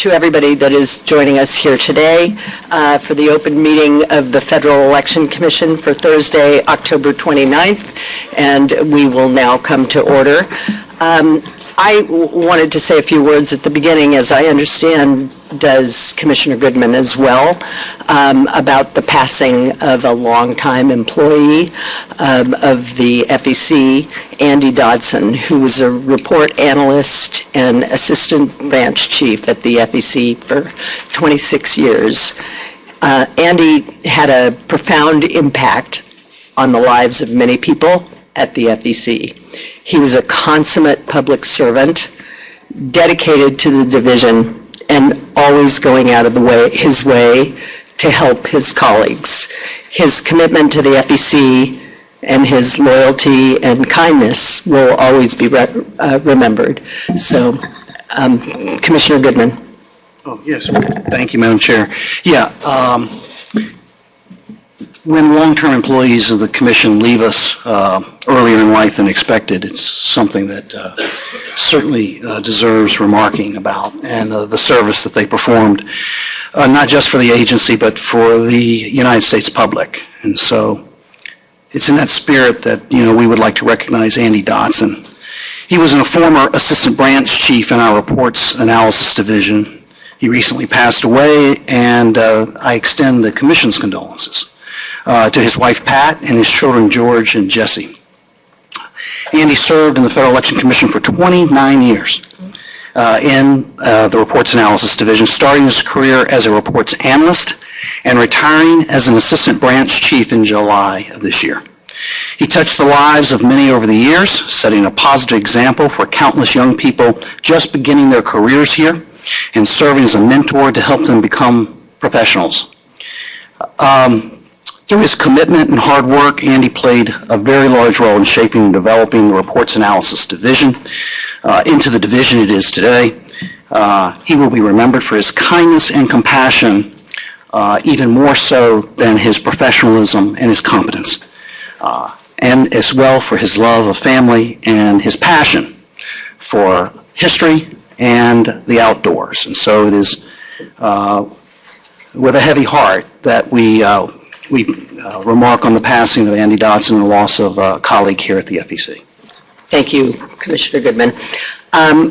to everybody that is joining us here today for the open meeting of the Federal Election Commission for Thursday, October 29th, and we will now come to order. I wanted to say a few words at the beginning, as I understand does Commissioner Goodman as well, about the passing of a longtime employee of the FEC, Andy Dodson, who was a report analyst and assistant branch chief at the FEC for 26 years. Andy had a profound impact on the lives of many people at the FEC. He was a consummate public servant, dedicated to the division, and always going out of his way to help his colleagues. His commitment to the FEC and his loyalty and kindness will always be remembered. So, Commissioner Goodman. Oh, yes. Thank you, Madam Chair. Yeah. When long-term employees of the Commission leave us earlier in life than expected, it's something that certainly deserves remarking about, and the service that they performed, not just for the agency, but for the United States public. And so it's in that spirit that, we would like to recognize Andy Dodson. He was a former assistant branch chief in our reports analysis division. He recently passed away, and I extend the Commission's condolences to his wife Pat and his children George and Jesse. Andy served in the Federal Election Commission for 29 years in the Reports Analysis Division, starting his career as a reports analyst and retiring as an assistant branch chief in July of this year. He touched the lives of many over the years, setting a positive example for countless young people just beginning their careers here and serving as a mentor to help them become professionals. Through his commitment and hard work, Andy played a very large role in shaping and developing the Reports Analysis Division into the division it is today. He will be remembered for his kindness and compassion, even more so than his professionalism and his competence, and as well for his love of family and his passion for history and the outdoors. And so it is with a heavy heart that we remark on the passing of Andy Dodson and the loss of a colleague here at the FEC. Thank you, Commissioner Goodman.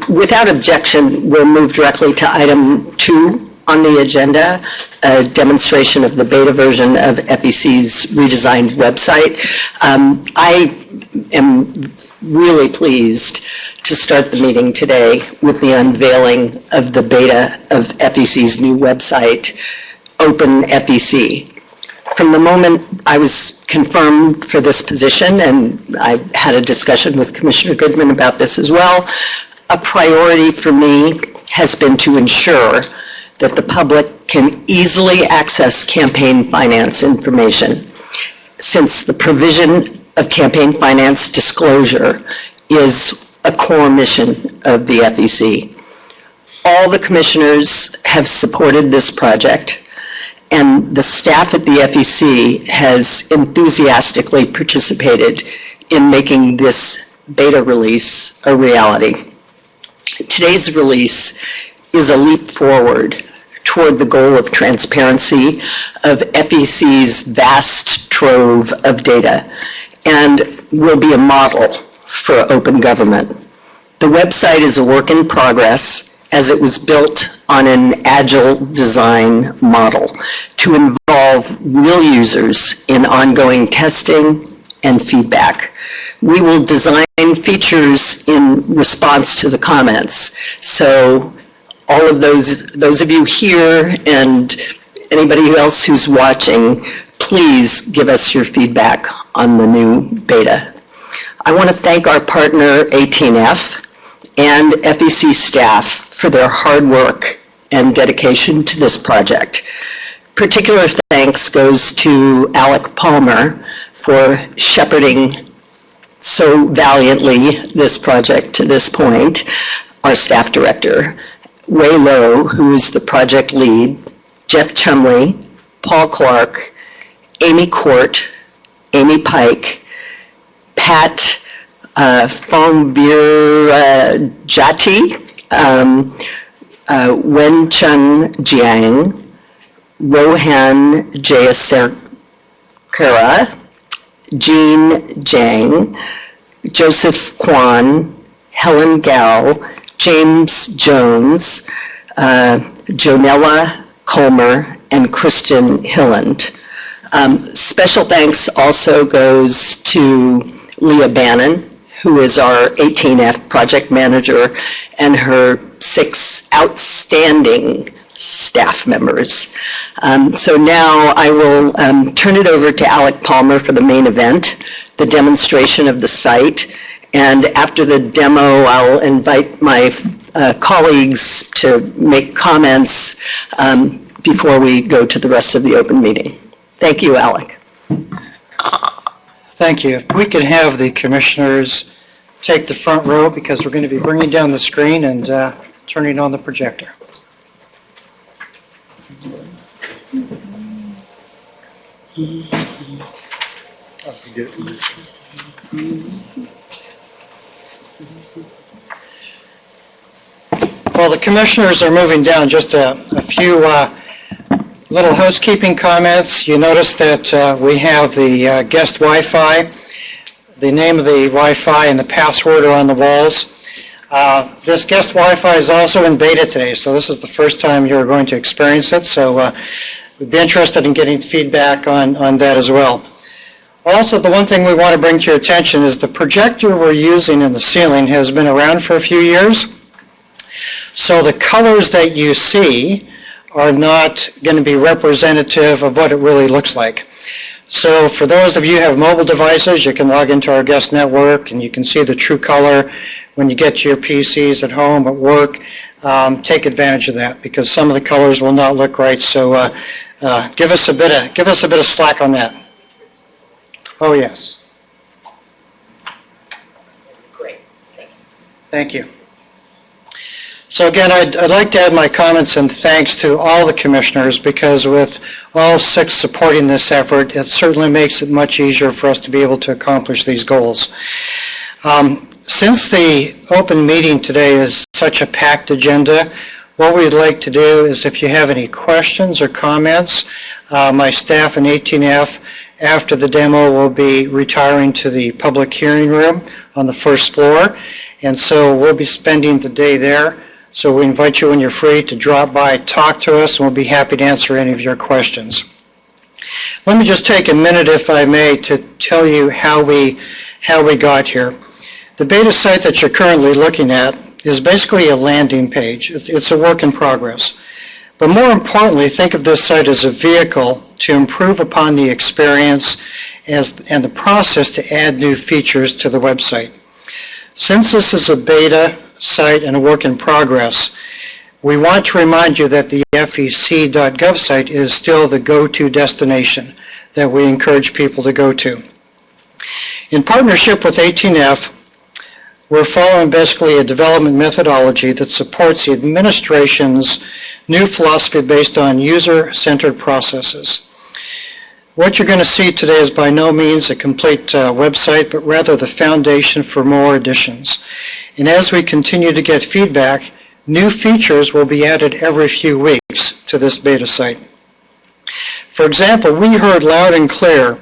Without objection, we'll move directly to item 2 on the agenda, a demonstration of the beta version of FEC's redesigned website. I am really pleased to start the meeting today with the unveiling of the beta of FEC's new website, Open FEC. From the moment I was confirmed for this position, and I had a discussion with Commissioner Goodman about this as well, a priority for me has been to ensure that the public can easily access campaign finance information, since the provision of campaign finance disclosure is a core mission of the FEC. All the commissioners have supported this project, and the staff at the FEC has enthusiastically participated in making this beta release a reality. Today's release is a leap forward toward the goal of transparency of FEC's vast trove of data, and will be a model for open government. The website is a work in progress, as it was built on an agile design model to involve real users in ongoing testing and feedback. We will design features in response to the comments. So all of those of you here and anybody else who's watching, please give us your feedback on the new beta. I want to thank our partner 18F and FEC staff for their hard work and dedication to this project. Particular thanks goes to Alec Palmer for shepherding so valiantly this project to this point, our staff director, Wei Lo, who is the project lead, Jeff Chumley, Paul Clark, Amy Court, Amy Pike, Pat Fongbir Jati, Wenchun Jiang, Rohan Jayasekara, Jean Jiang, Joseph Kwan, Helen Gao, James Jones, Jonella Colmer, and Christian Hilland. Special thanks also goes to Leah Bannon, who is our 18F project manager, and her 6 outstanding staff members. So now I will turn it over to Alec Palmer for the main event, the demonstration of the site. And after the demo, I'll invite my colleagues to make comments before we go to the rest of the open meeting. Thank you, Alec. Thank you. If we could have the commissioners take the front row, because we're going to be bringing down the screen and turning on the projector. While the commissioners are moving down, just a few little housekeeping comments. You notice that we have the guest Wi-Fi. The name of the Wi-Fi and the password are on the walls. This guest Wi-Fi is also in beta today, so this is the first time you're going to experience it. So we'd be interested in getting feedback on that as well. Also, the one thing we want to bring to your attention is the projector we're using in the ceiling has been around for a few years. So the colors that you see are not going to be representative of what it really looks like. So for those of you who have mobile devices, you can log into our guest network and you can see the true color when you get to your PCs at home, at work. Take advantage of that, because some of the colors will not look right. So give us a bit of slack on that. Oh yes. Great. Thank you. So again, I'd like to add my comments and thanks to all the commissioners, because with all 6 supporting this effort, it certainly makes it much easier for us to be able to accomplish these goals. Since the open meeting today is such a packed agenda, what we'd like to do is, if you have any questions or comments, my staff in 18F after the demo will be retiring to the public hearing room on the first floor, and so we'll be spending the day there. So we invite you, when you're free, to drop by, talk to us, and we'll be happy to answer any of your questions. Let me just take a minute, if I may, to tell you how we got here. The beta site that you're currently looking at is basically a landing page. It's a work in progress. But more importantly, think of this site as a vehicle to improve upon the experience and the process to add new features to the website. Since this is a beta site and a work in progress, we want to remind you that the FEC.gov site is still the go-to destination that we encourage people to go to. In partnership with 18F, we're following basically a development methodology that supports the administration's new philosophy based on user-centered processes. What you're going to see today is by no means a complete website, but rather the foundation for more additions. And as we continue to get feedback, new features will be added every few weeks to this beta site. For example, we heard loud and clear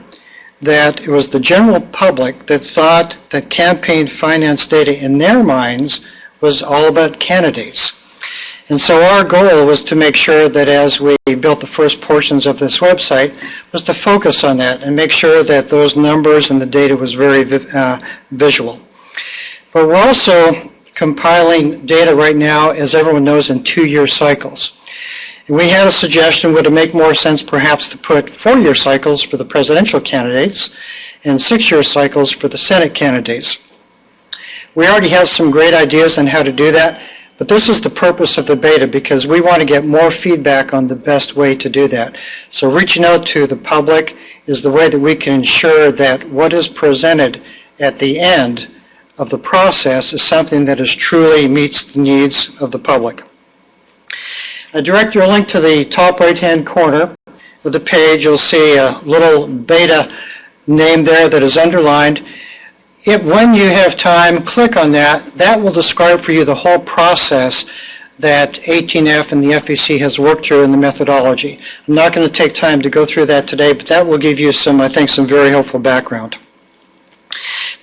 that it was the general public that thought that campaign finance data in their minds was all about candidates. And so our goal was to make sure that as we built the first portions of this website was to focus on that and make sure that those numbers and the data was very visual. But we're also compiling data right now, as everyone knows, in 2-year cycles. And we had a suggestion, would it make more sense perhaps to put 4-year cycles for the presidential candidates and 6-year cycles for the Senate candidates. We already have some great ideas on how to do that. But this is the purpose of the beta, because we want to get more feedback on the best way to do that. So reaching out to the public is the way that we can ensure that what is presented at the end of the process is something that is truly meets the needs of the public. I direct your link to the top right-hand corner of the page. You'll see a little beta name there that is underlined. When you have time, click on that. That will describe for you the whole process that 18F and the FEC has worked through in the methodology. I'm not going to take time to go through that today, but that will give you some, I think, some very helpful background.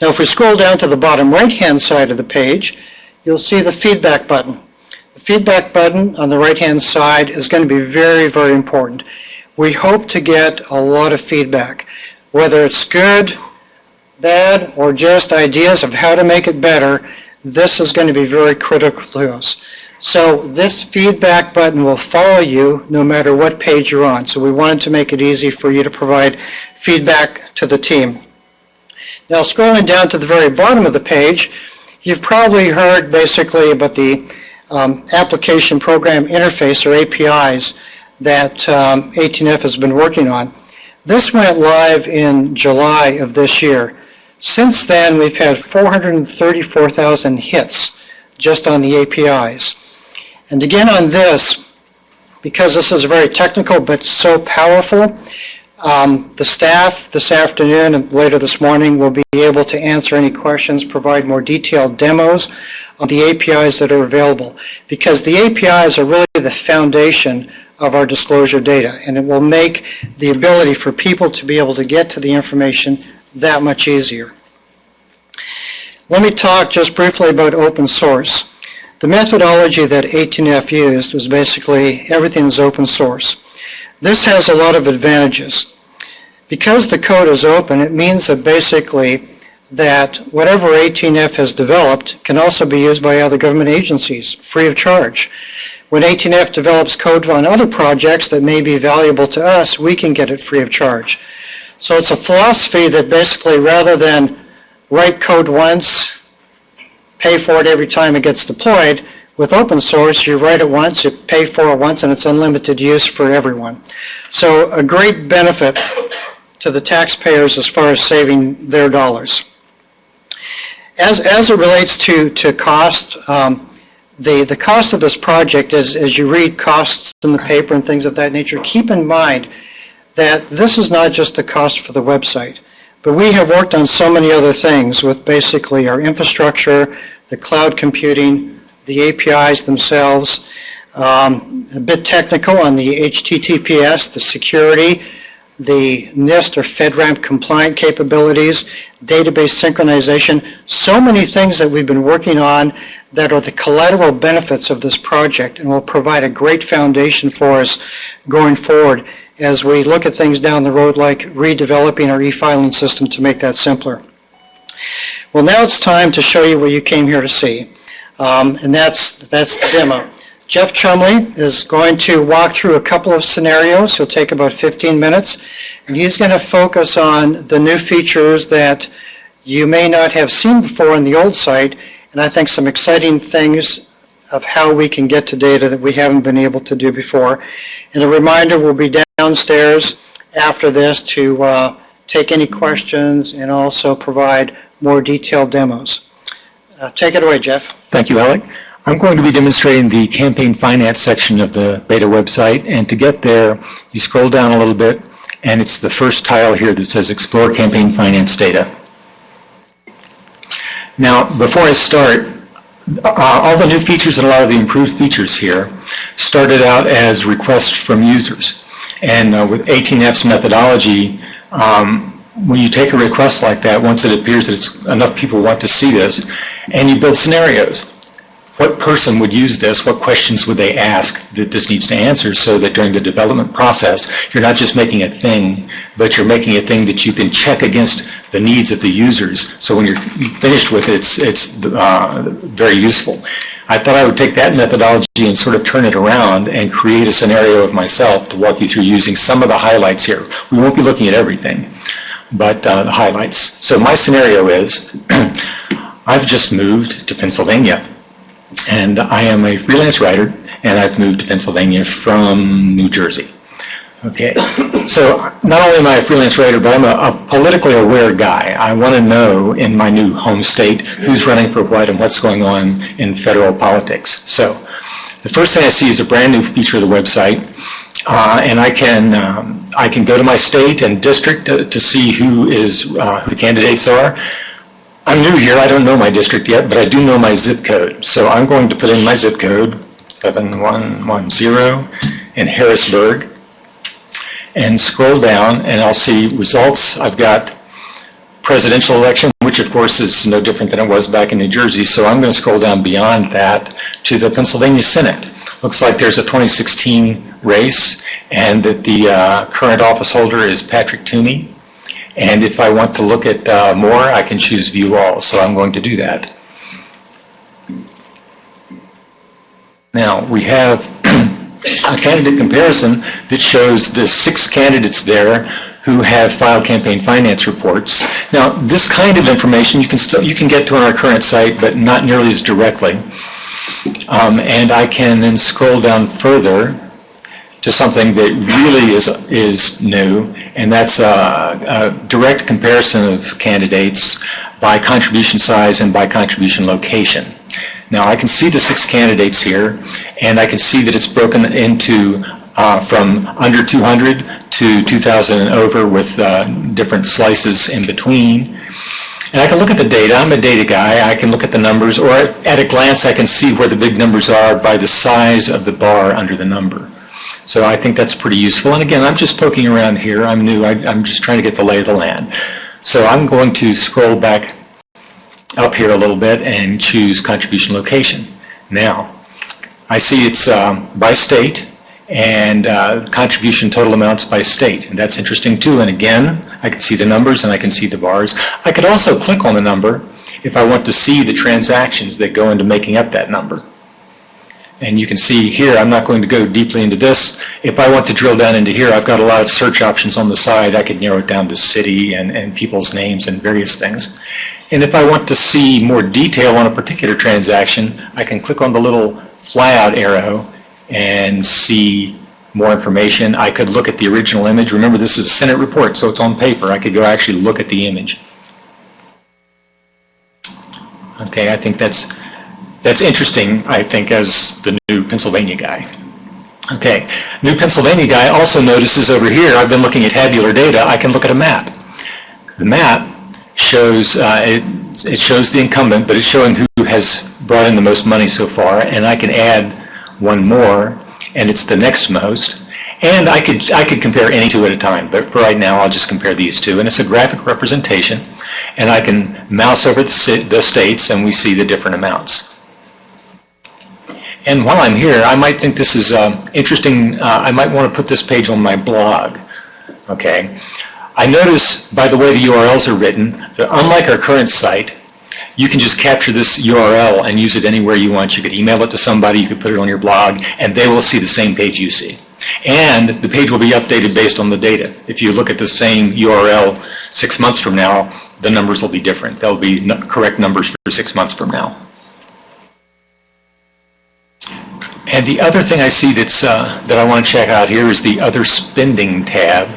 Now, if we scroll down to the bottom right-hand side of the page, you'll see the feedback button. The feedback button on the right-hand side is going to be very, very important. We hope to get a lot of feedback, whether it's good, bad, or just ideas of how to make it better. This is going to be very critical to us. So this feedback button will follow you no matter what page you're on. So we wanted to make it easy for you to provide feedback to the team. Now, scrolling down to the very bottom of the page, you've probably heard basically about the application program interface, or APIs, that 18F has been working on. This went live in July of this year. Since then, we've had 434,000 hits just on the APIs. And again on this, because this is very technical but so powerful, the staff this afternoon and later this morning will be able to answer any questions, provide more detailed demos on the APIs that are available, because the APIs are really the foundation of our disclosure data, and it will make the ability for people to be able to get to the information that much easier. Let me talk just briefly about open source. The methodology that 18F used was basically everything is open source. This has a lot of advantages. Because the code is open, it means that basically that whatever 18F has developed can also be used by other government agencies free of charge. When 18F develops code on other projects that may be valuable to us, we can get it free of charge. So it's a philosophy that basically, rather than write code once, pay for it every time it gets deployed, with open source, you write it once, you pay for it once, and it's unlimited use for everyone. So a great benefit to the taxpayers as far as saving their dollars. As it relates to cost, the cost of this project, as you read costs in the paper and things of that nature, keep in mind that this is not just the cost for the website, but we have worked on so many other things with basically our infrastructure, the cloud computing, the APIs themselves, a bit technical on the HTTPS, the security, the NIST or FedRAMP compliant capabilities, database synchronization, so many things that we've been working on that are the collateral benefits of this project and will provide a great foundation for us going forward as we look at things down the road like redeveloping our e-filing system to make that simpler. Well, now it's time to show you what you came here to see, and that's the demo. Jeff Chumley is going to walk through a couple of scenarios. He'll take about 15 minutes, and he's going to focus on the new features that you may not have seen before on the old site, and I think some exciting things of how we can get to data that we haven't been able to do before. And a reminder, we'll be downstairs after this to take any questions and also provide more detailed demos. Take it away, Jeff. Thank you, Alec. I'm going to be demonstrating the campaign finance section of the beta website, and to get there, you scroll down a little bit, and it's the first tile here that says Explore Campaign Finance Data. Now, before I start, all the new features and a lot of the improved features here started out as requests from users. And with 18F's methodology, when you take a request like that, once it appears that enough people want to see this, and you build scenarios. What person would use this? What questions would they ask that this needs to answer, so that during the development process, you're not just making a thing, but you're making a thing that you can check against the needs of the users. So when you're finished with it, it's very useful. I thought I would take that methodology and sort of turn it around and create a scenario of myself to walk you through using some of the highlights here. We won't be looking at everything, but the highlights. So my scenario is, I've just moved to Pennsylvania. And I am a freelance writer, and I've moved to Pennsylvania from New Jersey. Okay, so not only am I a freelance writer, but I'm a politically aware guy. I want to know in my new home state who's running for what and what's going on in federal politics. So the first thing I see is a brand new feature of the website, and I can go to my state and district to see who the candidates are. I'm new here, I don't know my district yet, but I do know my zip code. So I'm going to put in my zip code, 7110 in Harrisburg, and scroll down and I'll see results. I've got presidential election, which of course is no different than it was back in New Jersey, so I'm going to scroll down beyond that to the Pennsylvania Senate. Looks like there's a 2016 race and that the current office holder is Patrick Toomey. And if I want to look at more, I can choose View All, so I'm going to do that. Now, we have a candidate comparison that shows the 6 candidates there who have filed campaign finance reports. Now, this kind of information you can get to on our current site, but not nearly as directly. And I can then scroll down further to something that really is new, and that's a direct comparison of candidates by contribution size and by contribution location. Now, I can see the 6 candidates here, and I can see that it's broken into from under 200 to 2,000 and over with different slices in between. And I can look at the data. I'm a data guy. I can look at the numbers, or at a glance I can see where the big numbers are by the size of the bar under the number. So I think that's pretty useful. And again, I'm just poking around here. I'm new. I'm just trying to get the lay of the land. So I'm going to scroll back up here a little bit and choose contribution location. Now, I see it's by state and contribution total amounts by state. And that's interesting too. And again, I can see the numbers and I can see the bars. I could also click on the number if I want to see the transactions that go into making up that number. And you can see here, I'm not going to go deeply into this. If I want to drill down into here, I've got a lot of search options on the side. I could narrow it down to city and people's names and various things. And if I want to see more detail on a particular transaction, I can click on the little flyout arrow and see more information. I could look at the original image. Remember, this is a Senate report, so it's on paper. I could go actually look at the image. Okay, I think that's interesting, I think, as the new Pennsylvania guy. Okay, new Pennsylvania guy also notices over here, I've been looking at tabular data, I can look at a map. The map shows, it shows the incumbent, but it's showing who has brought in the most money so far, and I can add one more, and it's the next most. And I could compare any two at a time, but for right now I'll just compare these two, and it's a graphic representation, and I can mouse over the states and we see the different amounts. And while I'm here, I might think this is interesting. I might want to put this page on my blog. Okay. I notice by the way the URLs are written that unlike our current site, you can just capture this URL and use it anywhere you want. You could email it to somebody, you could put it on your blog, and they will see the same page you see. And the page will be updated based on the data. If you look at the same URL 6 months from now, the numbers will be different. They'll be correct numbers for 6 months from now. And the other thing I see that's, that I want to check out here is the Other Spending tab.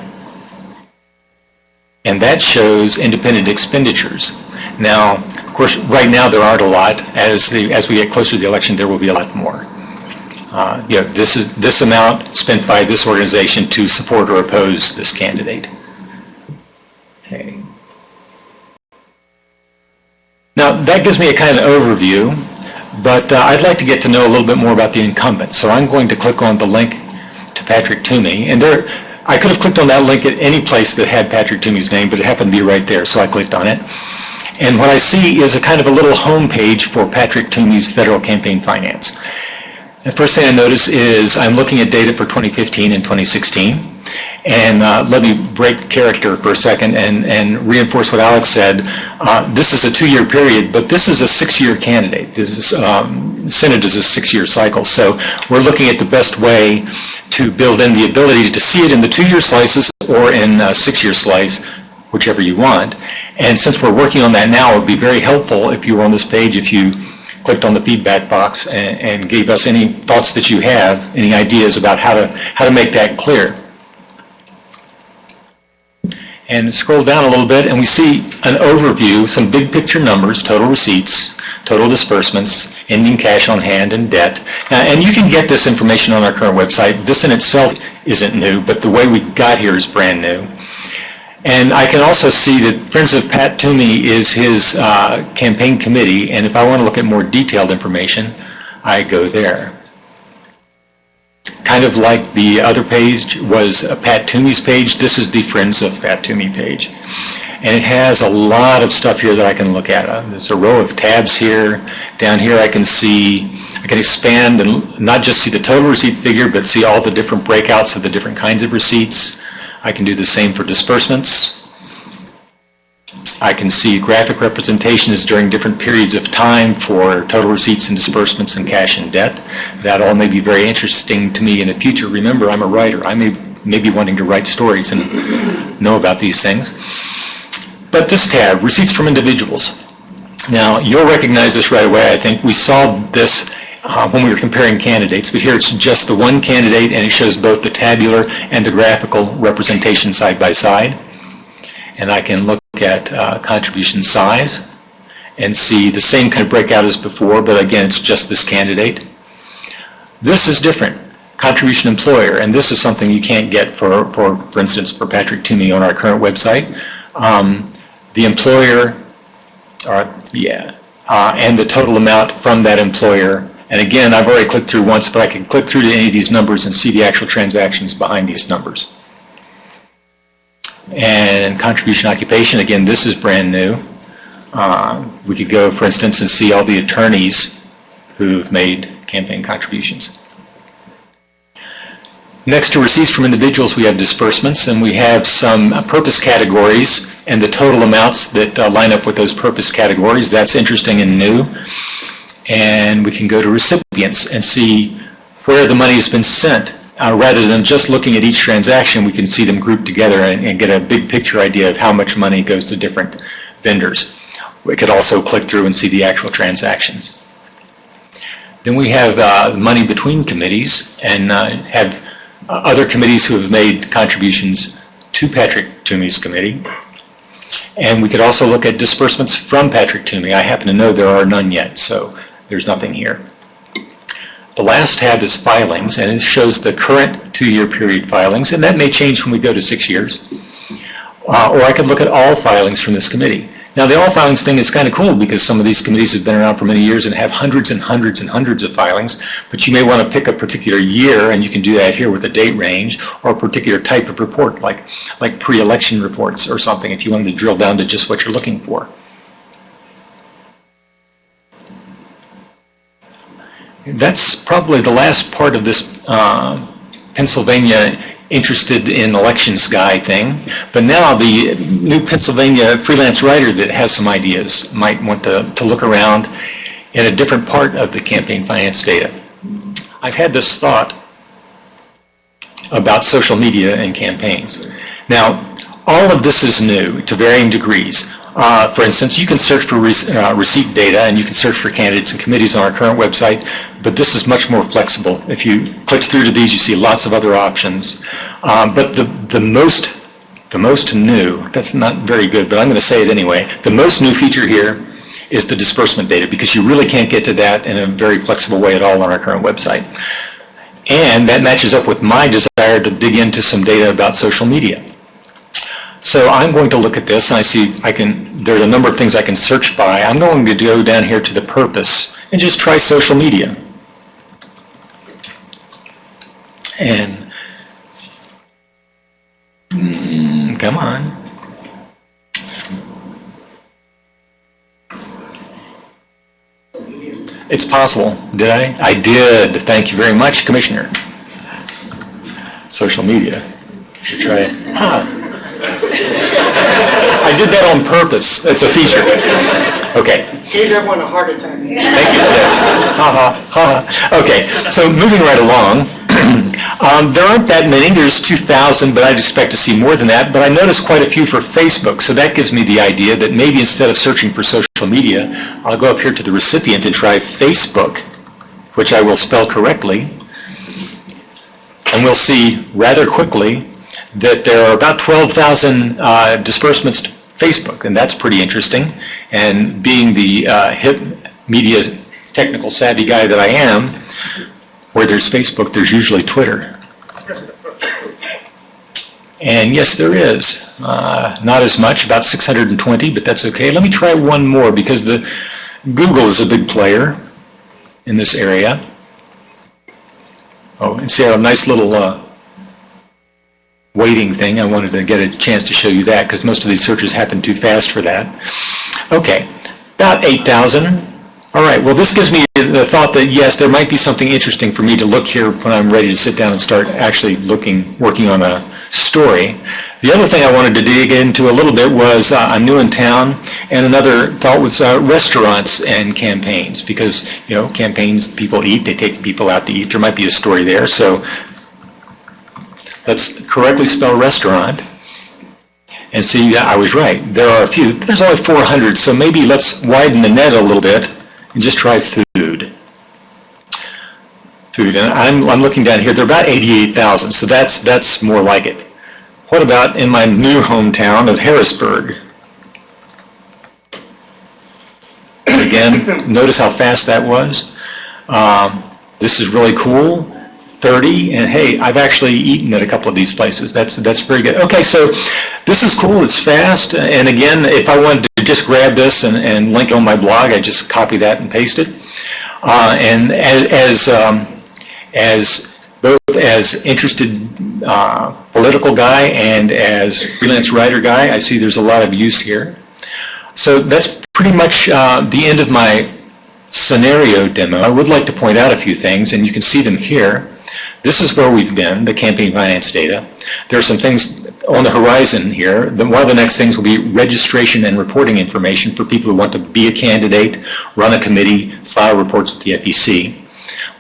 And that shows independent expenditures. Now, of course, right now there aren't a lot. As we get closer to the election, there will be a lot more. You know, this is this amount spent by this organization to support or oppose this candidate. Okay. Now, that gives me a kind of overview. But I'd like to get to know a little bit more about the incumbent. So I'm going to click on the link to Patrick Toomey. And there, I could have clicked on that link at any place that had Patrick Toomey's name, but it happened to be right there, so I clicked on it. And what I see is a kind of a little home page for Patrick Toomey's federal campaign finance. The first thing I notice is I'm looking at data for 2015 and 2016. And let me break character for a second and reinforce what Alex said. This is a 2-year period, but this is a 6-year candidate. This is, Senate is a 6-year cycle. So we're looking at the best way to build in the ability to see it in the 2-year slices or in a 6-year slice, whichever you want. And since we're working on that now, it would be very helpful if you were on this page, if you clicked on the feedback box and gave us any thoughts that you have, any ideas about how to make that clear. And scroll down a little bit and we see an overview, some big picture numbers, total receipts, total disbursements, ending cash on hand, and debt. And you can get this information on our current website. This in itself isn't new, but the way we got here is brand new. And I can also see that Friends of Pat Toomey is his campaign committee, and if I want to look at more detailed information, I go there. kind of like the other page was Pat Toomey's page, this is the Friends of Pat Toomey page. And it has a lot of stuff here that I can look at. There's a row of tabs here. Down here I can expand and not just see the total receipt figure, but see all the different breakouts of the different kinds of receipts. I can do the same for disbursements. I can see graphic representations during different periods of time for total receipts and disbursements and cash and debt. That all may be very interesting to me in the future. Remember, I'm a writer. I may be wanting to write stories and know about these things. But this tab, Receipts from Individuals. Now, you'll recognize this right away. I think we saw this when we were comparing candidates, but here it's just the one candidate, and it shows both the tabular and the graphical representation side by side. And I can look at contribution size and see the same kind of breakout as before, but again, it's just this candidate. This is different. Contribution employer, and this is something you can't get for instance, for Patrick Toomey on our current website. The employer, and the total amount from that employer. And again, I've already clicked through once, but I can click through to any of these numbers and see the actual transactions behind these numbers. And contribution occupation, again, this is brand new. We could go, for instance, and see all the attorneys who've made campaign contributions. Next to receipts from individuals, we have disbursements, and we have some purpose categories and the total amounts that line up with those purpose categories. That's interesting and new. And we can go to recipients and see where the money has been sent. Rather than just looking at each transaction, we can see them grouped together and get a big picture idea of how much money goes to different vendors. We could also click through and see the actual transactions. Then we have money between committees, and have other committees who have made contributions to Patrick Toomey's committee. And we could also look at disbursements from Patrick Toomey. I happen to know there are none yet, so there's nothing here. The last tab is filings, and it shows the current 2-year period filings, and that may change when we go to 6 years. Or I could look at all filings from this committee. Now, the all filings thing is kind of cool because some of these committees have been around for many years and have hundreds and hundreds and hundreds of filings, but you may want to pick a particular year, and you can do that here with a date range, or a particular type of report, like pre-election reports or something, if you wanted to drill down to just what you're looking for. That's probably the last part of this Pennsylvania interested in elections guy thing, but now the new Pennsylvania freelance writer that has some ideas might want to look around in a different part of the campaign finance data. I've had this thought about social media and campaigns. Now, all of this is new to varying degrees. For instance, you can search for receipt data, and you can search for candidates and committees on our current website, but this is much more flexible. If you click through to these, you see lots of other options. But the most new, that's not very good, but I'm going to say it anyway, the most new feature here is the disbursement data, because you really can't get to that in a very flexible way at all on our current website. And that matches up with my desire to dig into some data about social media. So I'm going to look at this, and I see there's a number of things I can search by. I'm going to go down here to the purpose and just try social media. And, come on. It's possible. Did I? I did. Thank you very much, Commissioner. Social media. Try it. I did that on purpose. It's a feature. Okay. Gave everyone a heart attack. Thank you. Yes. Ha ha ha. Okay. So moving right along, there aren't that many. There's 2,000, but I'd expect to see more than that. But I noticed quite a few for Facebook, so that gives me the idea that maybe instead of searching for social media, I'll go up here to the recipient and try Facebook, which I will spell correctly, and we'll see rather quickly that there are about 12,000 disbursements to Facebook, and that's pretty interesting. And being the hip media technical savvy guy that I am, where there's Facebook, there's usually Twitter. And yes, there is. Not as much, about 620, but that's okay. Let me try one more, because Google is a big player in this area. Oh, and see a nice little waiting thing. I wanted to get a chance to show you that because most of these searches happen too fast for that. Okay, about 8,000. All right, well, this gives me the thought that, yes, there might be something interesting for me to look here when I'm ready to sit down and start actually working on a story. The other thing I wanted to dig into a little bit was I'm new in town, and another thought was restaurants and campaigns, because, you know, campaigns, people eat, they take people out to eat. There might be a story there, so let's correctly spell restaurant. And see, I was right. There are a few. There's only 400, so maybe let's widen the net a little bit and just try food. Food, and I'm looking down here. They're about 88,000, so that's more like it. What about in my new hometown of Harrisburg? Again, notice how fast that was. This is really cool. 30, and hey, I've actually eaten at a couple of these places. That's very good. Okay, so this is cool. It's fast, and again, if I wanted to just grab this and link it on my blog, I just copy that and paste it. And as both as interested political guy and as freelance writer guy, I see there's a lot of use here. So that's pretty much the end of my scenario demo. I would like to point out a few things, and you can see them here. This is where we've been, the campaign finance data. There are some things on the horizon here. One of the next things will be registration and reporting information for people who want to be a candidate, run a committee, file reports with the FEC.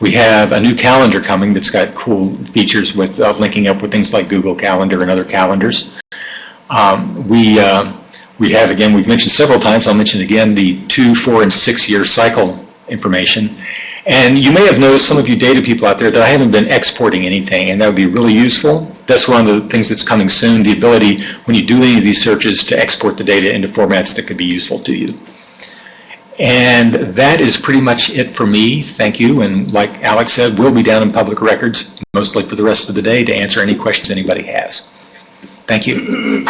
We have a new calendar coming that's got cool features with linking up with things like Google Calendar and other calendars. We have, again, we've mentioned several times, I'll mention again, the 2, 4, and 6 year cycle information. And you may have noticed, some of you data people out there, that I haven't been exporting anything, and that would be really useful. That's one of the things that's coming soon, the ability, when you do any of these searches, to export the data into formats that could be useful to you. And that is pretty much it for me. Thank you. And like Alex said, we'll be down in public records, mostly for the rest of the day, to answer any questions anybody has. Thank you.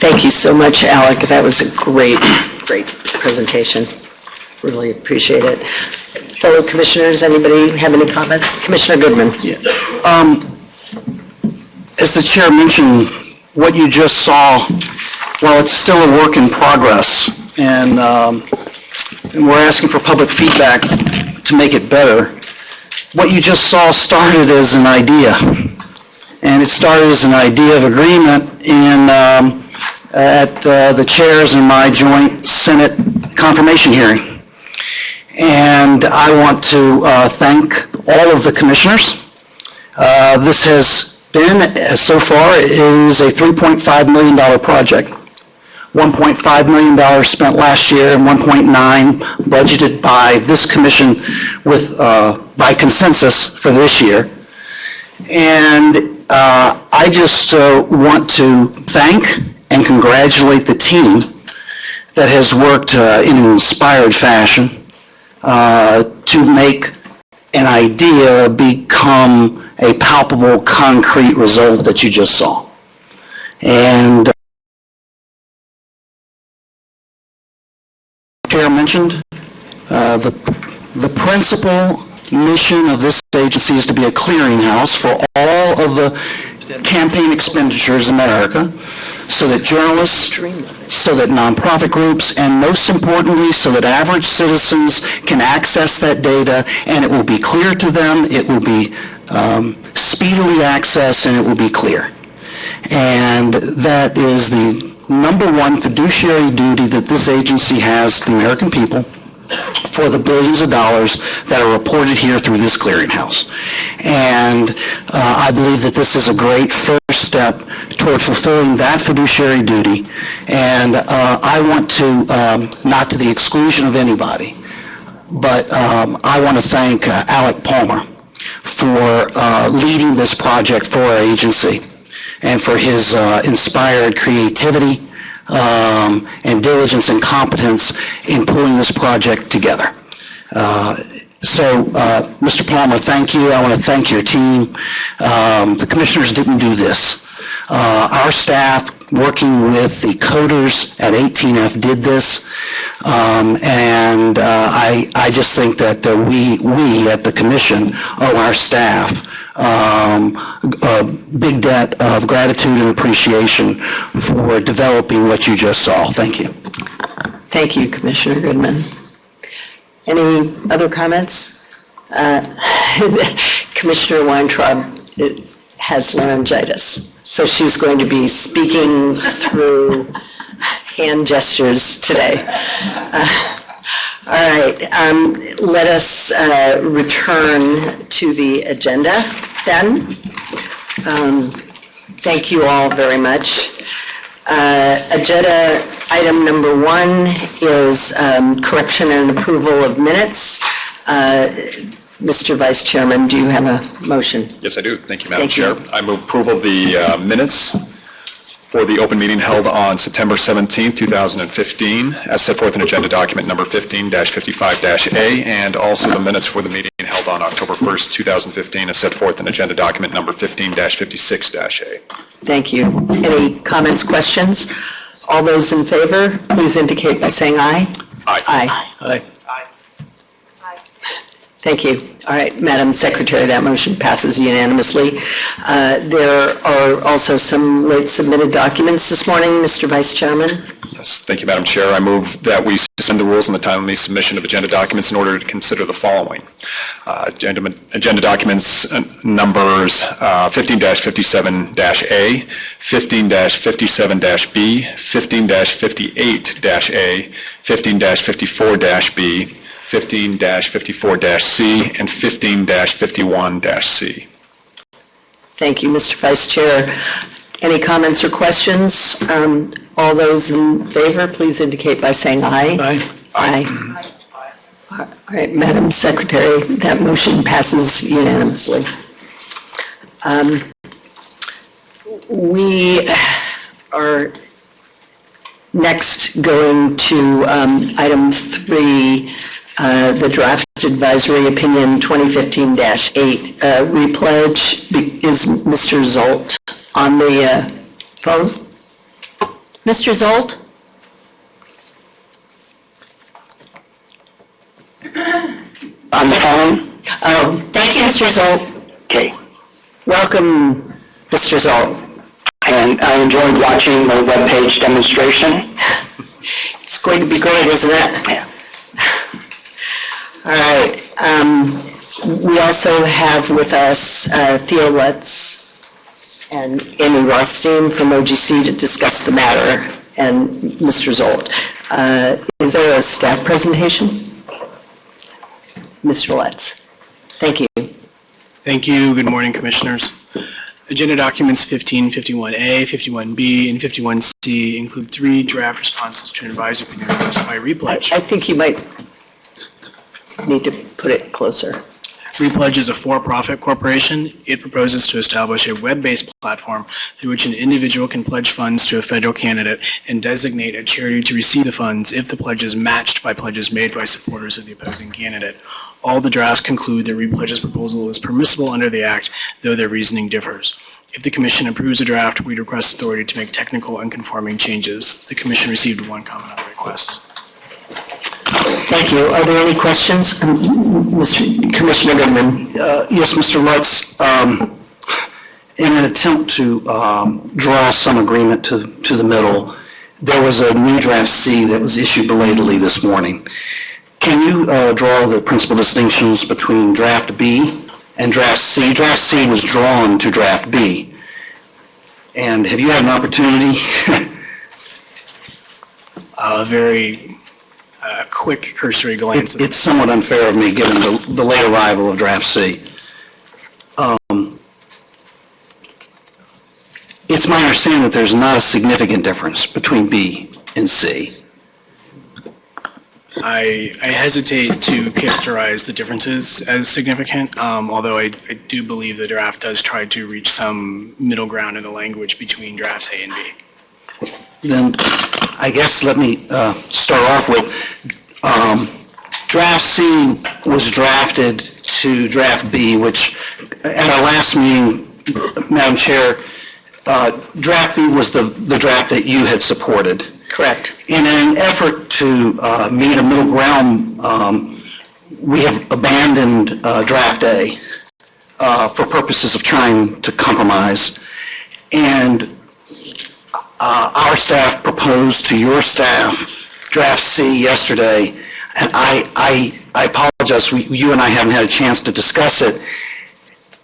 Thank you so much, Alec. That was a great presentation. Really appreciate it. Fellow commissioners, anybody have any comments? Commissioner Goodman. Yeah. As the chair mentioned, what you just saw, well, it's still a work in progress, and we're asking for public feedback to make it better. What you just saw started as an idea, and it started as an idea of agreement at the chairs in my joint Senate confirmation hearing. And I want to thank all of the commissioners. This has been, so far, it is a $3.5 million project. $1.5 million spent last year and $1.9 budgeted by this commission with by consensus for this year. And I just want to thank and congratulate the team that has worked in an inspired fashion to make an idea become a palpable, concrete result that you just saw. And Chair mentioned, the principal mission of this agency is to be a clearinghouse for all of the campaign expenditures in America, so that journalists, so that nonprofit groups, and most importantly, so that average citizens can access that data, and it will be clear to them, it will be speedily accessed, and it will be clear. And that is the number one fiduciary duty that this agency has to the American people for the billions of dollars that are reported here through this clearinghouse. And I believe that this is a great first step toward fulfilling that fiduciary duty, and I want to, not to the exclusion of anybody, but I want to thank Alec Palmer for leading this project for our agency and for his inspired creativity and diligence and competence in pulling this project together. So, Mr. Palmer, thank you. I want to thank your team. The commissioners didn't do this. Our staff, working with the coders at 18F, did this, and I just think that we at the commission owe our staff a big debt of gratitude and appreciation for developing what you just saw. Thank you. Thank you, Commissioner Goodman. Any other comments? Commissioner Weintraub has laryngitis, so she's going to be speaking through hand gestures today. All right, let us return to the agenda then. Thank you all very much. Agenda item number 1 is correction and approval of minutes. Mr. Vice Chairman, do you have a motion? Yes, I do. Thank you, Madam Thank you. Chair. I move approval of the minutes for the open meeting held on September 17th, 2015, as set forth in agenda document number 15-55-A, and also the minutes for the meeting held on October 1st, 2015, as set forth in agenda document number 15-56-A. Thank you. Any comments, questions? All those in favor, please indicate by saying aye. Aye. Aye. Aye. Thank you. All right, Madam Secretary, that motion passes unanimously. There are also some late submitted documents this morning, Mr. Vice Chairman. Yes, thank you, Madam Chair. I move that we suspend the rules on the timely submission of agenda documents in order to consider the following. Agenda documents numbers 15-57-A, 15-57-B, 15-58-A, 15-54-B, 15-54-C, and 15-51-C. Thank you, Mr. Vice Chair. Any comments or questions? All those in favor, please indicate by saying aye. Aye. Aye. All right, Madam Secretary, that motion passes unanimously. We are next going to item 3, the draft advisory opinion 2015-8 repledge. Is Mr. Zolt on the phone? Mr. Zolt? On the phone? Oh, thank you, Mr. Zolt. Okay. Welcome, Mr. Zolt. And I enjoyed watching the webpage demonstration. It's going to be great, isn't it? Yeah. All right. We also have with us Theo Lutz and Amy Rothstein from OGC to discuss the matter, and Mr. Zolt. Is there a staff presentation? Mr. Lutz. Thank you. Thank you. Good morning, Commissioners. Agenda documents 1551A, 51B, and 51C include 3 draft responses to an advisory opinion request by Repledge. I think you might need to put it closer. Repledge is a for-profit corporation. It proposes to establish a web-based platform through which an individual can pledge funds to a federal candidate and designate a charity to receive the funds if the pledge is matched by pledges made by supporters of the opposing candidate. All the drafts conclude that Repledge's proposal is permissible under the Act, though their reasoning differs. If the Commission approves a draft, we request authority to make technical and conforming changes. The Commission received 1 comment on the request. Thank you. Are there any questions? Mr. Commissioner Goodman. Yes, Mr. Lutz, in an attempt to draw some agreement to the middle, there was a new draft C that was issued belatedly this morning. Can you draw the principal distinctions between draft B and draft C? Draft C was drawn to draft B. And have you had an opportunity? Very quick cursory glance. It's somewhat unfair of me given the late arrival of draft C. it's my understanding that there's not a significant difference between B and C. I hesitate to characterize the differences as significant, although I do believe the draft does try to reach some middle ground in the language between drafts A and B. Then I guess let me start off with, draft C was drafted to draft B, which at our last meeting, Madam Chair, draft B was the draft that you had supported. Correct. In an effort to meet a middle ground, we have abandoned draft A for purposes of trying to compromise. And our staff proposed to your staff draft C yesterday, and I apologize, you and I haven't had a chance to discuss it.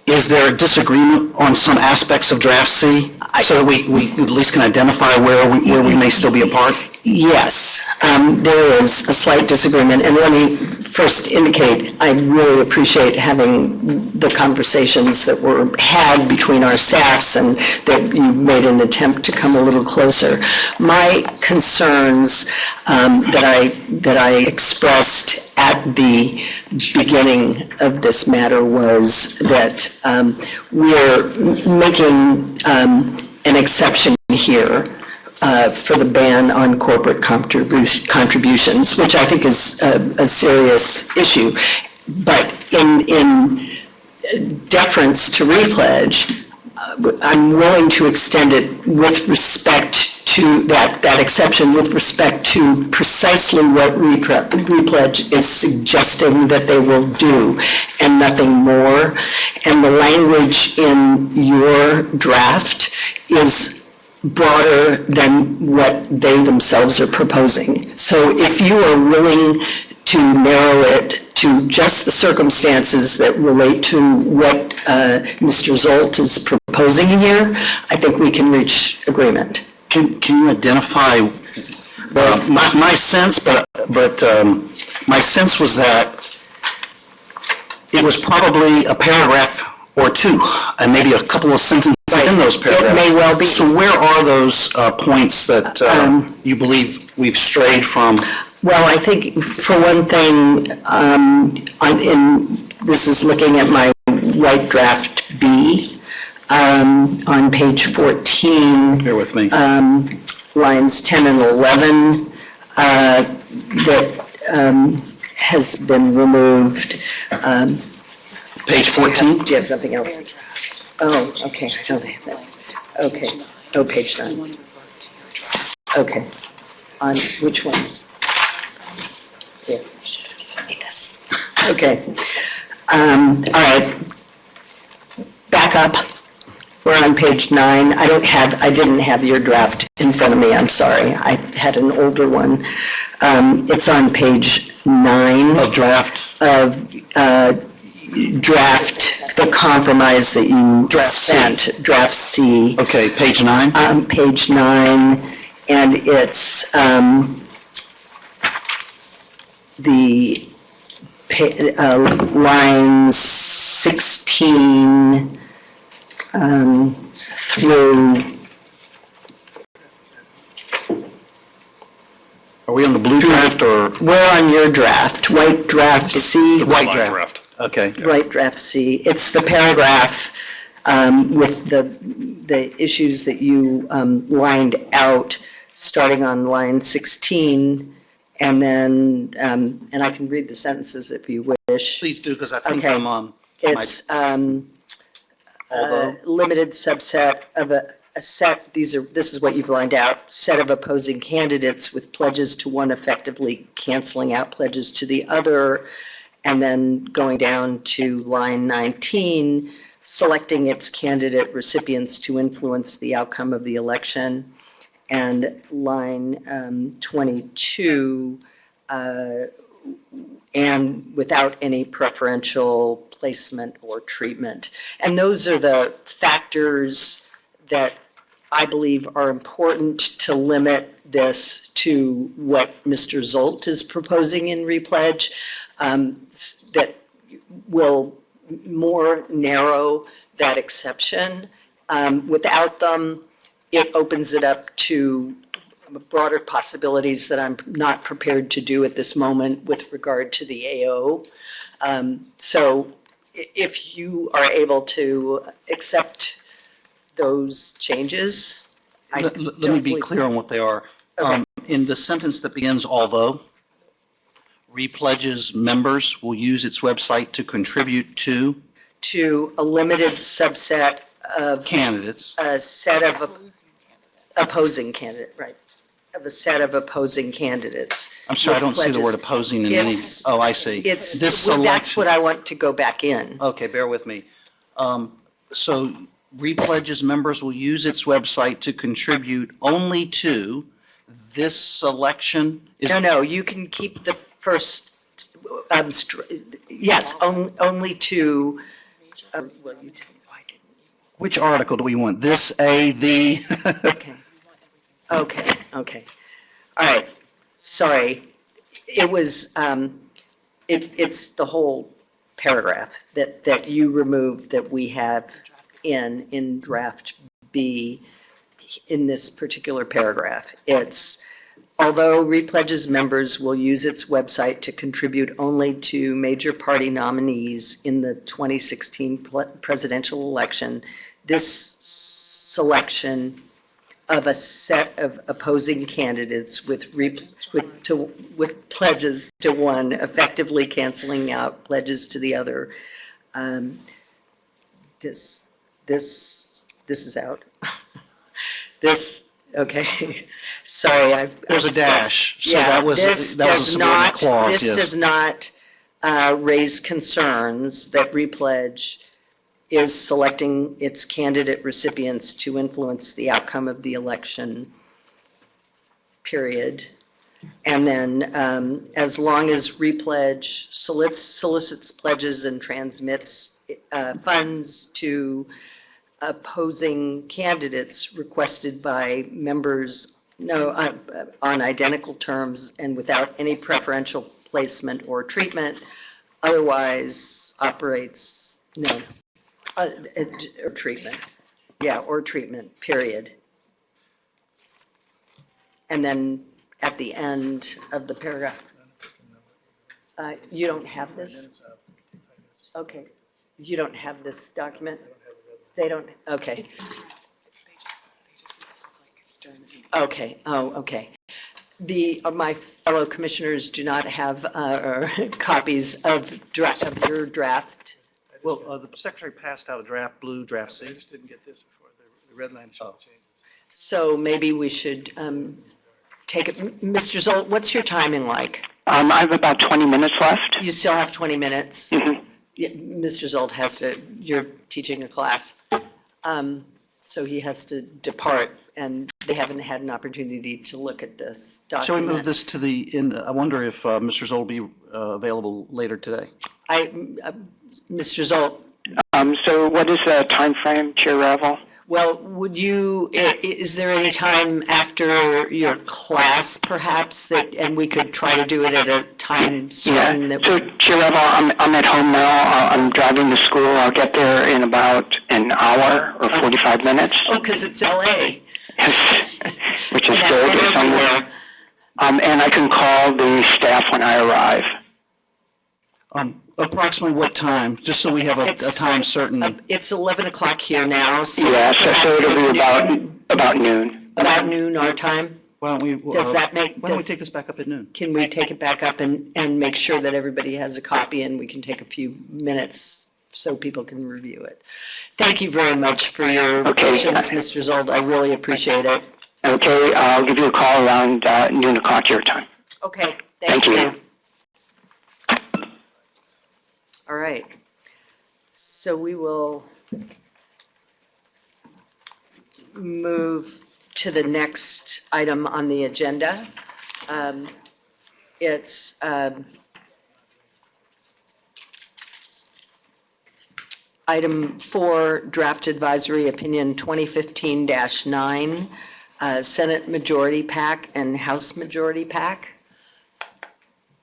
Is there a disagreement on some aspects of draft C, so that we at least can identify where we may still be apart? Yes, there is a slight disagreement, and let me first indicate, I really appreciate having the conversations that were had between our staffs and that you made an attempt to come a little closer. My concerns that I expressed at the beginning of this matter was that we're making an exception here for the ban on corporate contributions, which I think is a serious issue. But in deference to repledge, I'm willing to extend it with respect to that exception with respect to precisely what repledge is suggesting that they will do and nothing more. And the language in your draft is broader than what they themselves are proposing. So if you are willing to narrow it to just the circumstances that relate to what Mr. Zolt is proposing here, I think we can reach agreement. Can you identify my sense? But my sense was that it was probably a paragraph or two, and maybe a couple of sentences in those paragraphs. It may well be. So where are those points that you believe we've strayed from? Well, I think for one thing, this is looking at my white draft B. On page 14, Bear with me. lines 10 and 11, that has been removed. Page 14? Do you have something else? Oh, okay. Okay. Oh, page 9. Okay. On which ones? Here. Yes. Okay. All right. Back up. We're on page 9. I didn't have your draft in front of me. I'm sorry. I had an older one. It's on page 9 Of draft? of draft, the compromise that you Draft C. sent, draft C. Okay, page 9? Page 9, and it's the lines 16 through, Are we on the blue draft or we're on your draft, white draft C. the white draft? Okay. White draft C. It's the paragraph with the issues that you lined out, starting on line 16, and then, and I can read the sentences if you wish. Please do, because I think Okay. I'm on. It's Although- limited subset of a set, this is what you've lined out, set of opposing candidates with pledges to one effectively canceling out pledges to the other, and then going down to line 19, selecting its candidate recipients to influence the outcome of the election, and line 22, and without any preferential placement or treatment. And those are the factors that I believe are important to limit this to what Mr. Zolt is proposing in repledge, that will more narrow that exception. Without them, it opens it up to broader possibilities that I'm not prepared to do at this moment with regard to the AO. So if you are able to accept those changes, Let me be clear on what they are. Okay. In the sentence that begins, although, Repledge's members will use its website to contribute to to a limited subset of candidates. a set of opposing candidate, right, of a set of opposing candidates. I'm sorry, I don't see the word Pledges. opposing in any, It's- oh, I see. It's, This that's selection, what I want to go back in. okay, bear with me. So Repledge's members will use its website to contribute only to this selection is. No, you can keep the first, yes, only to, well, you didn't, why didn't Which article do we want? This, A, the? you? Okay. All right, sorry. It was, it's the whole paragraph that you removed that we have in draft B in this particular paragraph. It's, although Repledge's members will use its website to contribute only to major party nominees in the 2016 presidential election, this selection of a set of opposing candidates with pledges to one, effectively canceling out pledges to the other. This is out. Okay, sorry, There's a dash, so Yeah, that was a this does subordinate not- clause, This yes. does not raise concerns that Repledge is selecting its candidate recipients to influence the outcome of the election, period. And then, as long as Repledge solicits pledges and transmits funds to opposing candidates requested by members, on identical terms and without any preferential placement or treatment, otherwise operates, or treatment, or treatment, period. And then at the end of the paragraph, you don't have this? Okay, you don't have this document? They don't, okay. Okay, okay. My fellow commissioners do not have copies of your draft. Well, the secretary passed out a draft blue, draft C. didn't get this before, the red line Oh. changes. So maybe we should take it. Mr. Zolt, what's your timing like? I have about 20 minutes left. You still have 20 minutes? Mhm. Yeah, Mr. Zolt has to, you're teaching a class, so he has to depart, and they haven't had an opportunity to look at this document. Shall we move this to the, I wonder if Mr. Zoll will be available later today? Mr. Zolt, So what is the time frame, Chair Ravel? well, would you, is there any time after your class, perhaps, and we could try to do it at a time certain Yeah, that? so Chair Ravel, I'm at home now. I'm driving to school. I'll get there in about an hour or 45 minutes, Oh, because it's LA. which is And good. that's It's somewhere. everywhere. And I can call the staff when I arrive. Approximately what time, just so we have a time certain? It's 11 o'clock here now, so. Yeah, so it'll be perhaps about noon. About noon our time? Why don't we? Does that make? Why don't we does- take this back up at noon? Can we take it back up and make sure that everybody has a copy and we can take a few minutes so people can review it? Thank you very much for your Okay. patience, Mr. Zold. I really appreciate it. Okay, I'll give you a call around noon o'clock your time. Okay, Thank thank you. you. All right. So we will move to the next item on the agenda. It's item 4, Draft Advisory Opinion 2015-9, Senate Majority PAC and House Majority PAC.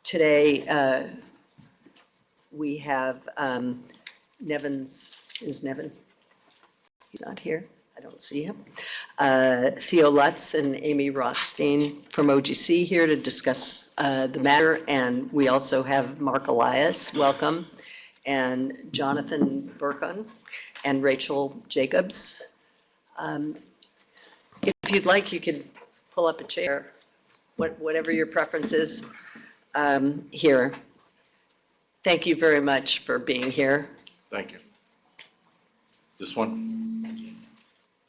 Today, we have Nevins, is Nevin? He's not here? I don't see him. Theo Lutz and Amy Rothstein from OGC here to discuss the matter. And we also have Mark Elias, welcome, and Jonathan Burkon and Rachel Jacobs. If you'd like, you could pull up a chair, whatever your preference is here. Thank you very much for being here. Thank you. This one?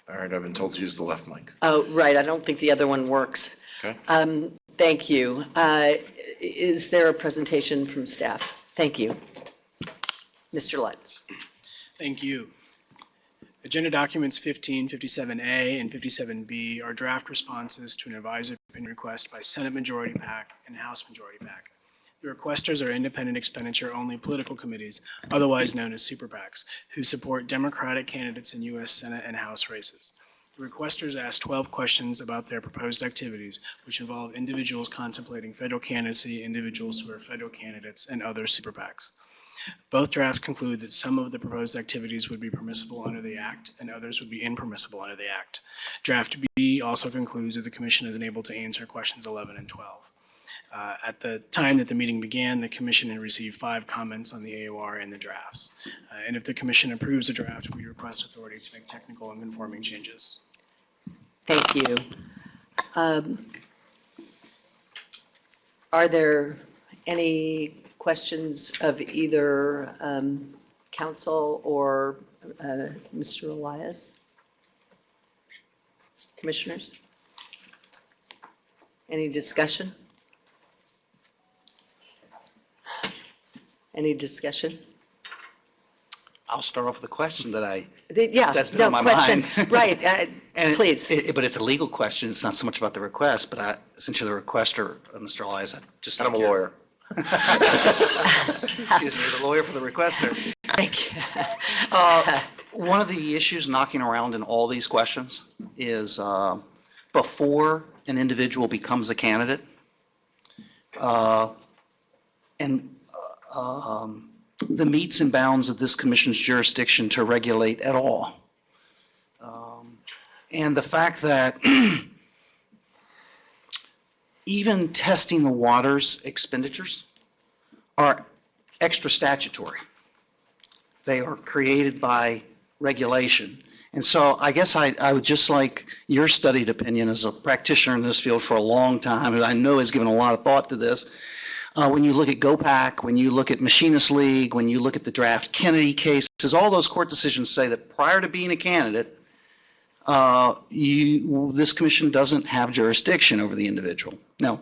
All right, I've been told to use the left mic. Oh, right, I don't think the other one works. Okay. Thank you. Is there a presentation from staff? Thank you. Mr. Lutz. Thank you. Agenda documents 15, 57A, and 57B are draft responses to an advisory opinion request by Senate Majority PAC and House Majority PAC. The requesters are independent expenditure-only political committees, otherwise known as super PACs, who support Democratic candidates in U.S. Senate and House races. The requesters asked 12 questions about their proposed activities, which involve individuals contemplating federal candidacy, individuals who are federal candidates, and other super PACs. Both drafts conclude that some of the proposed activities would be permissible under the Act and others would be impermissible under the Act. Draft B also concludes that the Commission is unable to answer questions 11 and 12. At the time that the meeting began, the Commission had received 5 comments on the AOR and the drafts. And if the Commission approves the draft, we request authority to make technical and conforming changes. Thank you. Are there any questions of either council or Mr. Elias? Commissioners? Any discussion? Any discussion? I'll start off with a question that Yeah, That's been no, on my question. mind. Right, and please. But it's a legal question. It's not so much about the request, but since you're the requester, Mr. Elias, I just... And I'm a lawyer. Excuse me, the lawyer for the requester. Thank you. One of the issues knocking around in all these questions is before an individual becomes a candidate, the metes and bounds of this commission's jurisdiction to regulate at all. And the fact that even testing the waters expenditures are extra statutory. They are created by regulation. And so I guess I would just like your studied opinion as a practitioner in this field for a long time, and I know has given a lot of thought to this. When you look at GOPAC, when you look at Machinist League, when you look at the draft Kennedy cases, all those court decisions say that prior to being a candidate, this commission doesn't have jurisdiction over the individual. Now,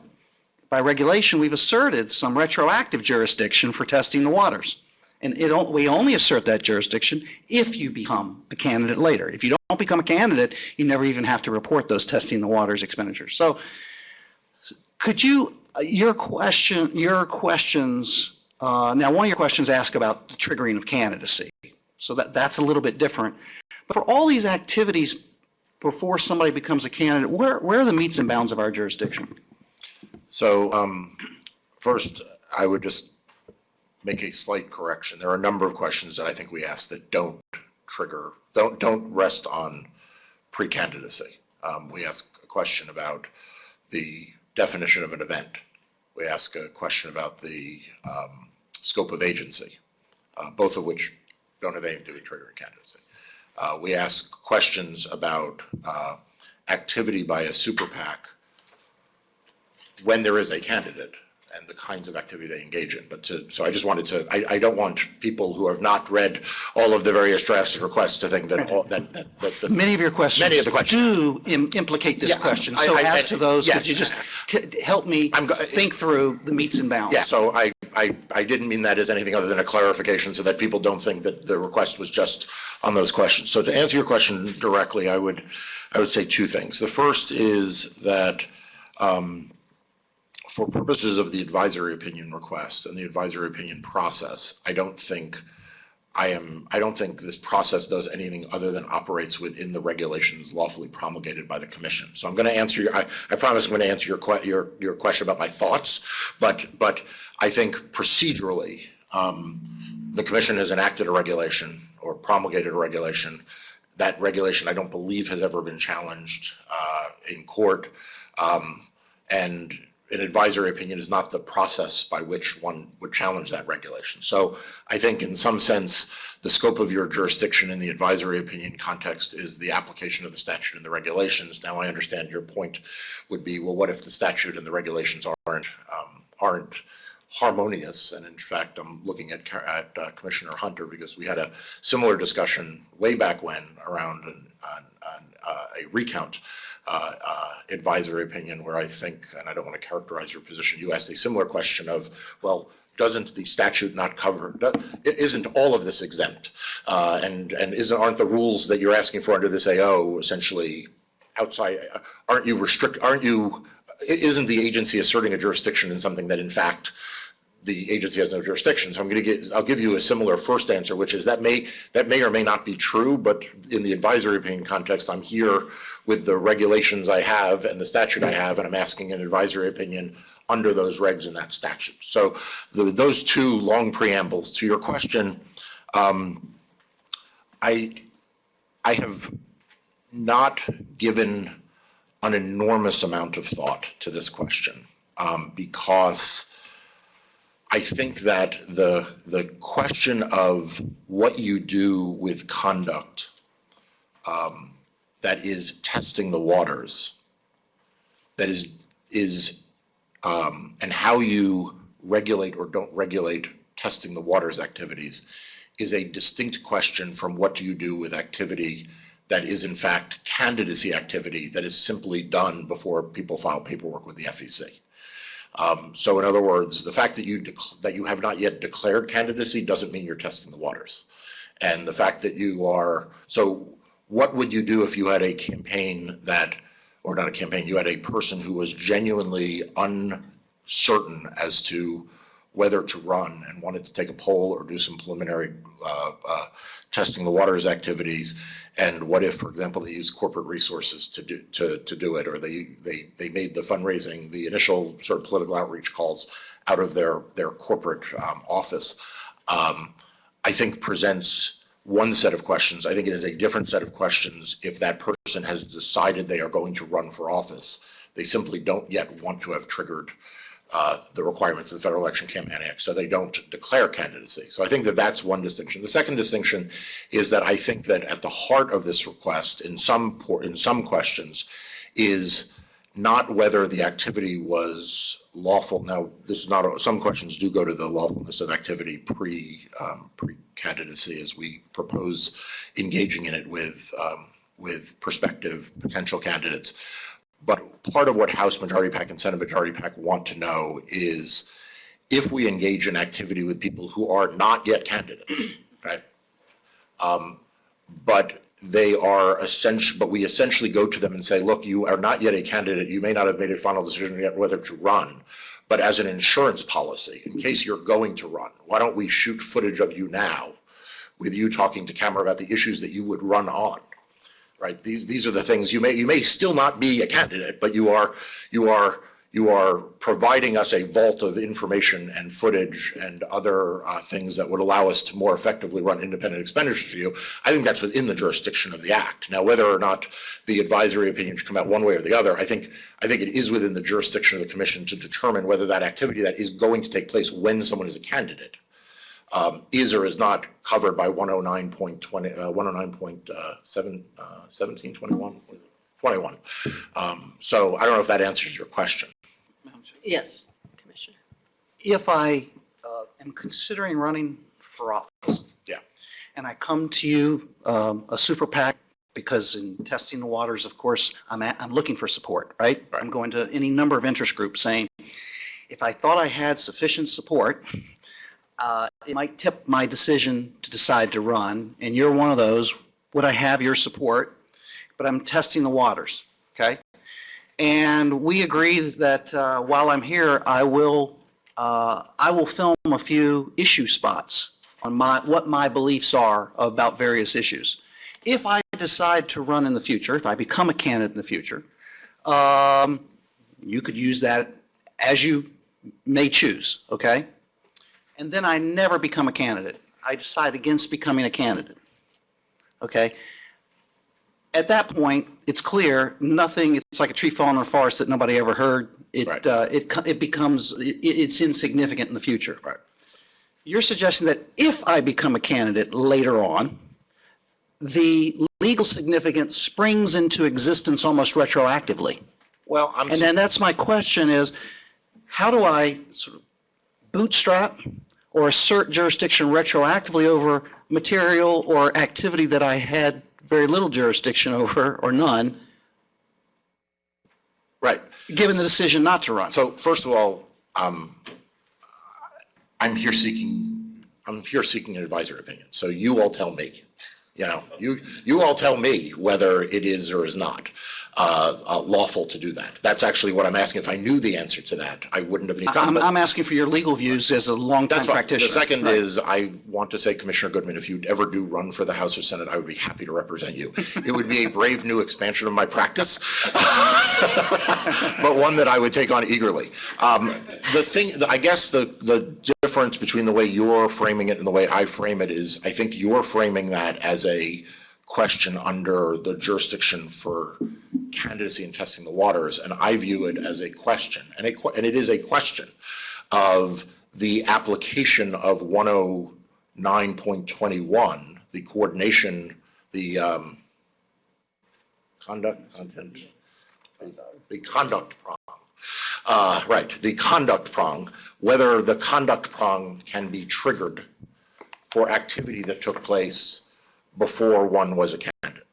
by regulation, we've asserted some retroactive jurisdiction for testing the waters. And we only assert that jurisdiction if you become a candidate later. If you don't become a candidate, you never even have to report those testing the waters expenditures. So could you, your questions, now one of your questions ask about the triggering of candidacy. So that's a little bit different. But for all these activities before somebody becomes a candidate, where are the metes and bounds of our jurisdiction? So first, I would just make a slight correction. There are a number of questions that I think we ask that don't rest on pre-candidacy. We ask a question about the definition of an event. We ask a question about the scope of agency, both of which don't have anything to do with triggering candidacy. We ask questions about activity by a super PAC when there is a candidate and the kinds of activity they engage in. So I just wanted to, I don't want people who have not read all of the various drafts of requests to think that Many of your questions Many of the questions. do implicate this question. So as to those, could you just help me think through the metes and bounds? Yeah, so I didn't mean that as anything other than a clarification so that people don't think that the request was just on those questions. So to answer your question directly, I would say 2 things. The first is that for purposes of the advisory opinion request and the advisory opinion process, I don't think this process does anything other than operates within the regulations lawfully promulgated by the commission. So I'm going to answer I promise I'm going to answer your question about my thoughts, but I think procedurally, the commission has enacted a regulation or promulgated a regulation That regulation, I don't believe, has ever been challenged in court. And an advisory opinion is not the process by which one would challenge that regulation. So I think in some sense, the scope of your jurisdiction in the advisory opinion context is the application of the statute and the regulations. Now I understand your point would be, well, what if the statute and the regulations aren't harmonious? And in fact, I'm looking at Commissioner Hunter, because we had a similar discussion way back when around a recount advisory opinion, where I think, and I don't want to characterize your position, you asked a similar question of, well, doesn't the statute not cover, isn't all of this exempt? And aren't the rules that you're asking for under this AO essentially outside, isn't the agency asserting a jurisdiction in something that in fact the agency has no jurisdiction? So I'll give you a similar first answer, which is that may or may not be true, but in the advisory opinion context, I'm here with the regulations I have and the statute I have, and I'm asking an advisory opinion under those regs in that statute. So those two long preambles to your question, I have not given an enormous amount of thought to this question because I think that the question of what you do with conduct that is testing the waters, that is and how you regulate or don't regulate testing the waters activities is a distinct question from what do you do with activity that is in fact candidacy activity that is simply done before people file paperwork with the FEC. So in other words, the fact that you have not yet declared candidacy doesn't mean you're testing the waters. And the fact that you are, so what would you do if you had a campaign that, or not a campaign, you had a person who was genuinely uncertain as to whether to run and wanted to take a poll or do some preliminary testing the waters activities, and what if, for example, they use corporate resources to do it, or they made the fundraising, the initial sort of political outreach calls out of their corporate office, I think presents one set of questions. I think it is a different set of questions if that person has decided they are going to run for office. They simply don't yet want to have triggered the requirements of the Federal Election Campaign Act, so they don't declare candidacy. So I think that that's one distinction. The second distinction is that I think that at the heart of this request, in some questions, is not whether the activity was lawful. Now, this is not, some questions do go to the lawfulness of activity pre-candidacy, as we propose engaging in it with prospective potential candidates. But part of what House Majority PAC and Senate Majority PAC want to know is if we engage in activity with people who are not yet candidates, right? But they are but we essentially go to them and say, look, you are not yet a candidate. You may not have made a final decision yet whether to run, but as an insurance policy, in case you're going to run, why don't we shoot footage of you now with you talking to camera about the issues that you would run on? Right. These are the things you may still not be a candidate, but you are providing us a vault of information and footage and other things that would allow us to more effectively run independent expenditures for you. I think that's within the jurisdiction of the Act. Now, whether or not the advisory opinion should come out one way or the other, I think it is within the jurisdiction of the Commission to determine whether that activity that is going to take place when someone is a candidate is or is not covered by 109.1721. So I don't know if that answers your question. Yes, Commissioner. If I am considering running for office, Yeah. and I come to you, a super PAC, because in testing the waters, of course, I'm looking for support, right? I'm going to any number of interest groups saying, if I thought I had sufficient support, it might tip my decision to decide to run, and you're one of those. Would I have your support? But I'm testing the waters, okay? And we agree that while I'm here, I will film a few issue spots on what my beliefs are about various issues. If I decide to run in the future, if I become a candidate in the future, you could use that as you may choose, okay? And then I never become a candidate. I decide against becoming a candidate, okay? At that point, it's clear, nothing, it's like a tree falling in a forest that nobody ever heard. Right. It becomes, it's insignificant in the future. Right. You're suggesting that if I become a candidate later on, the legal significance springs into existence almost retroactively. Well, And then that's my question is, how do I sort of bootstrap or assert jurisdiction retroactively over material or activity that I had very little jurisdiction over or none, right. given the decision not to run? So first of all, I'm here seeking an advisory opinion. So you all tell me, you all tell me whether it is or is not lawful to do that. That's actually what I'm asking. If I knew the answer to that, I wouldn't have any problem. I'm asking for your legal views as a longtime That's fine. practitioner. The second Right. is, I want to say, Commissioner Goodman, if you ever do run for the House or Senate, I would be happy to represent you. It would be a brave new expansion of my practice, but one that I would take on eagerly. I guess the difference between the way you're framing it and the way I frame it is, I think you're framing that as a question under the jurisdiction for candidacy and testing the waters, and I view it as a question, and it is a question of the application of 109.21, the coordination, the conduct prong. Right, the conduct prong, whether the conduct prong can be triggered for activity that took place before one was a candidate.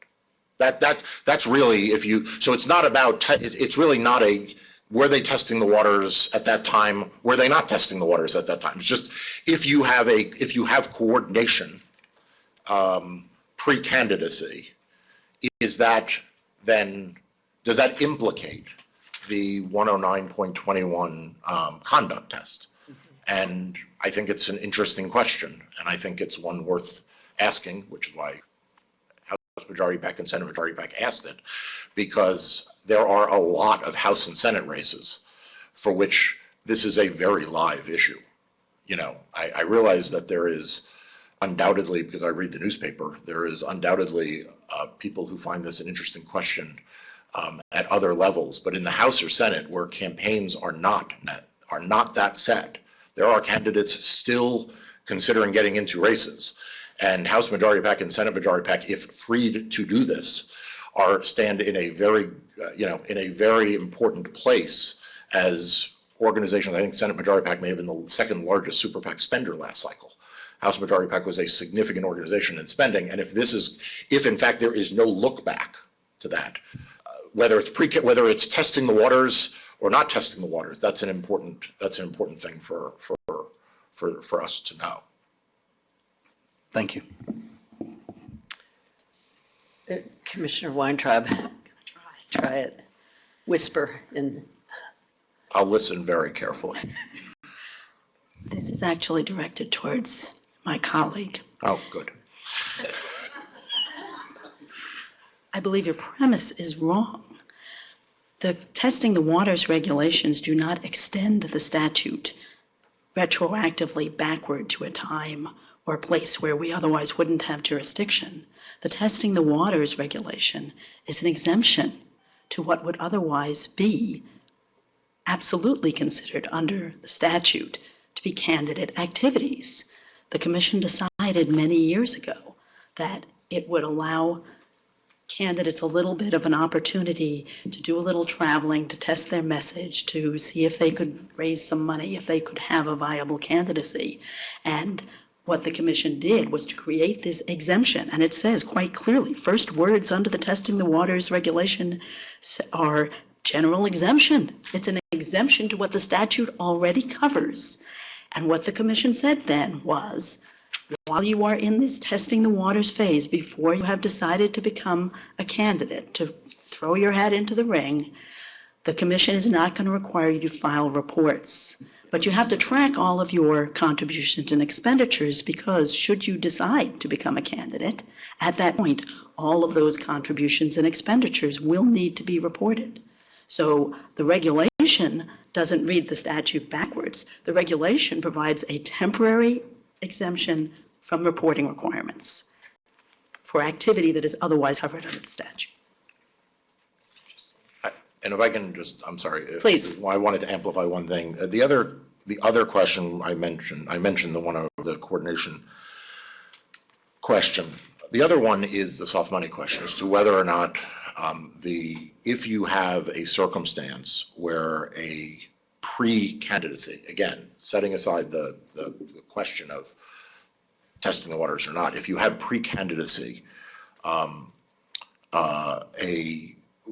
That's really, so it's not about, it's really not were they testing the waters at that time? Were they not testing the waters at that time? It's just, if you have coordination pre-candidacy, does that implicate the 109.21 conduct test? And I think it's an interesting question, and I think it's one worth asking, which is why House Majority PAC and Senate Majority PAC asked it, because there are a lot of House and Senate races for which this is a very live issue. I realize that there is undoubtedly, because I read the newspaper, there is undoubtedly people who find this an interesting question at other levels, but in the House or Senate, where campaigns are not that set, there are candidates still considering getting into races. And House Majority PAC and Senate Majority PAC, if freed to do this, stand in a very, in a very important place as organizations. I think Senate Majority PAC may have been the second largest super PAC spender last cycle. House Majority PAC was a significant organization in spending, and if in fact there is no look back to that, whether it's testing the waters or not testing the waters, that's an important thing for us to know. Thank you. Commissioner Weintraub, try it. Whisper in. I'll listen very carefully. This is actually directed towards my colleague. Oh, good. I believe your premise is wrong. The testing the waters regulations do not extend the statute retroactively backward to a time or a place where we otherwise wouldn't have jurisdiction. The testing the waters regulation is an exemption to what would otherwise be absolutely considered under the statute to be candidate activities. The Commission decided many years ago that it would allow candidates a little bit of an opportunity to do a little traveling, to test their message, to see if they could raise some money, if they could have a viable candidacy. And what the Commission did was to create this exemption, and it says quite clearly, first words under the Testing the Waters regulation are general exemption. It's an exemption to what the statute already covers. And what the Commission said then was, while you are in this testing the waters phase, before you have decided to become a candidate, to throw your hat into the ring, the Commission is not going to require you to file reports. But you have to track all of your contributions and expenditures, because should you decide to become a candidate, at that point, all of those contributions and expenditures will need to be reported. So the regulation doesn't read the statute backwards. The regulation provides a temporary exemption from reporting requirements for activity that is otherwise covered under the statute. And if I can just, I'm sorry. Please. I wanted to amplify one thing. The other question I mentioned the one of the coordination question. The other one is the soft money question as to whether or not if you have a circumstance where a pre-candidacy, again, setting aside the question of testing the waters or not, if you have pre-candidacy,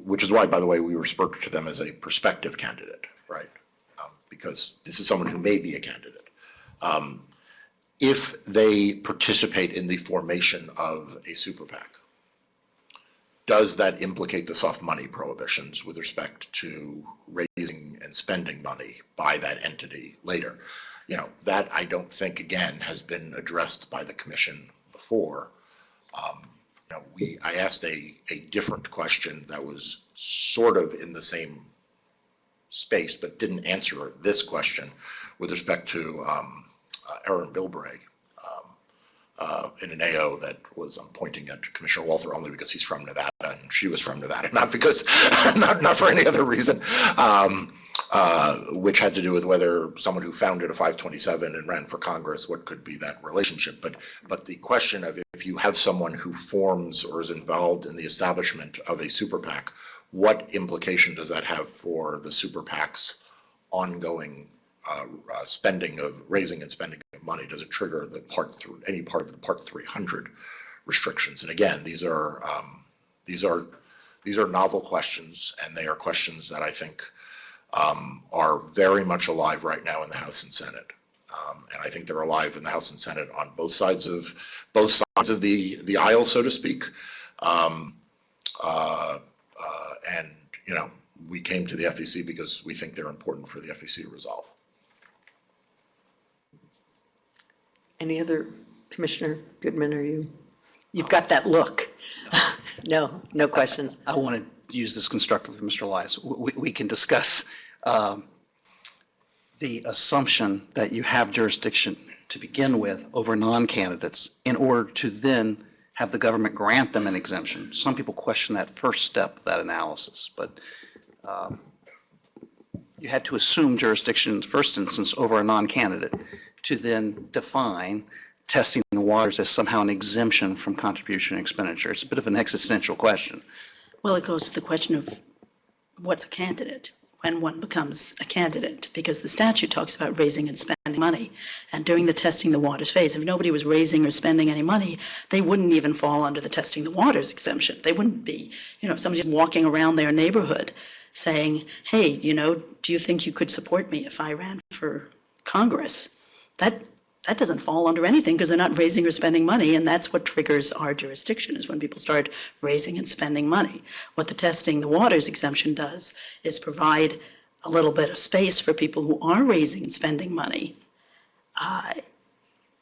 which is why, by the way, we refer to them as a prospective candidate, right? Because this is someone who may be a candidate. If they participate in the formation of a super PAC, does that implicate the soft money prohibitions with respect to raising and spending money by that entity later? That I don't think, again, has been addressed by the commission before. I asked a different question that was sort of in the same space, but didn't answer this question with respect to Erin Bilbray in an AO that was, I'm pointing at Commissioner Walther only because he's from Nevada and she was from Nevada, not because, not for any other reason, which had to do with whether someone who founded a 527 and ran for Congress, what could be that relationship. But the question of if you have someone who forms or is involved in the establishment of a super PAC, what implication does that have for the super PAC's ongoing spending of raising and spending of money? Does it trigger any part of the Part 300 restrictions? And again, these are novel questions, and they are questions that I think are very much alive right now in the House and Senate. And I think they're alive in the House and Senate on both sides of the aisle, so to speak. And we came to the FEC because we think they're important for the FEC to resolve. Any other, Commissioner Goodman, you've got that look. No questions. I want to use this constructively, Mr. Elias. We can discuss the assumption that you have jurisdiction to begin with over non-candidates in order to then have the government grant them an exemption. Some people question that first step of that analysis, but you had to assume jurisdiction in the first instance over a non-candidate to then define testing the waters as somehow an exemption from contribution expenditure. It's a bit of an existential question. Well, it goes to the question of what's a candidate, when one becomes a candidate, because the statute talks about raising and spending money. And during the testing the waters phase, if nobody was raising or spending any money, they wouldn't even fall under the testing the waters exemption. They wouldn't be, if somebody's walking around their neighborhood saying, hey, do you think you could support me if I ran for Congress? That doesn't fall under anything because they're not raising or spending money, and that's what triggers our jurisdiction, is when people start raising and spending money. What the testing the waters exemption does is provide a little bit of space for people who are raising and spending money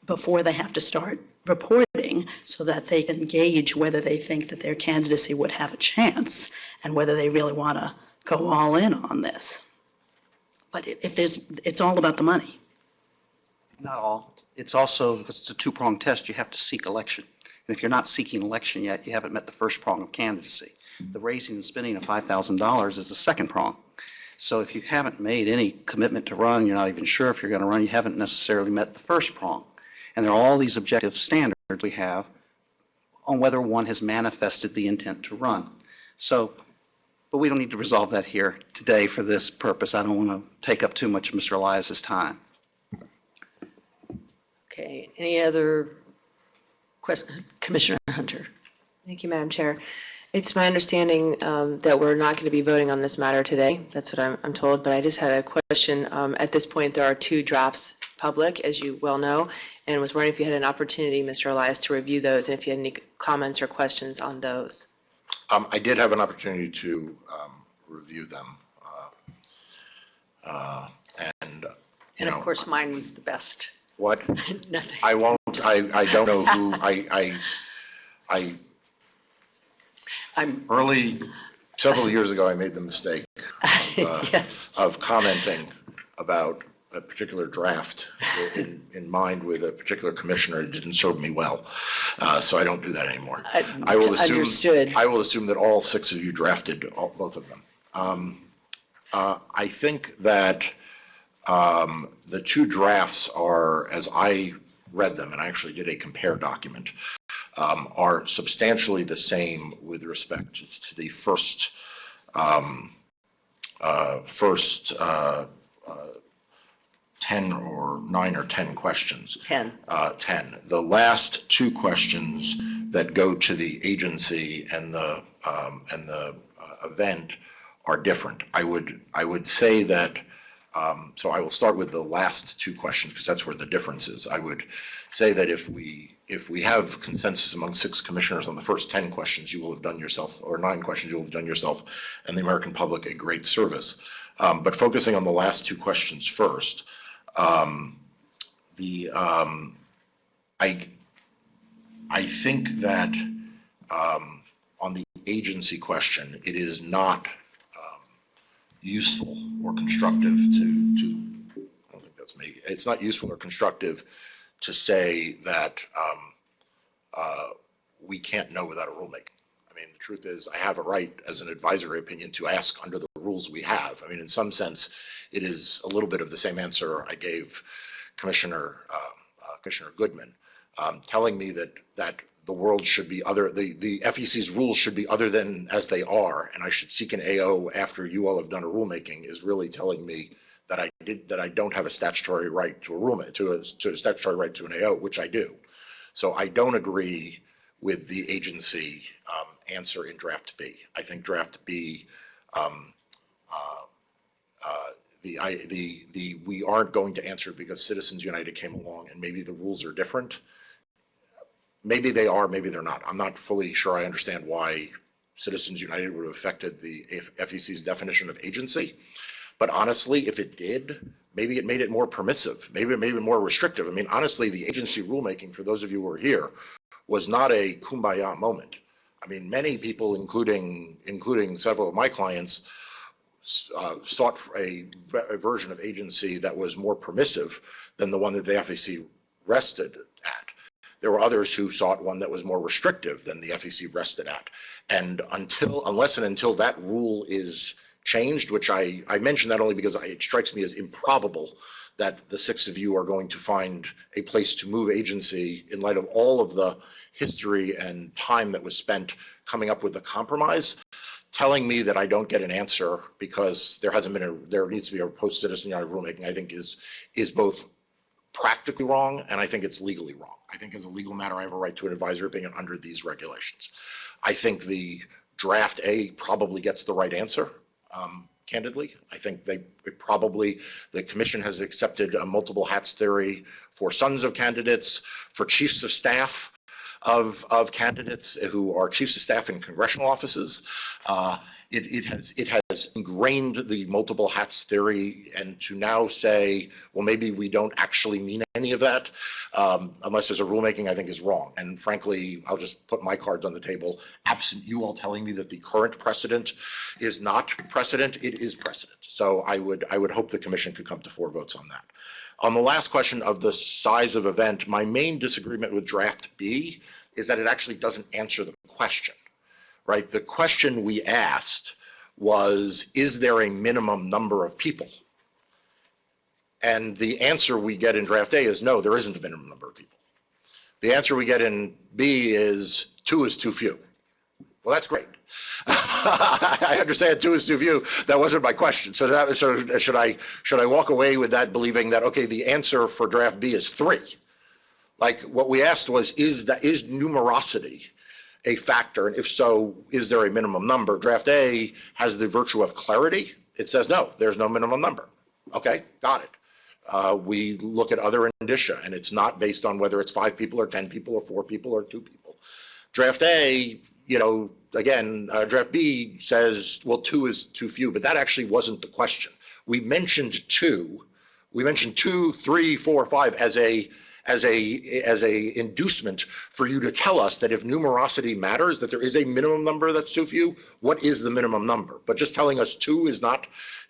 before they have to start reporting, so that they can gauge whether they think that their candidacy would have a chance and whether they really want to go all in on this. But it's all about the money. Not all. It's also, because it's a two-pronged test, you have to seek election. And if you're not seeking election yet, you haven't met the first prong of candidacy. The raising and spending of $5,000 is the second prong. So if you haven't made any commitment to run, you're not even sure if you're going to run, you haven't necessarily met the first prong. And there are all these objective standards we have on whether one has manifested the intent to run. So, but we don't need to resolve that here today for this purpose. I don't want to take up too much of Mr. Elias's time. Okay, any other questions? Commissioner Hunter. Thank you, Madam Chair. It's my understanding that we're not going to be voting on this matter today. That's what I'm told, but I just had a question. At this point, there are 2 drafts public, as you well know, and was wondering if you had an opportunity, Mr. Elias, to review those, and if you had any comments or questions on those. I did have an opportunity to review them. And of course, mine was the best. What? Nothing. I won't, I don't know who, several years ago, I made the mistake Yes. of commenting about a particular draft in mind with a particular commissioner, it didn't serve me well. So I don't do that anymore. I will assume, Understood. I will assume that all 6 of you drafted both of them. I think that the 2 drafts are, as I read them, and I actually did a compare document, are substantially the same with respect to the first 10 or 9 or 10 questions. 10. 10. The last 2 questions that go to the agency and the event are different. I would say that, so I will start with the last 2 questions because that's where the difference is. I would say that if we have consensus among 6 commissioners on the first 10 questions, you will have done yourself, or 9 questions, you will have done yourself and the American public a great service. But focusing on the last 2 questions first, I think that on the agency question, it is not useful or constructive to I don't think that's me. It's not useful or constructive to say that we can't know without a rulemaking. I mean, the truth is, I have a right as an advisory opinion to ask under the rules we have. I mean, in some sense, it is a little bit of the same answer I gave Commissioner Goodman, telling me that the world should be other, the FEC's rules should be other than as they are, and I should seek an AO after you all have done a rulemaking, is really telling me that I don't have a statutory right to a rulemaking, to a statutory right to an AO, which I do. So I don't agree with the agency answer in draft B. I think draft B, we aren't going to answer because Citizens United came along and maybe the rules are different. Maybe they are, maybe they're not. I'm not fully sure I understand why Citizens United would have affected the FEC's definition of agency. But honestly, if it did, maybe it made it more permissive. Maybe it made it more restrictive. I mean, honestly, the agency rulemaking, for those of you who are here, was not a kumbaya moment. I mean, many people, including several of my clients, sought for a version of agency that was more permissive than the one that the FEC rested at. There were others who sought one that was more restrictive than the FEC rested at. And unless and until that rule is changed, which I mention that only because it strikes me as improbable that the 6 of you are going to find a place to move agency in light of all of the history and time that was spent coming up with a compromise. Telling me that I don't get an answer because there needs to be a post-Citizen United rulemaking, I think is both practically wrong and I think it's legally wrong. I think as a legal matter, I have a right to an advisory opinion under these regulations. I think the draft A probably gets the right answer, candidly. I think the commission has accepted a multiple hats theory for sons of candidates, for chiefs of staff of candidates who are chiefs of staff in congressional offices. It has ingrained the multiple hats theory, and to now say, well, maybe we don't actually mean any of that, unless there's a rulemaking, I think is wrong. And frankly, I'll just put my cards on the table. Absent you all telling me that the current precedent is not precedent, it is precedent. So I would hope the commission could come to 4 votes on that. On the last question of the size of event, my main disagreement with draft B is that it actually doesn't answer the question, right? The question we asked was, is there a minimum number of people? And the answer we get in draft A is no, there isn't a minimum number of people. The answer we get in B is 2 is too few. Well, that's great. I understand 2 is too few. That wasn't my question. So should I walk away with that believing that, okay, the answer for draft B is 3? Like what we asked was, is numerosity a factor? And if so, is there a minimum number? Draft A has the virtue of clarity. It says, no, there's no minimum number. Okay, got it. We look at other indicia, and it's not based on whether it's 5 people or 10 people or 4 people or 2 people. Draft A, again, draft B says, well, 2 is too few, but that actually wasn't the question. We mentioned 2. We mentioned 2, 3, 4, 5 as as a inducement for you to tell us that if numerosity matters, that there is a minimum number that's too few. What is the minimum number? But just telling us 2 is not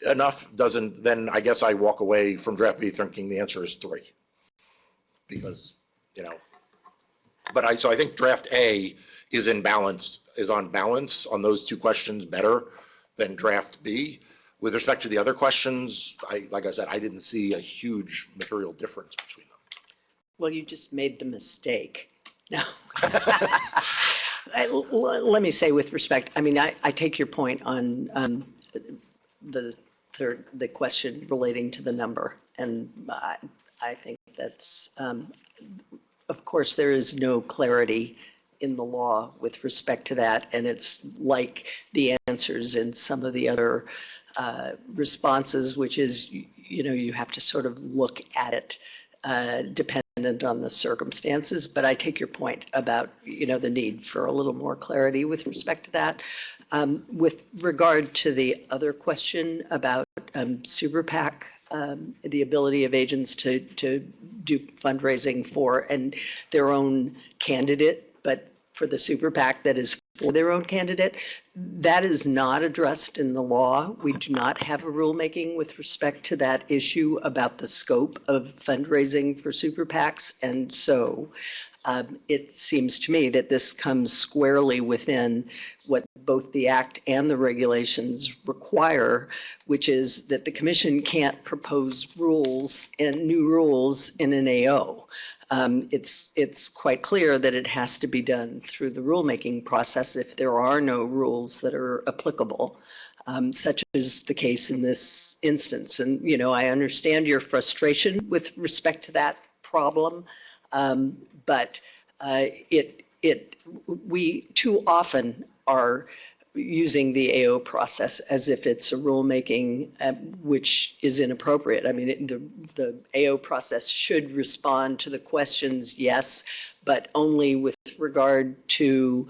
enough doesn't, then I guess I walk away from draft B thinking the answer is 3. Because, but so I think draft A is on balance on those 2 questions better than draft B. With respect to the other questions, like I said, I didn't see a huge material difference between them. Well, you just made the mistake. No. Let me say with respect, I mean, I take your point on the question relating to the number. And I think that's, of course, there is no clarity in the law with respect to that. And it's like the answers in some of the other responses, which is, you have to sort of look at it dependent on the circumstances. But I take your point about, the need for a little more clarity with respect to that. With regard to the other question about super PAC, the ability of agents to do fundraising for and their own candidate, but for the super PAC that is for their own candidate, that is not addressed in the law. We do not have a rulemaking with respect to that issue about the scope of fundraising for super PACs. And so it seems to me that this comes squarely within what both the Act and the regulations require, which is that the Commission can't propose rules and new rules in an AO. It's quite clear that it has to be done through the rulemaking process if there are no rules that are applicable, such as the case in this instance. And, I understand your frustration with respect to that problem, but we too often are using the AO process as if it's a rulemaking, which is inappropriate. I mean, the AO process should respond to the questions, yes, but only with regard to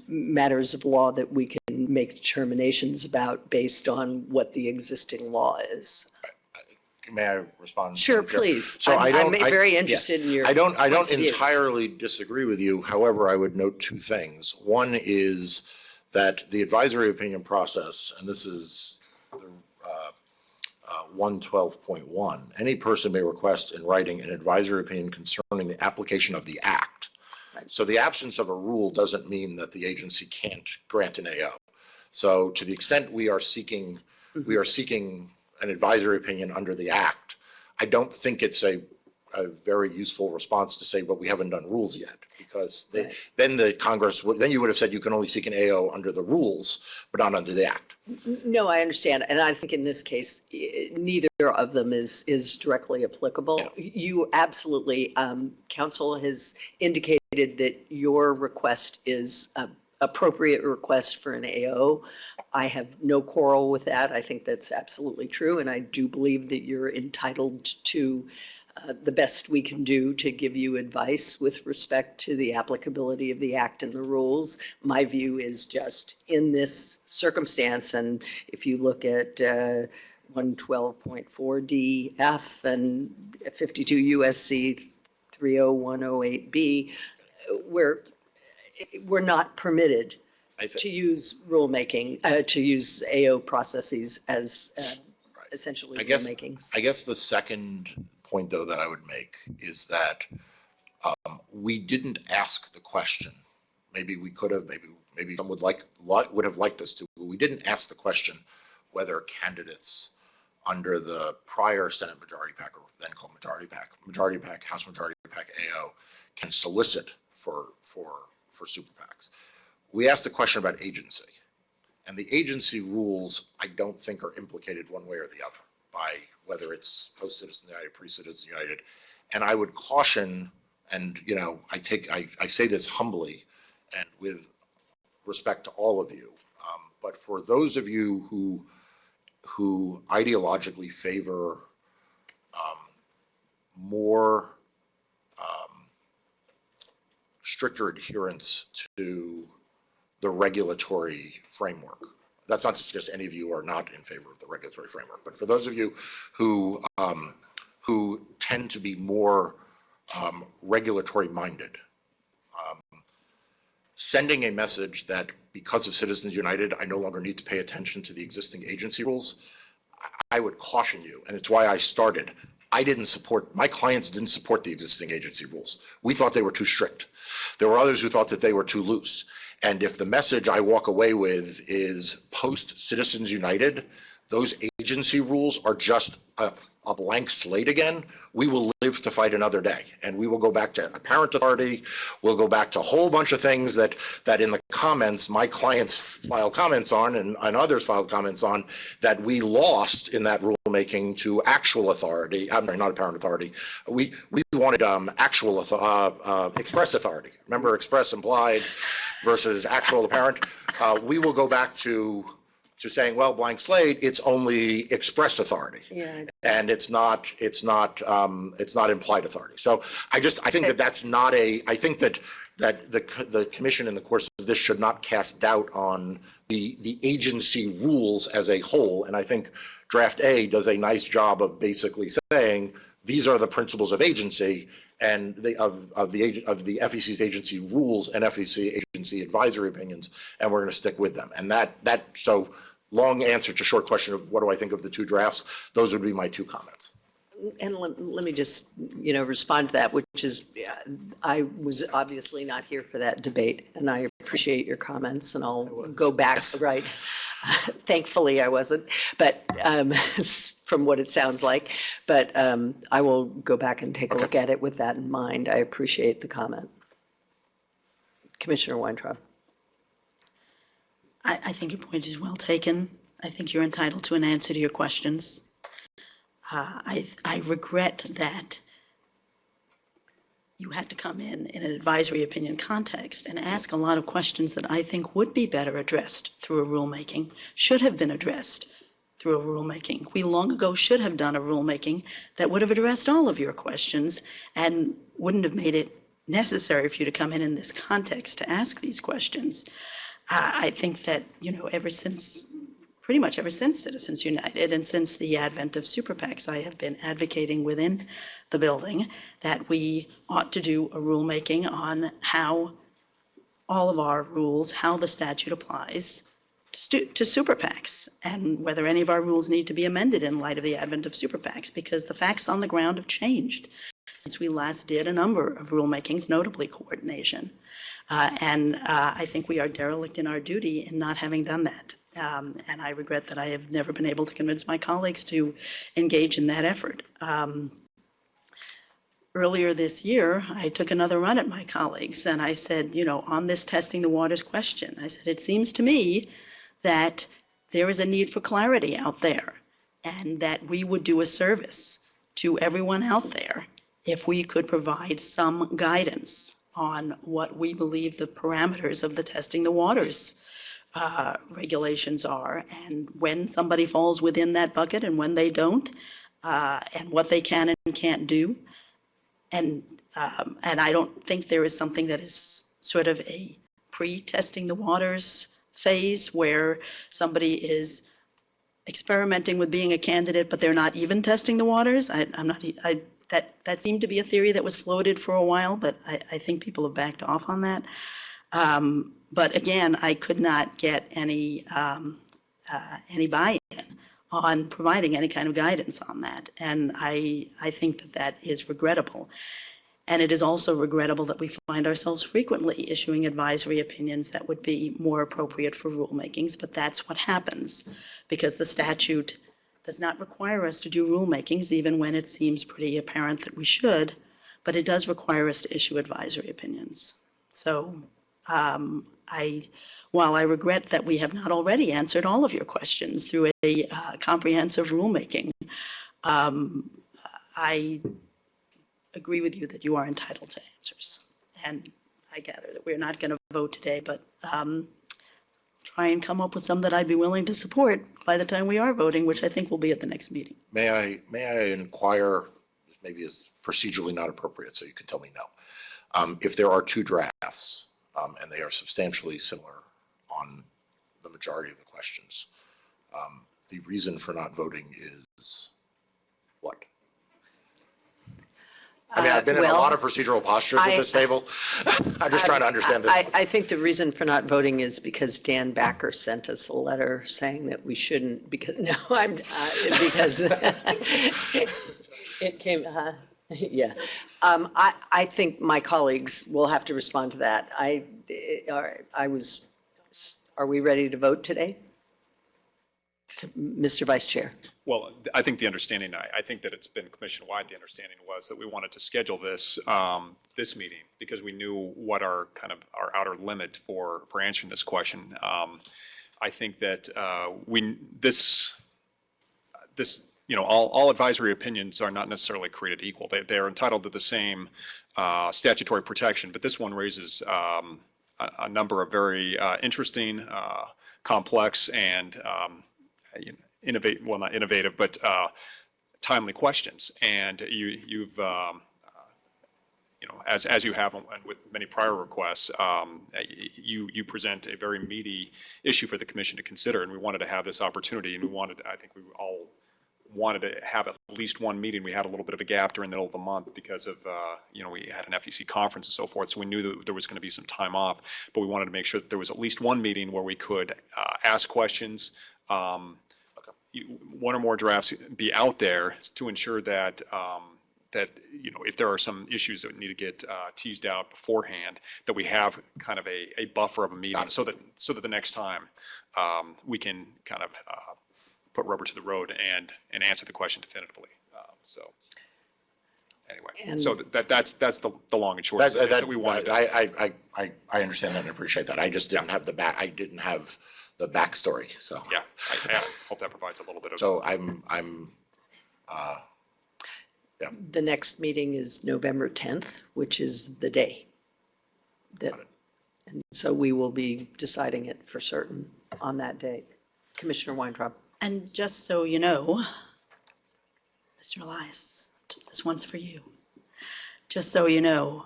matters of law that we can make determinations about based on what the existing law is. May I respond? Sure, please. So I'm very interested in your I don't points of view. entirely disagree with you. However, I would note 2 things. One is that the advisory opinion process, and this is 112.1, any person may request in writing an advisory opinion concerning the application of the Act. Right. So the absence of a rule doesn't mean that the agency can't grant an AO. So to the extent we are seeking an advisory opinion under the Act, I don't think it's a very useful response to say, but we haven't done rules yet, because then the Congress would, then you would have said you can only seek an AO under the rules, but not under the Act. No, I understand. And I think in this case, neither of them is directly applicable. Yeah. You absolutely, counsel has indicated that your request is appropriate request for an AO. I have no quarrel with that. I think that's absolutely true. And I do believe that you're entitled to the best we can do to give you advice with respect to the applicability of the Act and the rules. My view is just in this circumstance, and if you look at 112.4DF and 52 USC 30108B, we're not permitted to use rulemaking, to use AO processes as essentially rulemakings. I guess the second point, though, that I would make is that we didn't ask the question. Maybe we could have, maybe some would have liked us to, but we didn't ask the question whether candidates under the prior Senate Majority PAC, or then called Majority PAC, House Majority PAC AO, can solicit for super PACs. We asked a question about agency, and the agency rules I don't think are implicated one way or the other by whether it's post-Citizens United, pre-Citizens United. And I would caution, and I say this humbly and with respect to all of you, but for those of you who ideologically favor more stricter adherence to the regulatory framework. That's not to suggest any of you are not in favor of the regulatory framework, but for those of you who tend to be more regulatory minded. Sending a message that because of Citizens United, I no longer need to pay attention to the existing agency rules, I would caution you, and it's why I started. My clients didn't support the existing agency rules. We thought they were too strict. There were others who thought that they were too loose. And if the message I walk away with is post Citizens United, those agency rules are just a blank slate again, we will live to fight another day. And we will go back to apparent authority. We'll go back to a whole bunch of things that in the comments, my clients filed comments on and others filed comments on that we lost in that rulemaking to actual authority. I'm sorry, not apparent authority. We wanted actual express authority. Remember express implied versus actual apparent? We will go back to saying, well, blank slate, it's only express authority. Yeah. And it's not implied authority. So I think that's not I think that the commission in the course of this should not cast doubt on the agency rules as a whole. And I think draft A does a nice job of basically saying, these are the principles of agency and of the FEC's agency rules and FEC agency advisory opinions, and we're going to stick with them. And so long answer to short question of what do I think of the two drafts, those would be my two comments. And let me just, respond to that, which is, I was obviously not here for that debate, and I appreciate your comments, and I'll go back, Yes. right. Thankfully, I wasn't, but from what it sounds like, but I will go back and take a look at it with that in mind. I appreciate the comment. Commissioner Weintraub. I think your point is well taken. I think you're entitled to an answer to your questions. I regret that you had to come in an advisory opinion context and ask a lot of questions that I think would be better addressed through a rulemaking, should have been addressed through a rulemaking. We long ago should have done a rulemaking that would have addressed all of your questions and wouldn't have made it necessary for you to come in this context to ask these questions. I think that, pretty much ever since Citizens United and since the advent of super PACs, I have been advocating within the building that we ought to do a rulemaking on how all of our rules, how the statute applies to super PACs, and whether any of our rules need to be amended in light of the advent of super PACs, because the facts on the ground have changed since we last did a number of rulemakings, notably coordination. And I think we are derelict in our duty in not having done that. And I regret that I have never been able to convince my colleagues to engage in that effort. Earlier this year, I took another run at my colleagues and I said, on this testing the waters question, I said, it seems to me that there is a need for clarity out there and that we would do a service to everyone out there if we could provide some guidance on what we believe the parameters of the testing the waters regulations are, and when somebody falls within that bucket and when they don't, and what they can and can't do. And I don't think there is something that is sort of a pre-testing the waters phase where somebody is experimenting with being a candidate, but they're not even testing the waters. That seemed to be a theory that was floated for a while, but I think people have backed off on that. But again, I could not get any buy-in on providing any kind of guidance on that. And I think that is regrettable. And it is also regrettable that we find ourselves frequently issuing advisory opinions that would be more appropriate for rulemakings, but that's what happens because the statute does not require us to do rulemakings, even when it seems pretty apparent that we should, but it does require us to issue advisory opinions. So while I regret that we have not already answered all of your questions through a comprehensive rulemaking, I agree with you that you are entitled to answers. And I gather that we're not going to vote today, but try and come up with some that I'd be willing to support by the time we are voting, which I think will be at the next meeting. May I inquire, maybe is procedurally not appropriate, so you can tell me no. If there are two drafts and they are substantially similar on the majority of the questions, the reason for not voting is what? I mean, I've been in a well, lot of procedural postures at this table. I'm just trying to understand this. I think the reason for not voting is because Dan Backer sent us a letter saying that we shouldn't, because, no, because it came, yeah. I think my colleagues will have to respond to that. Are we ready to vote today? Mr. Vice Chair. Well, I think the understanding, I think that it's been commission-wide, the understanding was that we wanted to schedule this, this meeting because we knew what our our outer limit for answering this question. I think that all advisory opinions are not necessarily created equal. They are entitled to the same statutory protection, but this one raises a number of very interesting, complex, and not innovative, but timely questions. And you've as you have with many prior requests, you present a very meaty issue for the commission to consider, and we wanted to have this opportunity, and I think we all wanted to have at least one meeting. We had a little bit of a gap during the middle of the month because of, we had an FEC conference and so forth, so we knew that there was going to be some time off, but we wanted to make sure that there was at least one meeting where we could ask questions, one or more drafts be out there to ensure that if there are some issues that need to get teased out beforehand, that we have kind of a buffer of a meeting so that the next time we can kind of put rubber to the road and answer the question definitively. So anyway, so that's the long and short. That we wanted. I understand that and appreciate that. I just didn't have the backstory. So yeah, I hope that provides a little bit of. So yeah. The next meeting is November 10th, which is the day. And so we will be deciding it for certain on that day. Commissioner Weintraub. And just so you know, Mr. Elias, this one's for you. Just so you know,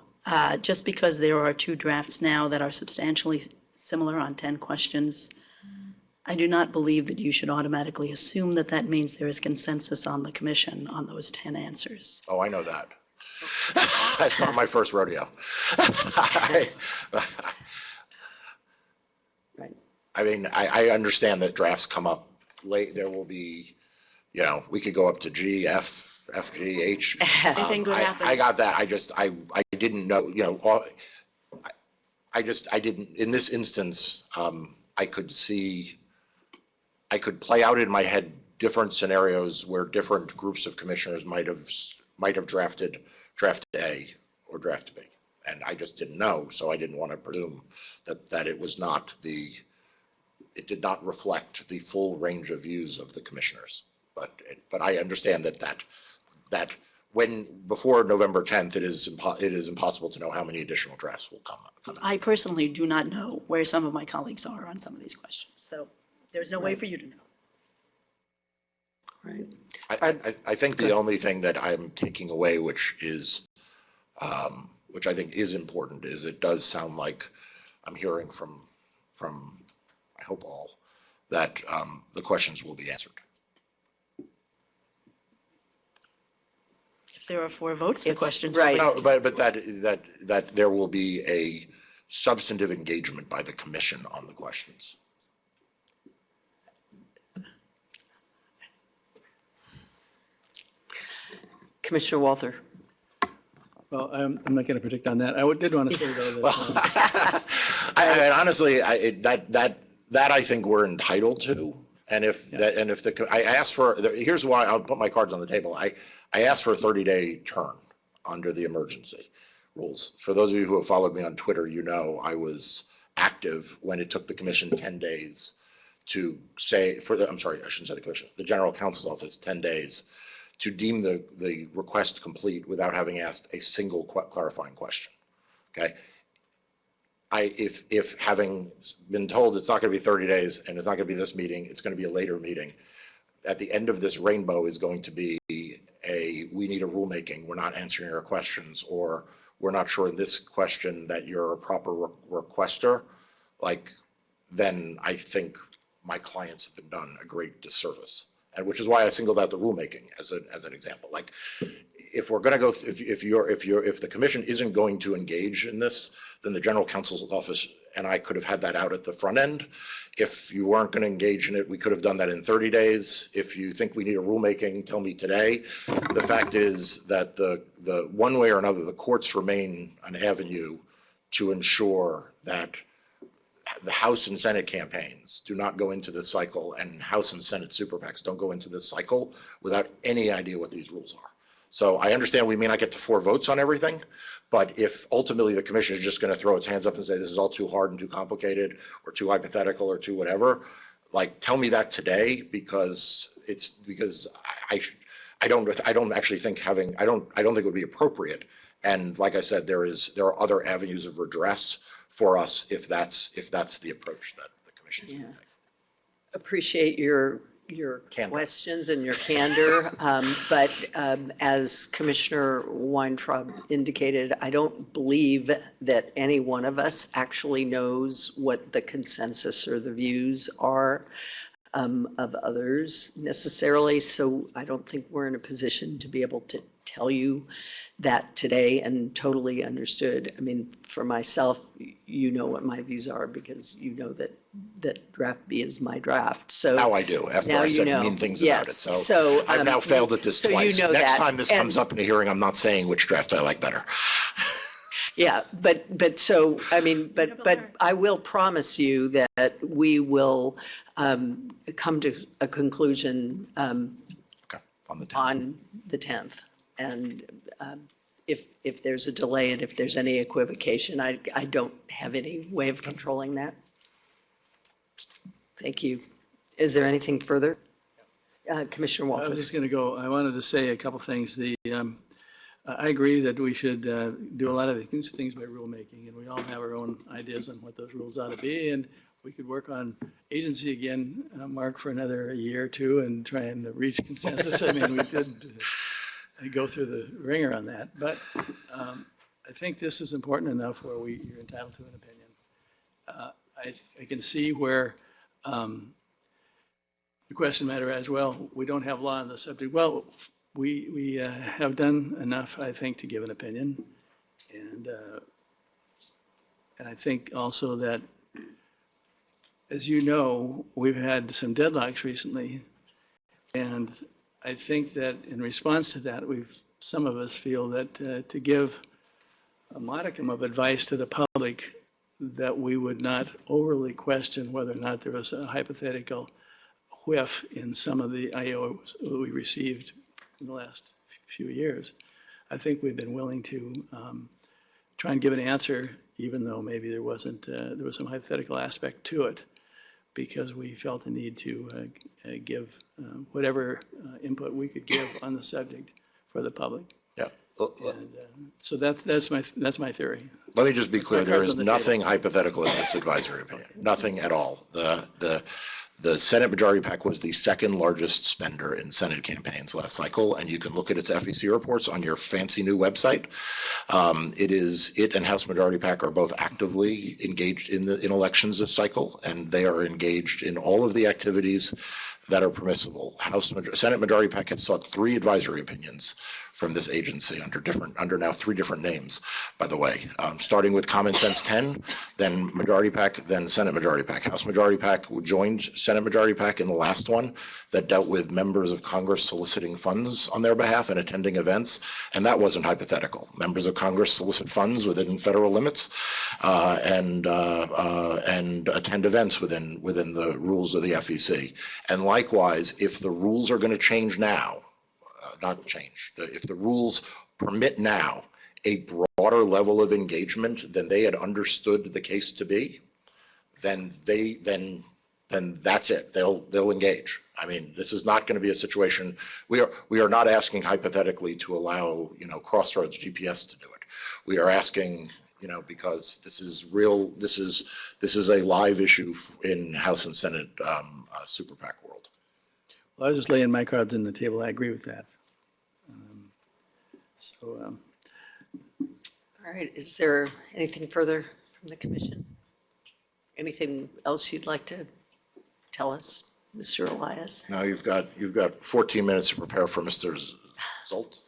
just because there are two drafts now that are substantially similar on 10 questions, I do not believe that you should automatically assume that that means there is consensus on the commission on those 10 answers. Oh, I know that. It's not my first rodeo. Right. I mean, I understand that drafts come up late. There will be, we could go up to G, F, G, H. Anything could happen. I got that. I didn't know, I didn't, in this instance, I could play out in my head different scenarios where different groups of commissioners might have drafted draft A or draft B. And I just didn't know, so I didn't want to presume that it did not reflect the full range of views of the commissioners. But I understand that when before November 10th, it is impossible to know how many additional drafts will come in. I personally do not know where some of my colleagues are on some of these questions. So there's no way for you to know. Right. I think the only thing that I'm taking away, which I think is important, is it does sound like I'm hearing from I hope all, that the questions will be answered. If there are 4 votes, the questions. Right. No, but that there will be a substantive engagement by the commission on the questions. Commissioner Walther. Well, I'm not going to predict on that. I did want to say though that. I honestly, that I think we're entitled to. And I asked for, here's why, I'll put my cards on the table. I asked for a 30-day turn under the emergency rules. For those of you who have followed me on Twitter, I was active when it took the commission 10 days to say, I'm sorry, I shouldn't say the commission, the general counsel's office 10 days to deem the request complete without having asked a single clarifying question. Okay. If having been told it's not going to be 30 days and it's not going to be this meeting, it's going to be a later meeting. At the end of this rainbow is going to be we need a rulemaking. We're not answering your questions, or we're not sure in this question that you're a proper requester. Then I think my clients have been done a great disservice. And which is why I singled out the rulemaking as an example. Like, if we're going to go, if the commission isn't going to engage in this, then the general counsel's office and I could have had that out at the front end. If you weren't going to engage in it, we could have done that in 30 days. If you think we need a rulemaking, tell me today. The fact is that the one way or another, the courts remain an avenue to ensure that the House and Senate campaigns do not go into this cycle, and House and Senate super PACs don't go into this cycle without any idea what these rules are. So I understand we may not get to 4 votes on everything, but if ultimately the commission is just going to throw its hands up and say this is all too hard and too complicated or too hypothetical or too whatever, like, tell me that today, because I don't actually think I don't think it would be appropriate. And like I said, there are other avenues of redress for us if that's the approach that the commission is going to take. Appreciate your Candor. questions and your candor, but as Commissioner Weintraub indicated, I don't believe that any one of us actually knows what the consensus or the views are of others necessarily, so I don't think we're in a position to be able to tell you that today, and totally understood. I mean, for myself, you know what my views are because you know that draft B is my draft. So Now I do, after now I you said know. mean things Yes. about it. So, I've now failed at this so you twice. know Next that. time this And- comes up in a hearing, I'm not saying which draft I like better. Yeah, but so, I mean, but I will promise you that we will come to a conclusion Okay, on the 10th. on the 10th. And if there's a delay and if there's any equivocation, I don't have any way of controlling that. Thank you. Is there anything further? Commissioner I was Walters? just going to go, I wanted to say a couple things. I agree that we should do a lot of these things by rulemaking, and we all have our own ideas on what those rules ought to be, and we could work on agency again, Mark, for another year or two and try and reach consensus. I mean, we did go through the ringer on that, but I think this is important enough where you're entitled to an opinion. I can see where the question matter as well, we don't have law on the subject. Well, we have done enough, I think, to give an opinion. And I think also that, as you know, we've had some deadlocks recently. And I think that in response to that, some of us feel that to give a modicum of advice to the public, that we would not overly question whether or not there was a hypothetical whiff in some of the IOs we received in the last few years. I think we've been willing to try and give an answer, even though maybe there was some hypothetical aspect to it, because we felt the need to give whatever input we could give on the subject for the public. Yeah. And so that's my theory. Let me just be clear, there cards is on the nothing hypothetical in this advisory opinion, nothing at all. The Senate Majority PAC was the second largest spender in Senate campaigns last cycle, and you can look at its FEC reports on your fancy new website. It and House Majority PAC are both actively engaged in elections this cycle, and they are engaged in all of the activities that are permissible. Senate Majority PAC has sought 3 advisory opinions from this agency under now 3 different names, by the way, starting with Common Sense 10, then Majority PAC, then Senate Majority PAC. House Majority PAC joined Senate Majority PAC in the last one that dealt with members of Congress soliciting funds on their behalf and attending events, and that wasn't hypothetical. Members of Congress solicit funds within federal limits and attend events within the rules of the FEC. And likewise, if the rules are going to change now, if the rules permit now a broader level of engagement than they had understood the case to be, then that's it. They'll engage. I mean, this is not going to be a situation. We are not asking hypothetically to allow Crossroads GPS to do it. We are asking because this is real. This is a live issue in House and Senate super PAC world. Well, I was just laying my cards on the table. I agree with that. All right, is there anything further from the commission? Anything else you'd like to tell us? Mr. Elias? Now you've got 14 minutes to prepare for Mr. Zolt.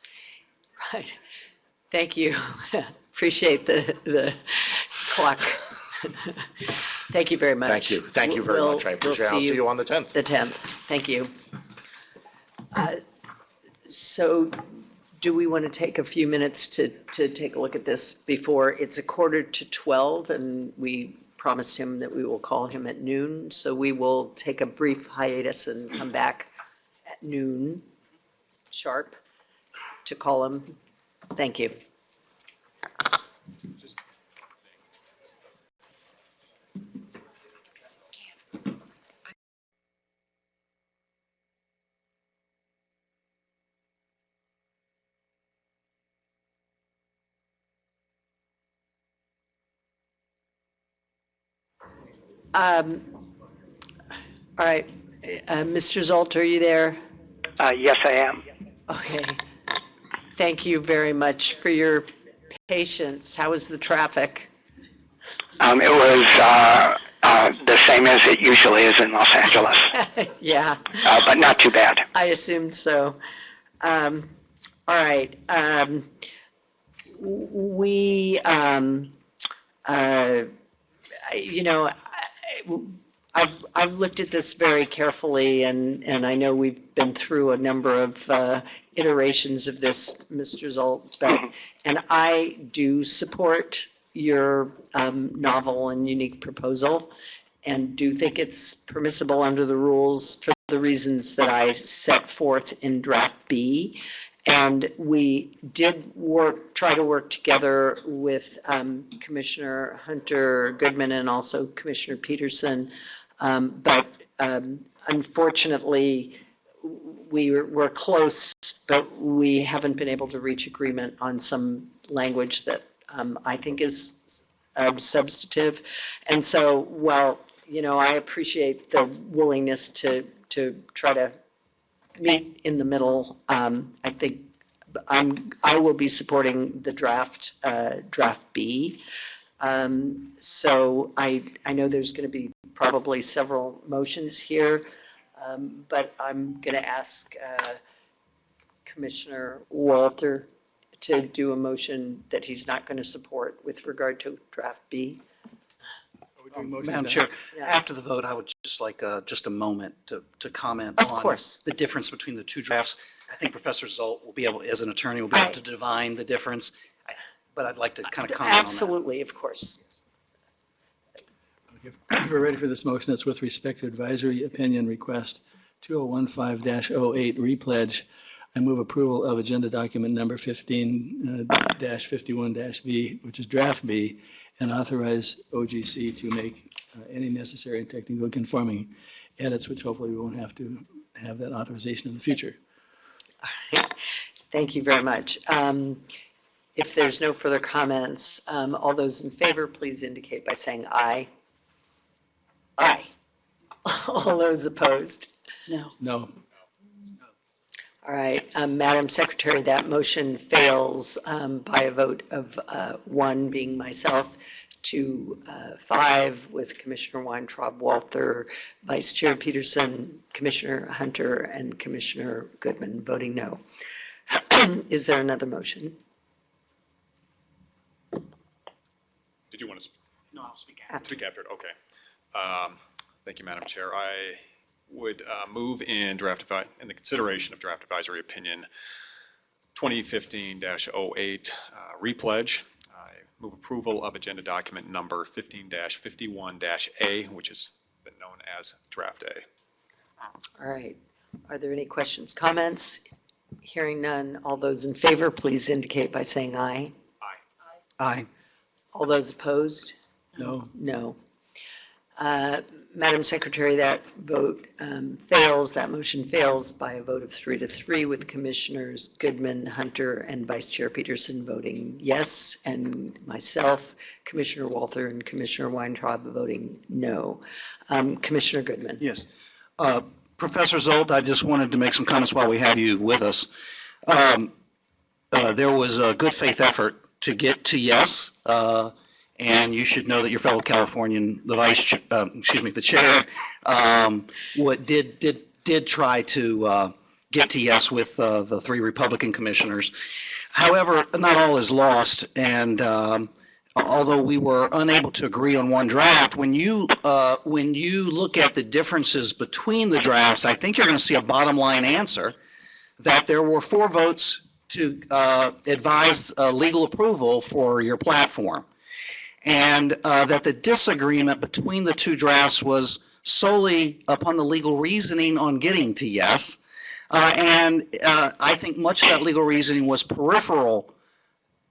Right. Thank you. Appreciate the clock. Thank you very much. Thank you. Thank you very much. I appreciate it. I'll see you on the 10th. The 10th. Thank you. So do we want to take a few minutes to take a look at this before it's 11:45, and we promised him that we will call him at noon, so we will take a brief hiatus and come back at noon sharp to call him. Thank you. All right, Mr. Zolt, are you there? Yes, I am. Okay. Thank you very much for your patience. How was the traffic? It was the same as it usually is in Los Angeles, Yeah, but not too bad. I assumed so. All right. We, you know, I've looked at this very carefully, and I know we've been through a number of iterations of this, Mr. Zolt, and I do support your novel and unique proposal, and do think it's permissible under the rules for the reasons that I set forth in draft B. And we did try to work together with Commissioner Hunter Goodman and also Commissioner Peterson. But unfortunately, we're close, but we haven't been able to reach agreement on some language that I think is substantive. And so, while, you know, I appreciate the willingness to try to meet in the middle, I think I will be supporting the draft B. So I know there's going to be probably several motions here, but I'm going to ask Commissioner Walter to do a motion that he's not going to support with regard to draft B. Madam Chair, Yeah. after the vote, I would just like just a moment to comment Of on course. the difference between the two drafts. I think Professor Zolt will be able, as an attorney, will be able to divine the difference, but I'd like to kind of comment on that. Absolutely, of course. If we're ready for this motion, it's with respect to advisory opinion request 2015-08 repledge. I move approval of agenda document number 15-51-B, which is draft B, and authorize OGC to make any necessary and technical conforming edits, which hopefully we won't have to have that authorization in the future. Thank you very much. If there's no further comments, all those in favor, please indicate by saying aye. Aye. All those opposed? No. No. All right, Madam Secretary, that motion fails by a vote of 1 being myself to 5 with Commissioner Weintraub, Walther, Vice Chair Peterson, Commissioner Hunter, and Commissioner Goodman voting no. Is there another motion? Did you want to No, I'll speak after. speak after it? Okay. Thank you, Madam Chair. I would move in the consideration of draft advisory opinion 2015-08 repledge. I move approval of agenda document number 15-51-A, which has been known as draft A. All right. Are there any questions, comments? Hearing none, all those in favor, please indicate by saying aye. Aye. All those opposed? No. No. Madam Secretary, that vote fails, that motion fails by a vote of 3 to 3 with Commissioners Goodman, Hunter, and Vice Chair Peterson voting yes, and myself, Commissioner Walther, and Commissioner Weintraub voting no. Commissioner Goodman. Yes. Professor Zolt, I just wanted to make some comments while we have you with us. There was a good faith effort to get to yes, And you should know that your fellow Californian, the chair, did try to get to yes with the 3 Republican commissioners. However, not all is lost, and although we were unable to agree on one draft, when you look at the differences between the drafts, I think you're going to see a bottom line answer that there were 4 votes to advise legal approval for your platform, and that the disagreement between the 2 drafts was solely upon the legal reasoning on getting to yes. I think much of that legal reasoning was peripheral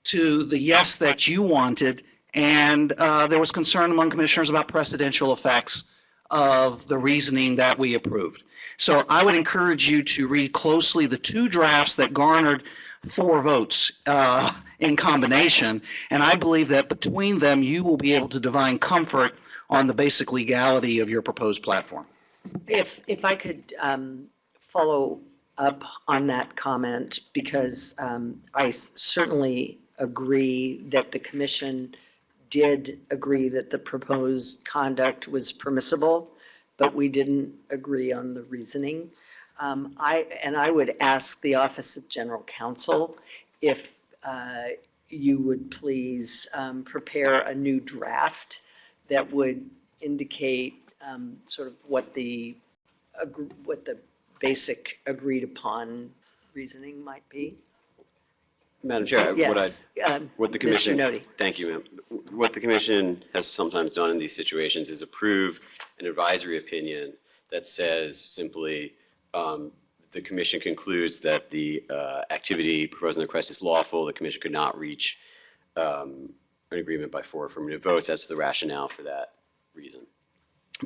to the yes that you wanted, and there was concern among commissioners about precedential effects of the reasoning that we approved. So I would encourage you to read closely the 2 drafts that garnered 4 votes in combination, and I believe that between them you will be able to divine comfort on the basic legality of your proposed platform. If I could follow up on that comment, because I certainly agree that the commission did agree that the proposed conduct was permissible, but we didn't agree on the reasoning. I would ask the Office of General Counsel if you would please prepare a new draft that would indicate sort of what the basic agreed upon reasoning might be. Madam Chair, Yes, what the commission, Mr. Nodi. thank you, ma'am. What the commission has sometimes done in these situations is approve an advisory opinion that says simply the commission concludes that the activity proposed in the request is lawful. The commission could not reach an agreement by 4 affirmative votes. That's the rationale for that reason,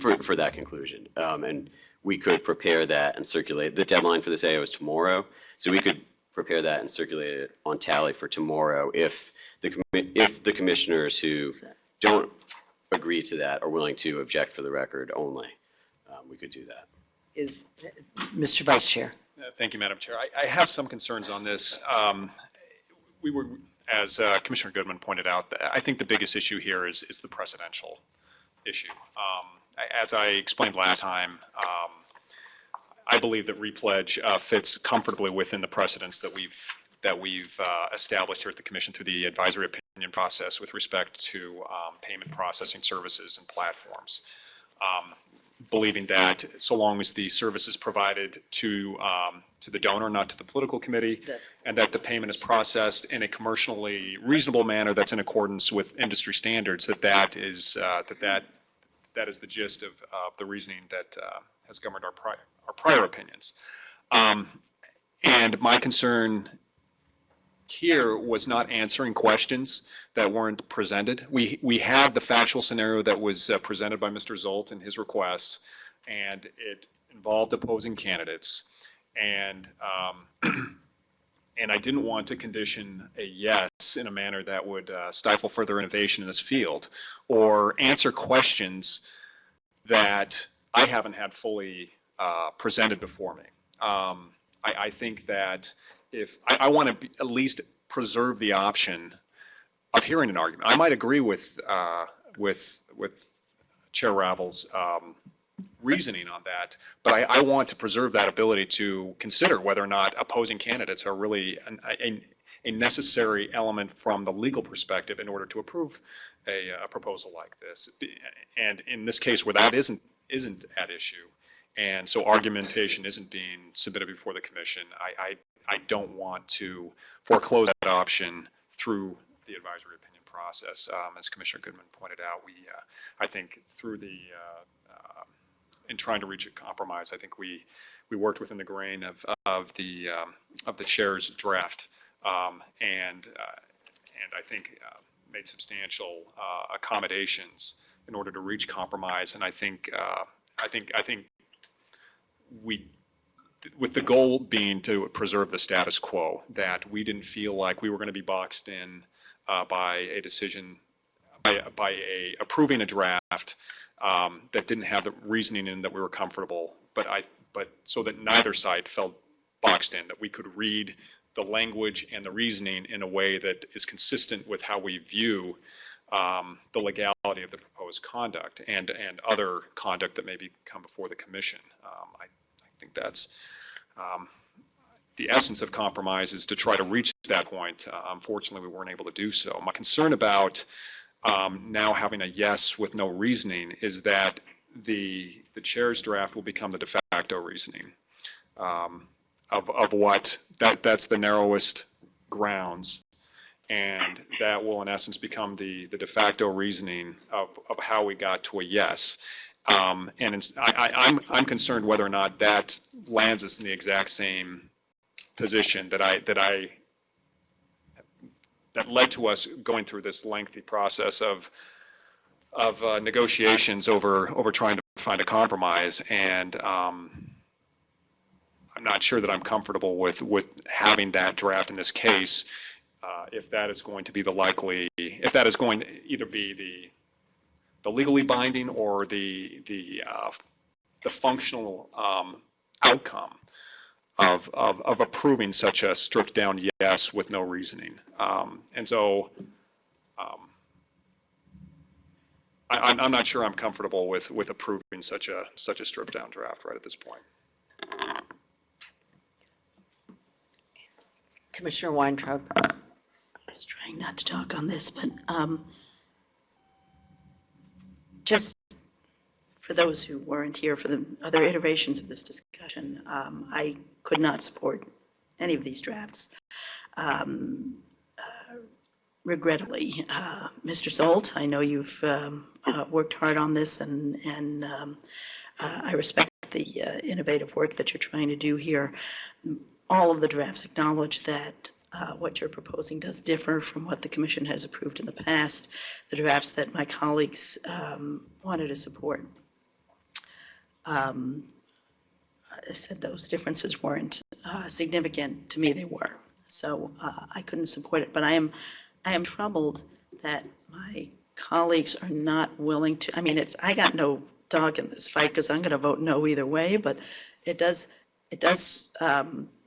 for that conclusion. And we could prepare that and circulate. The deadline for this AO is tomorrow, so we could prepare that and circulate it on tally for tomorrow if the commissioners who don't agree to that are willing to object for the record only. We could do that. Is Mr. Vice Chair? Thank you, Madam Chair. I have some concerns on this. We were, as Commissioner Goodman pointed out, I think the biggest issue here is the precedential issue. As I explained last time, I believe that repledge fits comfortably within the precedents that we've established here at the Commission through the advisory opinion process with respect to payment processing services and platforms. Believing that so long as the service is provided to the donor, not to the political committee, and that the payment is processed in a commercially reasonable manner that's in accordance with industry standards, that is the gist of the reasoning that has governed our prior opinions. And my concern here was not answering questions that weren't presented. We had the factual scenario that was presented by Mr. Zolt in his requests, and it involved opposing candidates. And and I didn't want to condition a yes in a manner that would stifle further innovation in this field, or answer questions that I haven't had fully presented before me. I think that if I want to at least preserve the option of hearing an argument. I might agree with Chair Ravel's reasoning on that, but I want to preserve that ability to consider whether or not opposing candidates are really a necessary element from the legal perspective in order to approve a proposal like this. And in this case, where that isn't at issue, and so argumentation isn't being submitted before the commission, I don't want to foreclose that option through the advisory opinion process. As Commissioner Goodman pointed out, I think through in trying to reach a compromise, I think we worked within the grain of the chair's draft, and I think made substantial accommodations in order to reach compromise. And I think we, with the goal being to preserve the status quo, that we didn't feel like we were going to be boxed in by a decision, by approving a draft that didn't have the reasoning in that we were comfortable, but so that neither side felt boxed in, that we could read the language and the reasoning in a way that is consistent with how we view the legality of the proposed conduct and other conduct that may come before the commission. I think that's the essence of compromise, is to try to reach that point. Unfortunately, we weren't able to do so. My concern about now having a yes with no reasoning is that the chair's draft will become the de facto reasoning of what that's the narrowest grounds, and that will in essence become the de facto reasoning of how we got to a yes. And I'm concerned whether or not that lands us in the exact same position that led to us going through this lengthy process of negotiations over trying to find a compromise. And I'm not sure that I'm comfortable with having that draft in this case, if that is going to be if that is going to either be the legally binding or the functional outcome of approving such a stripped down yes with no reasoning. And so I'm not sure I'm comfortable with approving such a stripped down draft right at this point. Commissioner Weintraub. I was trying not to talk on this, but just for those who weren't here for the other iterations of this discussion, I could not support any of these drafts. Regrettably, Mr. Zolt, I know you've worked hard on this, and I respect the innovative work that you're trying to do here. All of the drafts acknowledge that what you're proposing does differ from what the Commission has approved in the past, the drafts that my colleagues wanted to support. I said those differences weren't significant. To me, they were. So I couldn't support it. But I am troubled that my colleagues are not willing to. I mean, I got no dog in this fight because I'm going to vote no either way. But it does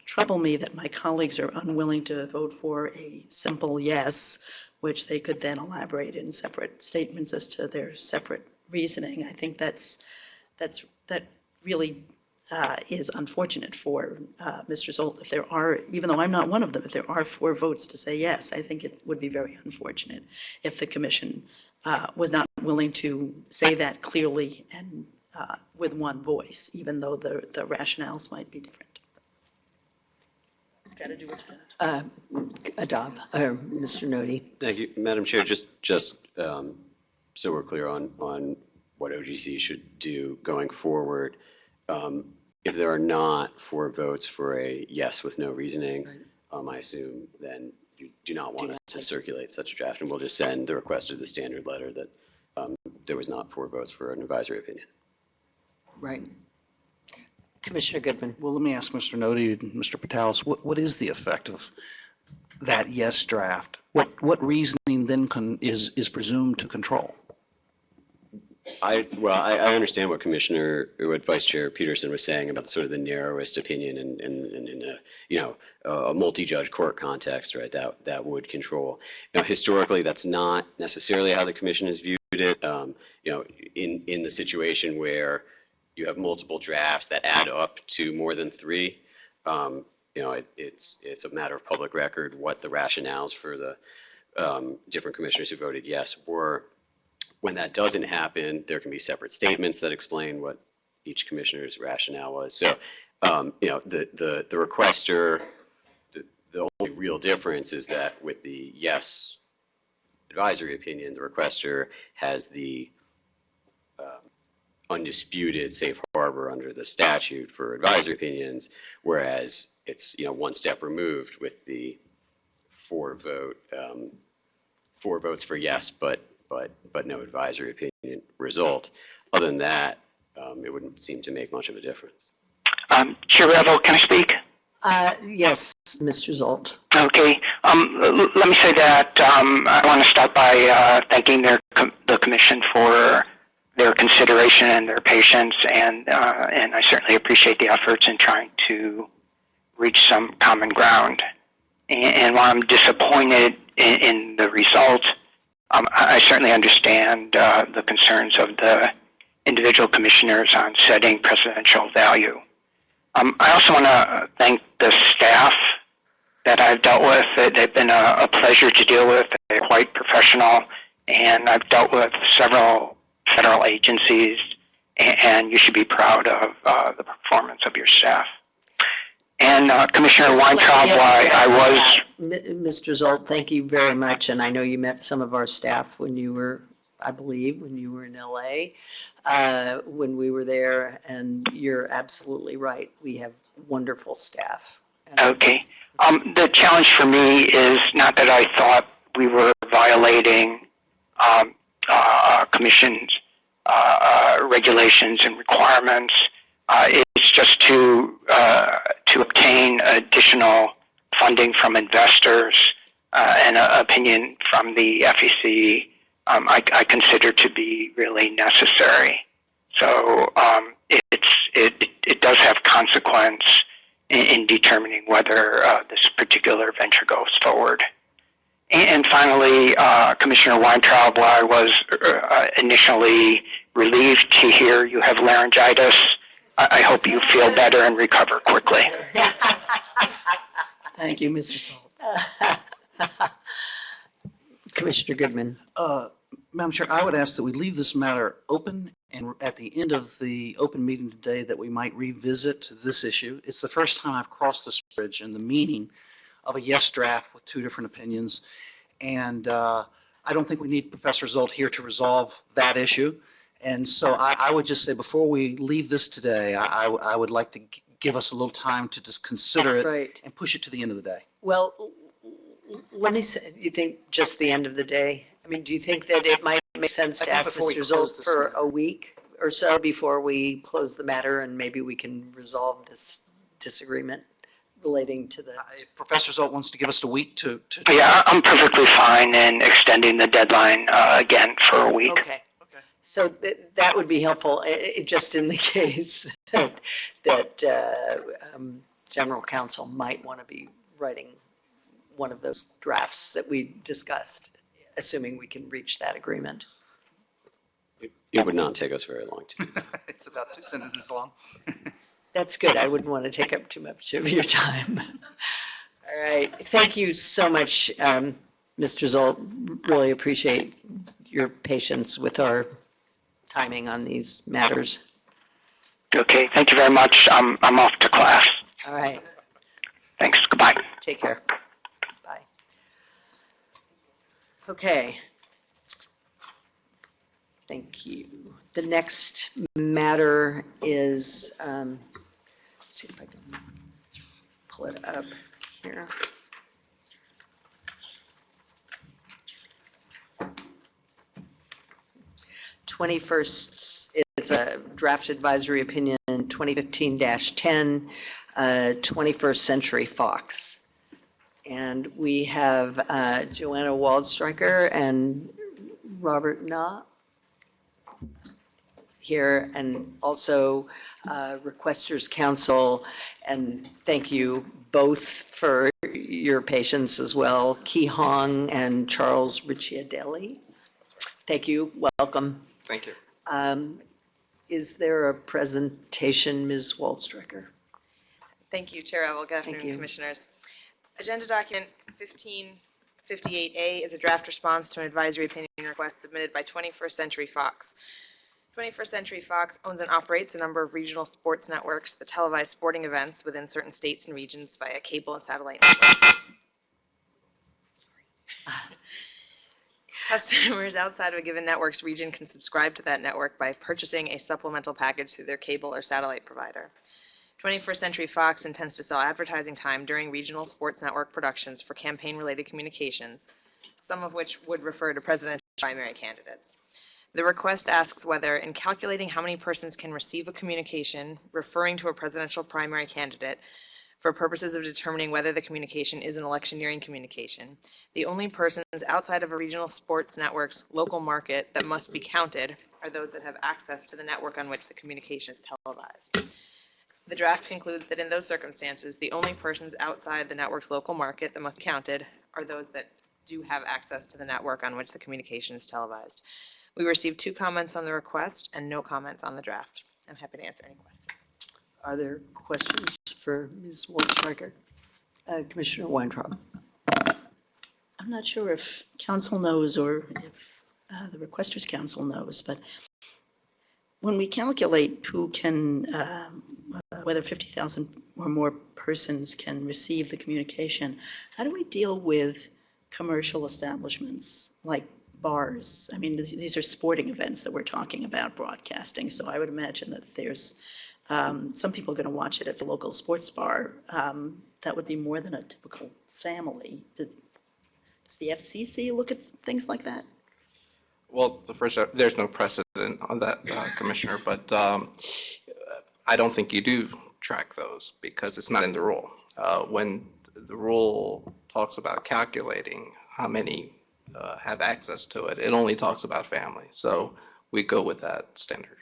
trouble me that my colleagues are unwilling to vote for a simple yes, which they could then elaborate in separate statements as to their separate reasoning. I think that really is unfortunate for Mr. Zolt. If there are, even though I'm not one of them, if there are 4 votes to say yes, I think it would be very unfortunate if the Commission was not willing to say that clearly and with one voice, even though the rationales might be different. Got to do what you got. Adab, or Mr. Nodi. Thank you, Madam Chair. Just so we're clear on what OGC should do going forward. If there are not 4 votes for a yes with no reasoning, I assume then you do not want us to circulate such a draft, and we'll just send the request of the standard letter that there was not 4 votes for an advisory opinion. Right. Commissioner Goodman. Well, let me ask Mr. Nodi and Mr. Patalis, what is the effect of that yes draft? What reasoning then is presumed to control? I understand what Vice Chair Peterson was saying about sort of the narrowest opinion in a multi-judge court context, right? That would control. Now, historically, that's not necessarily how the Commission has viewed it. In the situation where you have multiple drafts that add up to more than 3, it's a matter of public record what the rationales for the different commissioners who voted yes were. When that doesn't happen, there can be separate statements that explain what each commissioner's rationale was. So, the requester, the only real difference is that with the yes advisory opinion, the requester has the undisputed safe harbor under the statute for advisory opinions, whereas it's one step removed with the 4 votes for yes, but no advisory opinion result. Other than that, it wouldn't seem to make much of a difference. Chair Revel, can I speak? Yes, Mr. Zolt. Okay. Let me say that I want to start by thanking the Commission for their consideration and their patience, and I certainly appreciate the efforts in trying to reach some common ground. And while I'm disappointed in the result, I certainly understand the concerns of the individual commissioners on setting precedential value. I also want to thank the staff that I've dealt with. They've been a pleasure to deal with. They're quite professional, and I've dealt with several federal agencies, and you should be proud of the performance of your staff. And Commissioner Weintraub, Mr. Zolt, thank you very much, and I know you met some of our staff when you were, I believe, when you were in LA, when we were there, and you're absolutely right. We have wonderful staff. Okay. The challenge for me is not that I thought we were violating Commission's regulations and requirements. It's just to obtain additional funding from investors and an opinion from the FEC. I consider to be really necessary. So it does have consequence in determining whether this particular venture goes forward. And finally, Commissioner Weintraub, while I was initially relieved to hear you have laryngitis, I hope you feel better and recover quickly. Thank you, Mr. Zolt. Commissioner Goodman. Madam Chair, I would ask that we leave this matter open, and at the end of the open meeting today, that we might revisit this issue. It's the first time I've crossed this bridge and the meaning of a yes draft with two different opinions. And I don't think we need Professor Zolt here to resolve that issue. And so I would just say, before we leave this today, I would like to give us a little time to just consider it Right. and push it to the end of the day. Well, let me say, you think just the end of the day? I mean, do you think that it might make sense to ask before we Mr. close Zolt this for matter. a week or so before we close the matter, and maybe we can resolve this disagreement relating to the... If Professor Zolt wants to give us a week to Yeah, I'm perfectly fine in extending the deadline again for a week. Okay. So that would be helpful, just in the case that General Counsel might want to be writing one of those drafts that we discussed, assuming we can reach that agreement. It would not take us very long to do that. It's about 2 sentences long. That's good. I wouldn't want to take up too much of your time. All right. Thank you so much, Mr. Zolt. Really appreciate your patience with our timing on these matters. Okay, thank you very much. I'm off to class. All right. Thanks. Goodbye. Take care. Bye. Okay. Thank you. The next matter is, let's see if I can pull it up here. It's a draft advisory opinion 2015-10, 21st Century Fox. And we have Joanna Waldstreicher and Robert Na here, and also Requesters Council. And thank you both for your patience as well, Ki Hong and Charles Ricciardelli. Thank you. Welcome. Thank you. Is there a presentation, Ms. Waldstreicher? Thank you, Chair Evel. Good Thank afternoon, you. Commissioners. Agenda document 1558A is a draft response to an advisory opinion request submitted by 21st Century Fox. 21st Century Fox owns and operates a number of regional sports networks that televise sporting events within certain states and regions via cable and satellite networks. Customers outside of a given network's region can subscribe to that network by purchasing a supplemental package through their cable or satellite provider. 21st Century Fox intends to sell advertising time during regional sports network productions for campaign-related communications, some of which would refer to presidential primary candidates. The request asks whether, in calculating how many persons can receive a communication referring to a presidential primary candidate, for purposes of determining whether the communication is an electioneering communication, the only persons outside of a regional sports network's local market that must be counted are those that have access to the network on which the communication is televised. The draft concludes that in those circumstances, the only persons outside the network's local market that must be counted are those that do have access to the network on which the communication is televised. We received 2 comments on the request and no comments on the draft. I'm happy to answer any questions. Are there questions for Ms. Waldstreicher? Commissioner Weintraub? I'm not sure if council knows or if the requesters council knows, but when we calculate who can, whether 50,000 or more persons can receive the communication, how do we deal with commercial establishments like bars? I mean, these are sporting events that we're talking about broadcasting, so I would imagine that there's some people going to watch it at the local sports bar. That would be more than a typical family. Does the FCC look at things like that? Well, there's no precedent on that, Commissioner, but I don't think you do track those because it's not in the rule. When the rule talks about calculating how many have access to it, it only talks about family. So we go with that standard.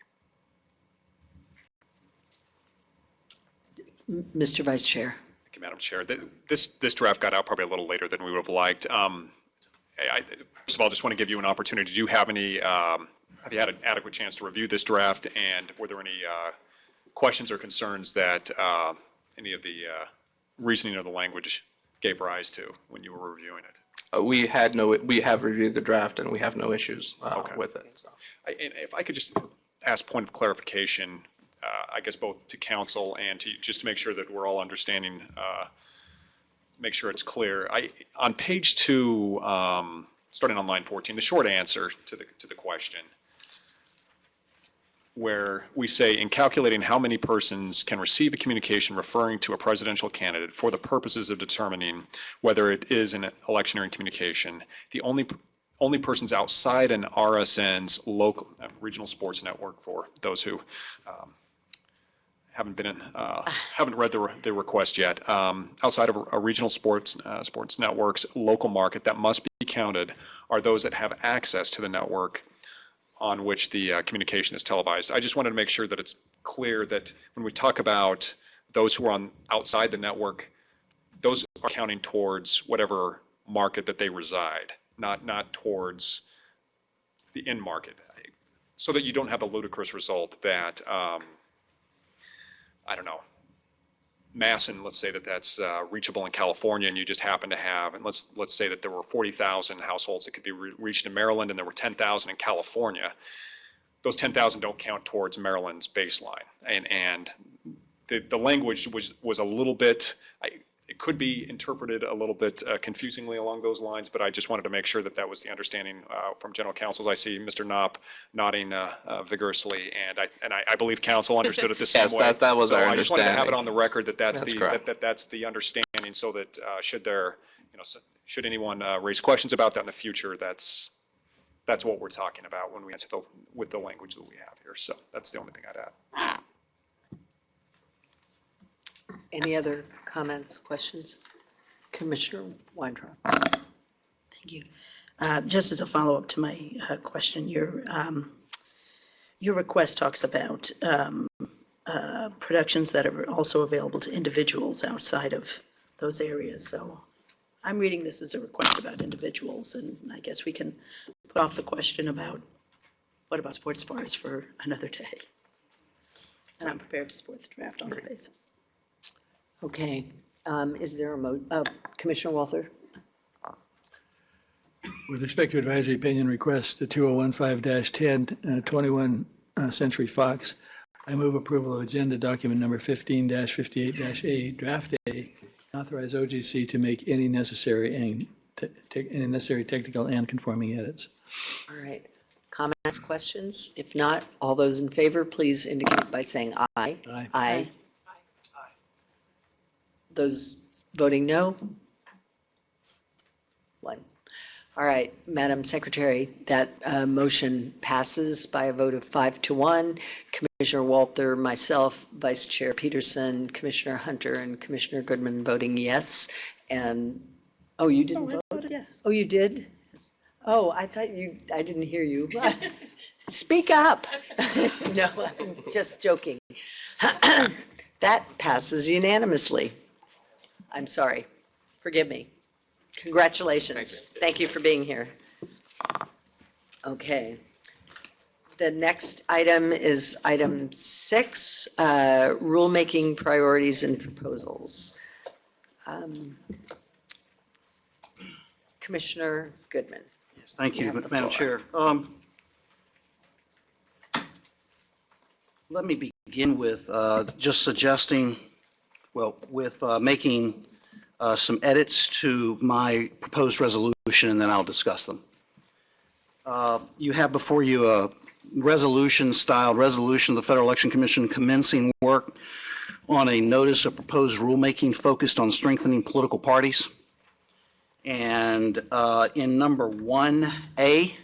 Mr. Vice Chair. Thank you, Madam Chair. This draft got out probably a little later than we would have liked. First of all, just want to give you an opportunity. Do you have any, have you had an adequate chance to review this draft? And were there any questions or concerns that any of the reasoning of the language gave rise to when you were reviewing it? We have reviewed the draft and we have no issues with it. So. And if I could just ask point of clarification, I guess both to council and to just to make sure that we're all understanding, make sure it's clear. On page 2, starting on line 14, the short answer to the question, where we say, in calculating how many persons can receive a communication referring to a presidential candidate for the purposes of determining whether it is an electioneering communication, the only persons outside an RSN's local regional sports network, for those who haven't read the request yet, outside of a regional sports network's local market that must be counted are those that have access to the network on which the communication is televised. I just wanted to make sure that it's clear that when we talk about those who are outside the network, those are counting towards whatever market that they reside, not towards the end market, so that you don't have a ludicrous result that, I don't know, Masson, let's say that's reachable in California, and you just happen to have, and let's say that there were 40,000 households that could be reached in Maryland, and there were 10,000 in California. Those 10,000 don't count towards Maryland's baseline, and the language was a little bit. It could be interpreted a little bit confusingly along those lines, but I just wanted to make sure that was the understanding from General Counsel. I see Mr. Knopp nodding vigorously, and I believe Counsel understood it the same way. Yes, that was our understanding. I just wanted to have it on the record that that's the understanding, so that should anyone raise questions about that in the future, that's what we're talking about when we answer with the language that we have here. So that's the only thing I'd add. Any other comments, questions? Commissioner Weintraub. Thank you. Just as a follow-up to my question, your request talks about productions that are also available to individuals outside of those areas. So I'm reading this as a request about individuals, and I guess we can put off the question about what about sports bars for another day. And I'm prepared to support the draft on that basis. Okay. Is there a Commissioner Walther? With respect to advisory opinion request to 2015-10, 21 Century Fox, I move approval of agenda document number 15-58-A, draft A, authorize OGC to make any necessary technical and conforming edits. All right. Comments, questions? If not, all those in favor, please indicate by saying aye. Aye. Aye. Those voting no? 1. All right, Madam Secretary, that motion passes by a vote of 5-1. Commissioner Walther, myself, Vice Chair Peterson, Commissioner Hunter, and Commissioner Goodman voting yes. And, oh, you didn't vote? I voted yes. Oh, you did? Oh, I didn't hear you. Speak up. No, I'm just joking. That passes unanimously. I'm sorry. Forgive me. Congratulations. Thank you for being here. Okay. The next item is item 6, rulemaking priorities and proposals. Commissioner Goodman. Yes, thank you, You have the Madam floor. Chair. Let me begin with just suggesting, with making some edits to my proposed resolution, and then I'll discuss them. You have before you a resolution-styled resolution of the Federal Election Commission commencing work on a notice of proposed rulemaking focused on strengthening political parties. And in number 1A,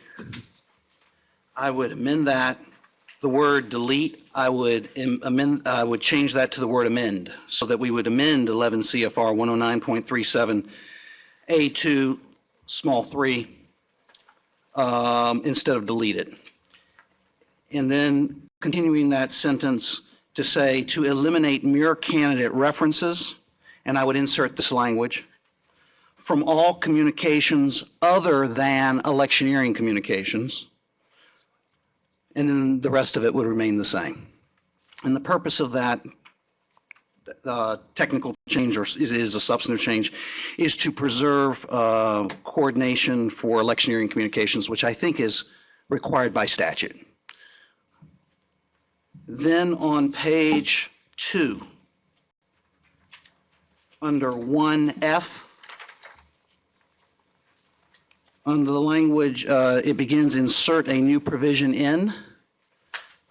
I would amend that, the word delete, I would change that to the word amend, so that we would amend 11 CFR 109.37 A2 small 3 instead of delete it. And then continuing that sentence to say to eliminate mere candidate references, and I would insert this language, from all communications other than electioneering communications, and then the rest of it would remain the same. And the purpose of that technical change, or it is a substantive change, is to preserve coordination for electioneering communications, which I think is required by statute. Then on page 2, under 1F, under the language, it begins insert a new provision in.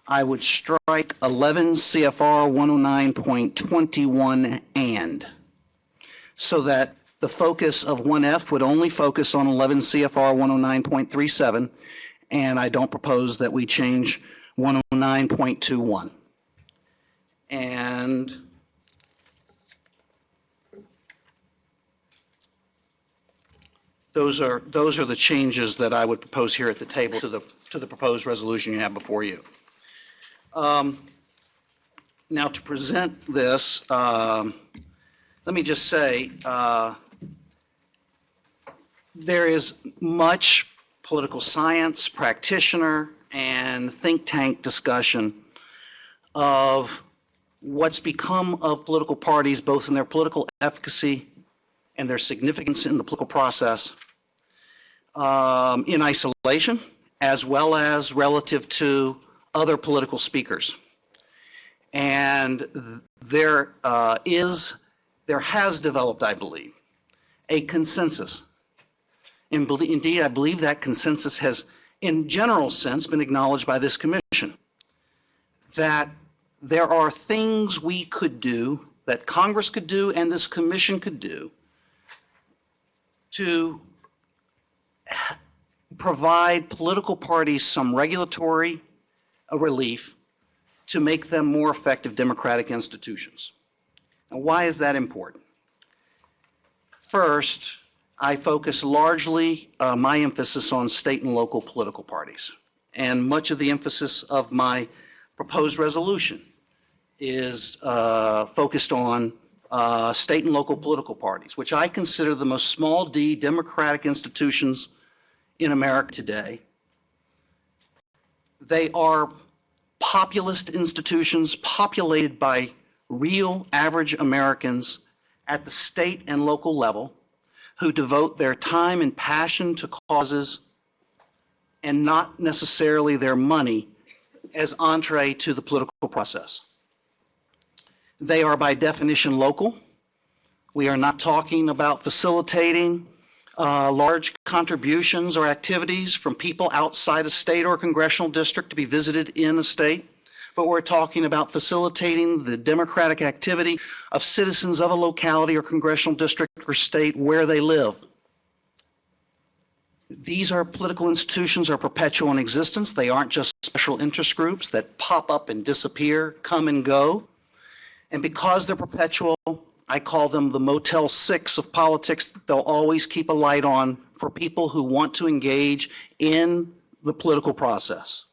I would strike 11 CFR 109.21 and, so that the focus of 1F would only focus on 11 CFR 109.37, and I don't propose that we change 109.21. And those are the changes that I would propose here at the table to the proposed resolution you have before you. Now, to present this, let me just say there is much political science, practitioner, and think tank discussion of what's become of political parties, both in their political efficacy and their significance in the political process, in isolation, as well as relative to other political speakers. And there has developed, I believe, a consensus. Indeed, I believe that consensus has, in general sense, been acknowledged by this commission, that there are things we could do, that Congress could do, and this commission could do, to provide political parties some regulatory relief to make them more effective democratic institutions. Now, why is that important? First, I focus largely my emphasis on state and local political parties. And much of the emphasis of my proposed resolution is focused on state and local political parties, which I consider the most small d democratic institutions in America today. They are populist institutions populated by real average Americans at the state and local level who devote their time and passion to causes and not necessarily their money as entree to the political process. They are by definition local. We are not talking about facilitating large contributions or activities from people outside a state or a congressional district to be visited in a state, but we're talking about facilitating the democratic activity of citizens of a locality or congressional district or state where they live. These are political institutions are perpetual in existence. They aren't just special interest groups that pop up and disappear, come and go. And because they're perpetual, I call them the Motel 6 of politics. They'll always keep a light on for people who want to engage in the political process.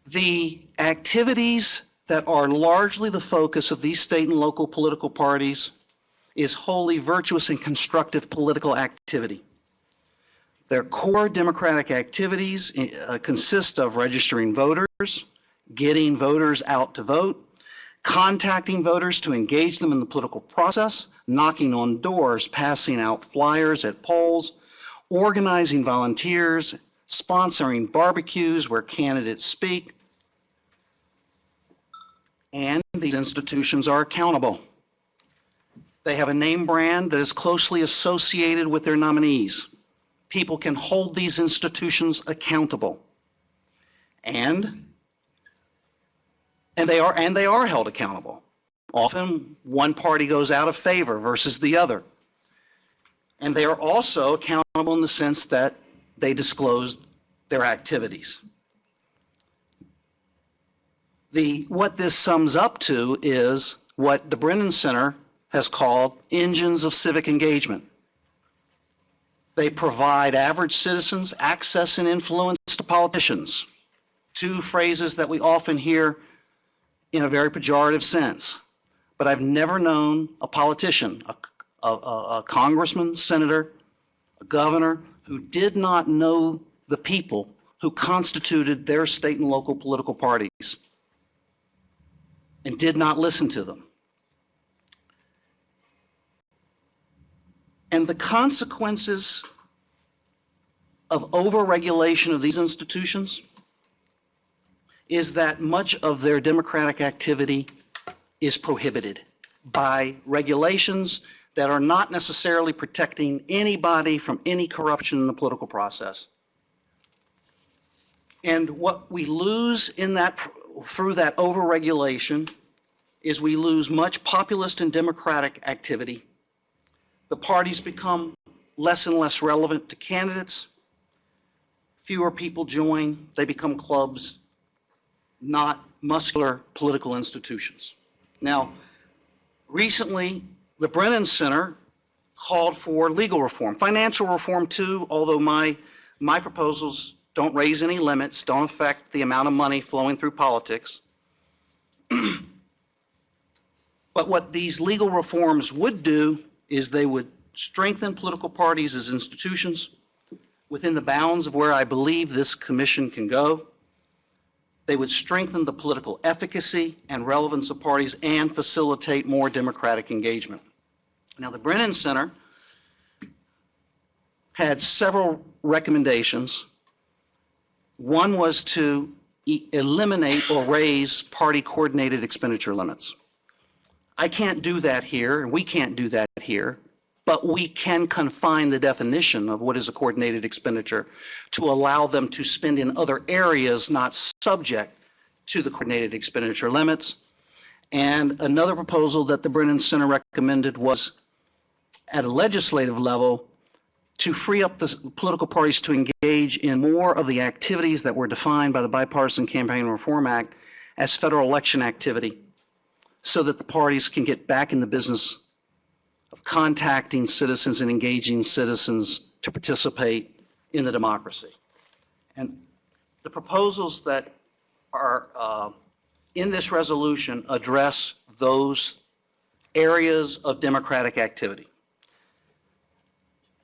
The activities that are largely the focus of these state and local political parties is wholly virtuous and constructive political activity. Their core democratic activities consist of registering voters, getting voters out to vote, contacting voters to engage them in the political process, knocking on doors, passing out flyers at polls, organizing volunteers, sponsoring barbecues where candidates speak, and these institutions are accountable. They have a name brand that is closely associated with their nominees. People can hold these institutions accountable. And they are held accountable. Often one party goes out of favor versus the other. And they are also accountable in the sense that they disclose their activities. What this sums up to is what the Brennan Center has called engines of civic engagement. They provide average citizens access and influence to politicians, two phrases that we often hear in a very pejorative sense. But I've never known a politician, a congressman, senator, a governor, who did not know the people who constituted their state and local political parties and did not listen to them. And the consequences of overregulation of these institutions is that much of their democratic activity is prohibited by regulations that are not necessarily protecting anybody from any corruption in the political process. And what we lose in that, through that overregulation, is we lose much populist and democratic activity. The parties become less and less relevant to candidates. Fewer people join. They become clubs, not muscular political institutions. Now, recently, the Brennan Center called for legal reform, financial reform too, although my proposals don't raise any limits, don't affect the amount of money flowing through politics. But what these legal reforms would do is they would strengthen political parties as institutions within the bounds of where I believe this commission can go. They would strengthen the political efficacy and relevance of parties and facilitate more democratic engagement. Now, the Brennan Center had several recommendations. One was to eliminate or raise party-coordinated expenditure limits. I can't do that here, and we can't do that here, but we can confine the definition of what is a coordinated expenditure to allow them to spend in other areas not subject to the coordinated expenditure limits. And another proposal that the Brennan Center recommended was at a legislative level to free up the political parties to engage in more of the activities that were defined by the Bipartisan Campaign Reform Act as federal election activity, so that the parties can get back in the business of contacting citizens and engaging citizens to participate in the democracy. And the proposals that are in this resolution address those areas of democratic activity.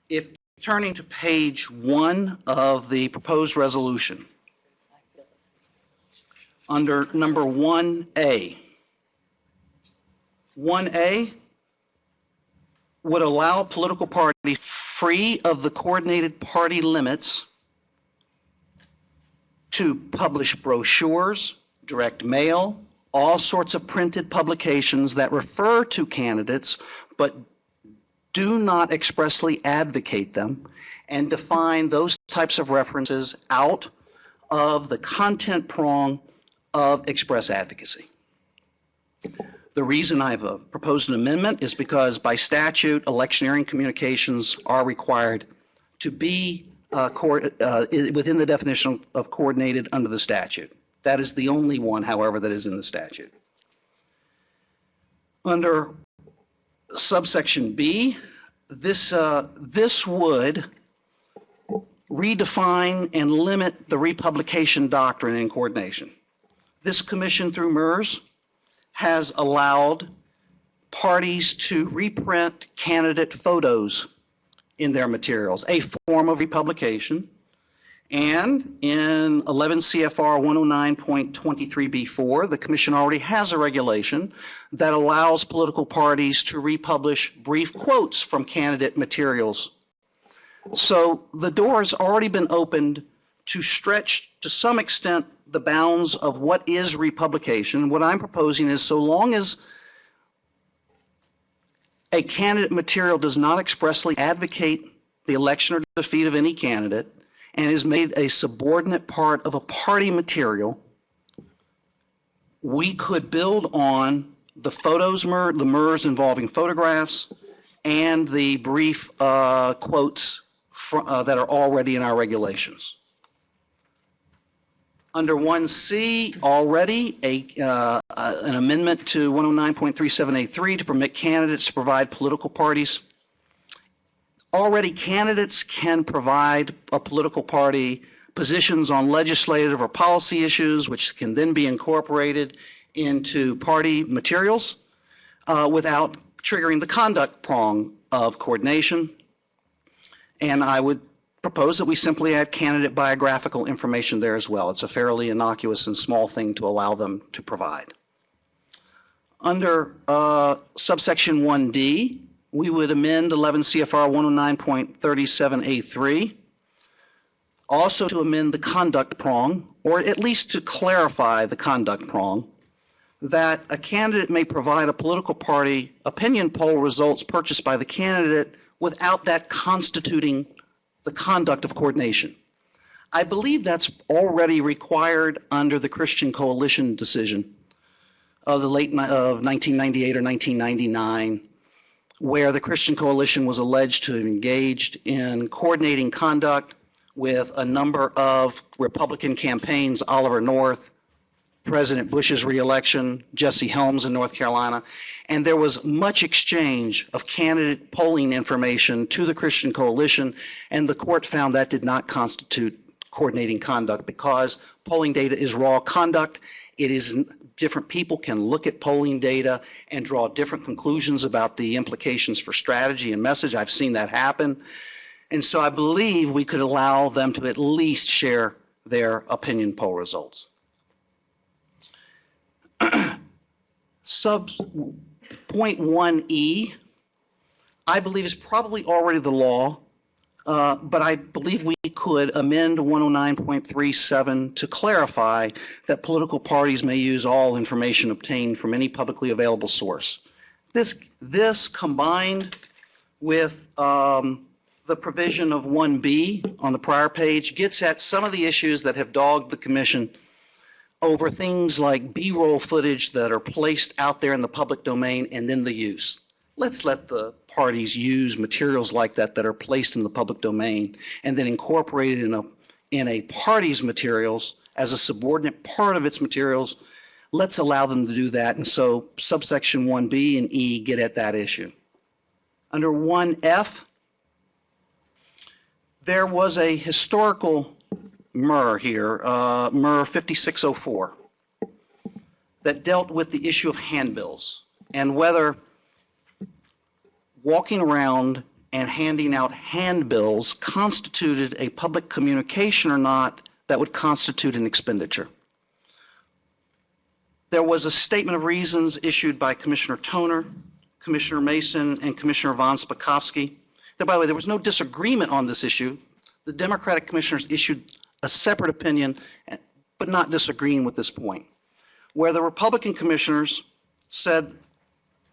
If turning to page 1 of the proposed resolution, under number 1A, 1A would allow political parties free of the coordinated party limits to publish brochures, direct mail, all sorts of printed publications that refer to candidates but do not expressly advocate them, and define those types of references out of the content prong of express advocacy. The reason I've proposed an amendment is because by statute, electioneering communications are required to be within the definition of coordinated under the statute. That is the only one, however, that is in the statute. Under subsection B, this would redefine and limit the republication doctrine in coordination. This commission, through MERS, has allowed parties to reprint candidate photos in their materials, a form of republication. And in 11 CFR 109.23B4, the commission already has a regulation that allows political parties to republish brief quotes from candidate materials. So the door has already been opened to stretch to some extent the bounds of what is republication. What I'm proposing is, so long as a candidate material does not expressly advocate the election or defeat of any candidate and is made a subordinate part of a party material, we could build on the photos, the MERS involving photographs, and the brief quotes that are already in our regulations. Under 1C, already an amendment to 109.37A3 to permit candidates to provide political parties. Already candidates can provide a political party positions on legislative or policy issues, which can then be incorporated into party materials without triggering the conduct prong of coordination. And I would propose that we simply add candidate biographical information there as well. It's a fairly innocuous and small thing to allow them to provide. Under subsection 1D, we would amend 11 CFR 109.37A3, also to amend the conduct prong, or at least to clarify the conduct prong, that a candidate may provide a political party opinion poll results purchased by the candidate without that constituting the conduct of coordination. I believe that's already required under the Christian Coalition decision of the late of 1998 or 1999, where the Christian Coalition was alleged to have engaged in coordinating conduct with a number of Republican campaigns, Oliver North, President Bush's reelection, Jesse Helms in North Carolina, and there was much exchange of candidate polling information to the Christian Coalition, and the court found that did not constitute coordinating conduct because polling data is raw conduct. It is different people can look at polling data and draw different conclusions about the implications for strategy and message. I've seen that happen. And so I believe we could allow them to at least share their opinion poll results. Sub point 1E, I believe is probably already the law, but I believe we could amend 109.37 to clarify that political parties may use all information obtained from any publicly available source. This combined with the provision of 1B on the prior page gets at some of the issues that have dogged the commission over things like B-roll footage that are placed out there in the public domain and then the use. Let's let the parties use materials like that that are placed in the public domain and then incorporated in a party's materials as a subordinate part of its materials. Let's allow them to do that. And so subsection 1B and E get at that issue. Under 1F, there was a historical MER here, MER 5604, that dealt with the issue of handbills and whether walking around and handing out handbills constituted a public communication or not that would constitute an expenditure. There was a statement of reasons issued by Commissioner Toner, Commissioner Mason, and Commissioner Von Spakovsky. By the way, there was no disagreement on this issue. The Democratic commissioners issued a separate opinion, but not disagreeing with this point, where the Republican commissioners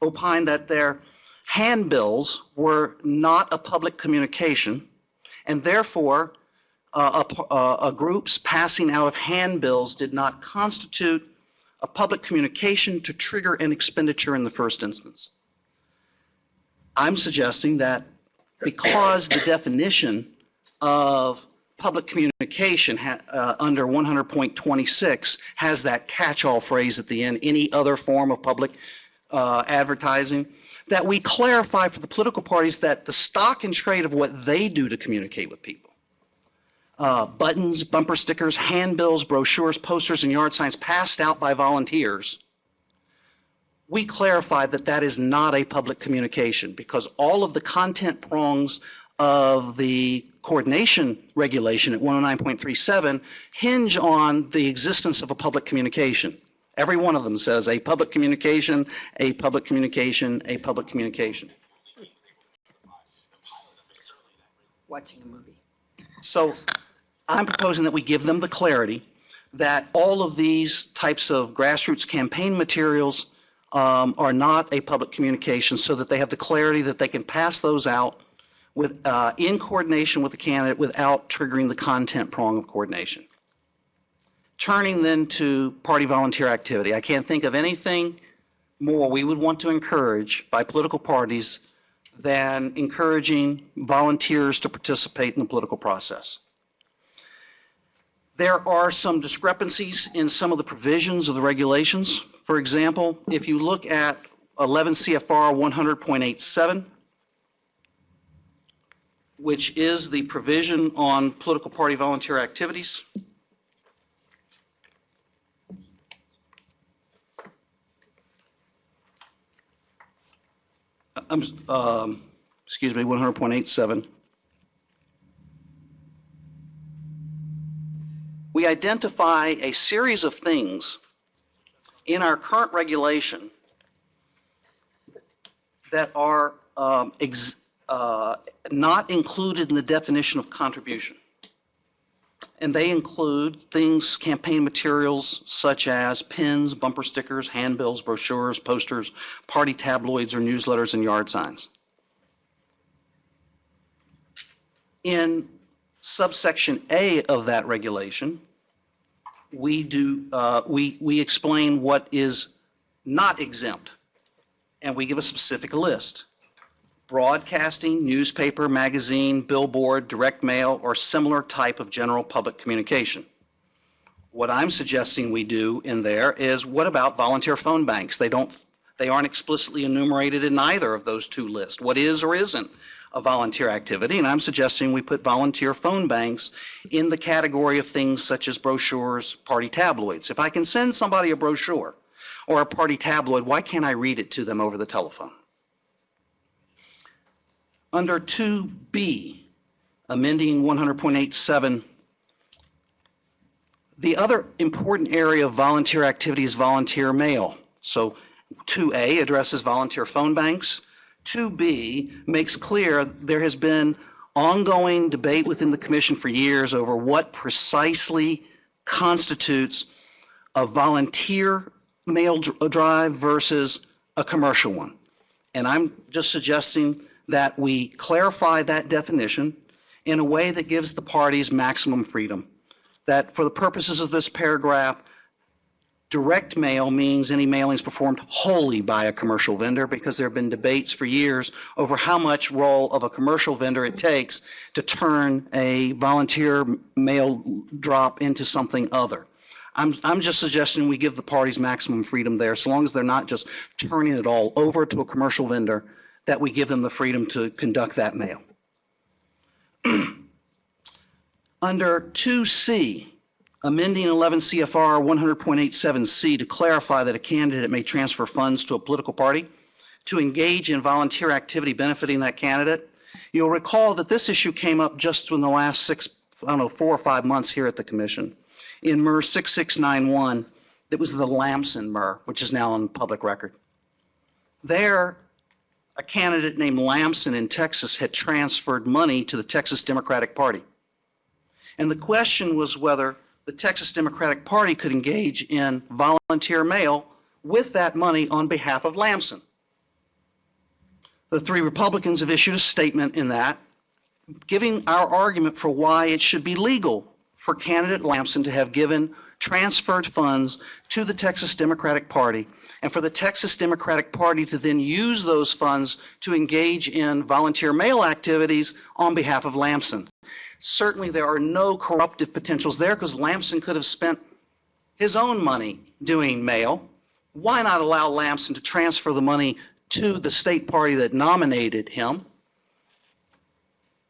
opined that their handbills were not a public communication, and therefore a group's passing out of handbills did not constitute a public communication to trigger an expenditure in the first instance. I'm suggesting that because the definition of public communication under 100.26 has that catch-all phrase at the end, any other form of public advertising, that we clarify for the political parties that the stock and trade of what they do to communicate with people, buttons, bumper stickers, handbills, brochures, posters, and yard signs passed out by volunteers we clarified that that is not a public communication because all of the content prongs of the coordination regulation at 109.37 hinge on the existence of a public communication. Every one of them says a public communication, a public communication, a public communication. Watching a movie. So I'm proposing that we give them the clarity that all of these types of grassroots campaign materials are not a public communication, so that they have the clarity that they can pass those out with, in coordination with the candidate without triggering the content prong of coordination. Turning then to party volunteer activity, I can't think of anything more we would want to encourage by political parties than encouraging volunteers to participate in the political process. There are some discrepancies in some of the provisions of the regulations. For example, if you look at 11 CFR 100.87, which is the provision on political party volunteer activities, excuse me, 100.87. We identify a series of things in our current regulation that are not included in the definition of contribution. And they include things, campaign materials such as pins, bumper stickers, handbills, brochures, posters, party tabloids or newsletters, and yard signs. In subsection A of that regulation, we explain what is not exempt, and we give a specific list. Broadcasting, newspaper, magazine, billboard, direct mail, or similar type of general public communication. What I'm suggesting we do in there is, what about volunteer phone banks? They aren't explicitly enumerated in either of those two lists. What is or isn't a volunteer activity? And I'm suggesting we put volunteer phone banks in the category of things such as brochures, party tabloids. If I can send somebody a brochure or a party tabloid, why can't I read it to them over the telephone? Under 2B, amending 100.87, the other important area of volunteer activity is volunteer mail. So 2A addresses volunteer phone banks. 2B makes clear there has been ongoing debate within the Commission for years over what precisely constitutes a volunteer mail drive versus a commercial one. And I'm just suggesting that we clarify that definition in a way that gives the parties maximum freedom. That for the purposes of this paragraph, direct mail means any mailings performed wholly by a commercial vendor, because there have been debates for years over how much role of a commercial vendor it takes to turn a volunteer mail drop into something other. I'm just suggesting we give the parties maximum freedom there, so long as they're not just turning it all over to a commercial vendor, that we give them the freedom to conduct that mail. Under 2C, amending 11 CFR 100.87C to clarify that a candidate may transfer funds to a political party to engage in volunteer activity benefiting that candidate. You'll recall that this issue came up just in the last 4 or 5 months here at the Commission. In MER 6691, it was the Lamson MER, which is now on public record. There, a candidate named Lamson in Texas had transferred money to the Texas Democratic Party. And the question was whether the Texas Democratic Party could engage in volunteer mail with that money on behalf of Lamson. The 3 Republicans have issued a statement in that, giving our argument for why it should be legal for candidate Lamson to have transferred funds to the Texas Democratic Party, and for the Texas Democratic Party to then use those funds to engage in volunteer mail activities on behalf of Lamson. Certainly there are no corruptive potentials there, because Lamson could have spent his own money doing mail. Why not allow Lamson to transfer the money to the state party that nominated him?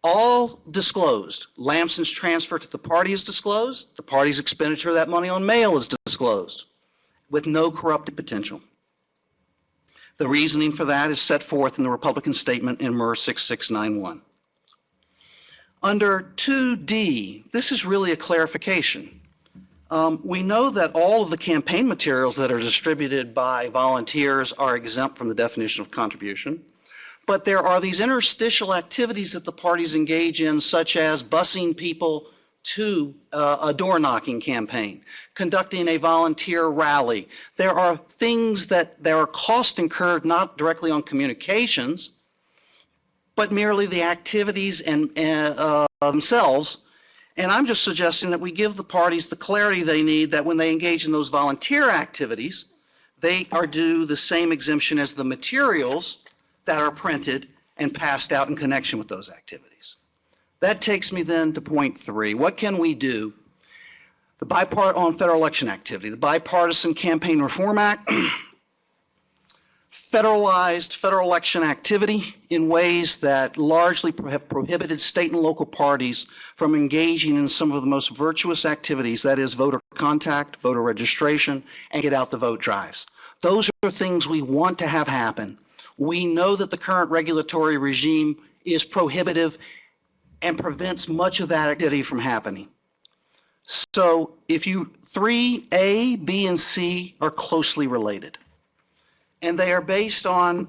All disclosed. Lamson's transfer to the party is disclosed. The party's expenditure of that money on mail is disclosed, with no corruptive potential. The reasoning for that is set forth in the Republican statement in MER 6691. Under 2D, this is really a clarification. We know that all of the campaign materials that are distributed by volunteers are exempt from the definition of contribution, but there are these interstitial activities that the parties engage in, such as busing people to a door-knocking campaign, conducting a volunteer rally. There are things that there are costs incurred not directly on communications, but merely the activities and themselves. And I'm just suggesting that we give the parties the clarity they need, that when they engage in those volunteer activities, they are due the same exemption as the materials that are printed and passed out in connection with those activities. That takes me then to point 3. What can we do? On federal election activity, the Bipartisan Campaign Reform Act federalized federal election activity in ways that largely have prohibited state and local parties from engaging in some of the most virtuous activities, that is voter contact, voter registration, and get out the vote drives. Those are things we want to have happen. We know that the current regulatory regime is prohibitive and prevents much of that activity from happening. So if 3A, B, and C are closely related, and they are based on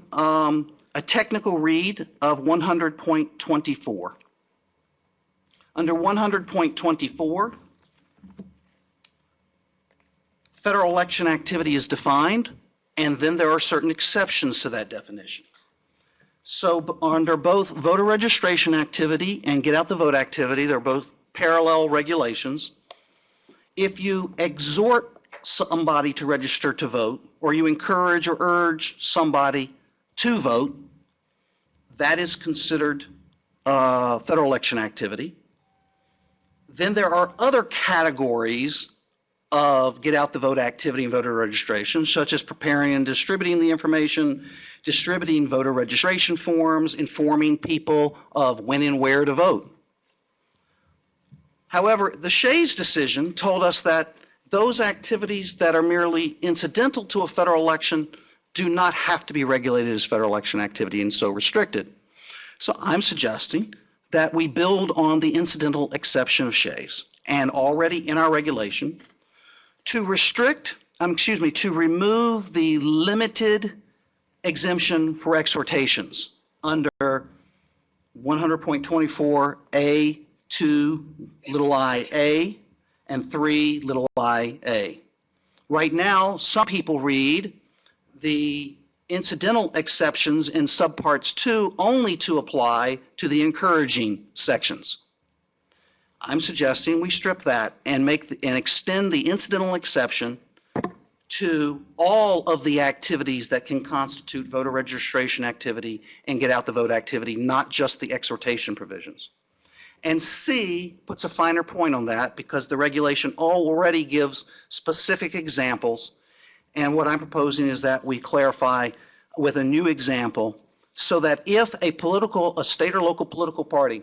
a technical read of 100.24. Under 100.24, federal election activity is defined, and then there are certain exceptions to that definition. So under both voter registration activity and get out the vote activity, they're both parallel regulations. If you exhort somebody to register to vote, or you encourage or urge somebody to vote, that is considered federal election activity. Then there are other categories of get out the vote activity and voter registration, such as preparing and distributing the information, distributing voter registration forms, informing people of when and where to vote. However, the Shays decision told us that those activities that are merely incidental to a federal election do not have to be regulated as federal election activity and so restricted. So I'm suggesting that we build on the incidental exception of Shays and already in our regulation to remove the limited exemption for exhortations under 100.24A 2 little I-A and 3 little I-A. Right now, some people read the incidental exceptions in subparts 2 only to apply to the encouraging sections. I'm suggesting we strip that and extend the incidental exception to all of the activities that can constitute voter registration activity and get out the vote activity, not just the exhortation provisions. And C puts a finer point on that because the regulation already gives specific examples. And what I'm proposing is that we clarify with a new example so that if a state or local political party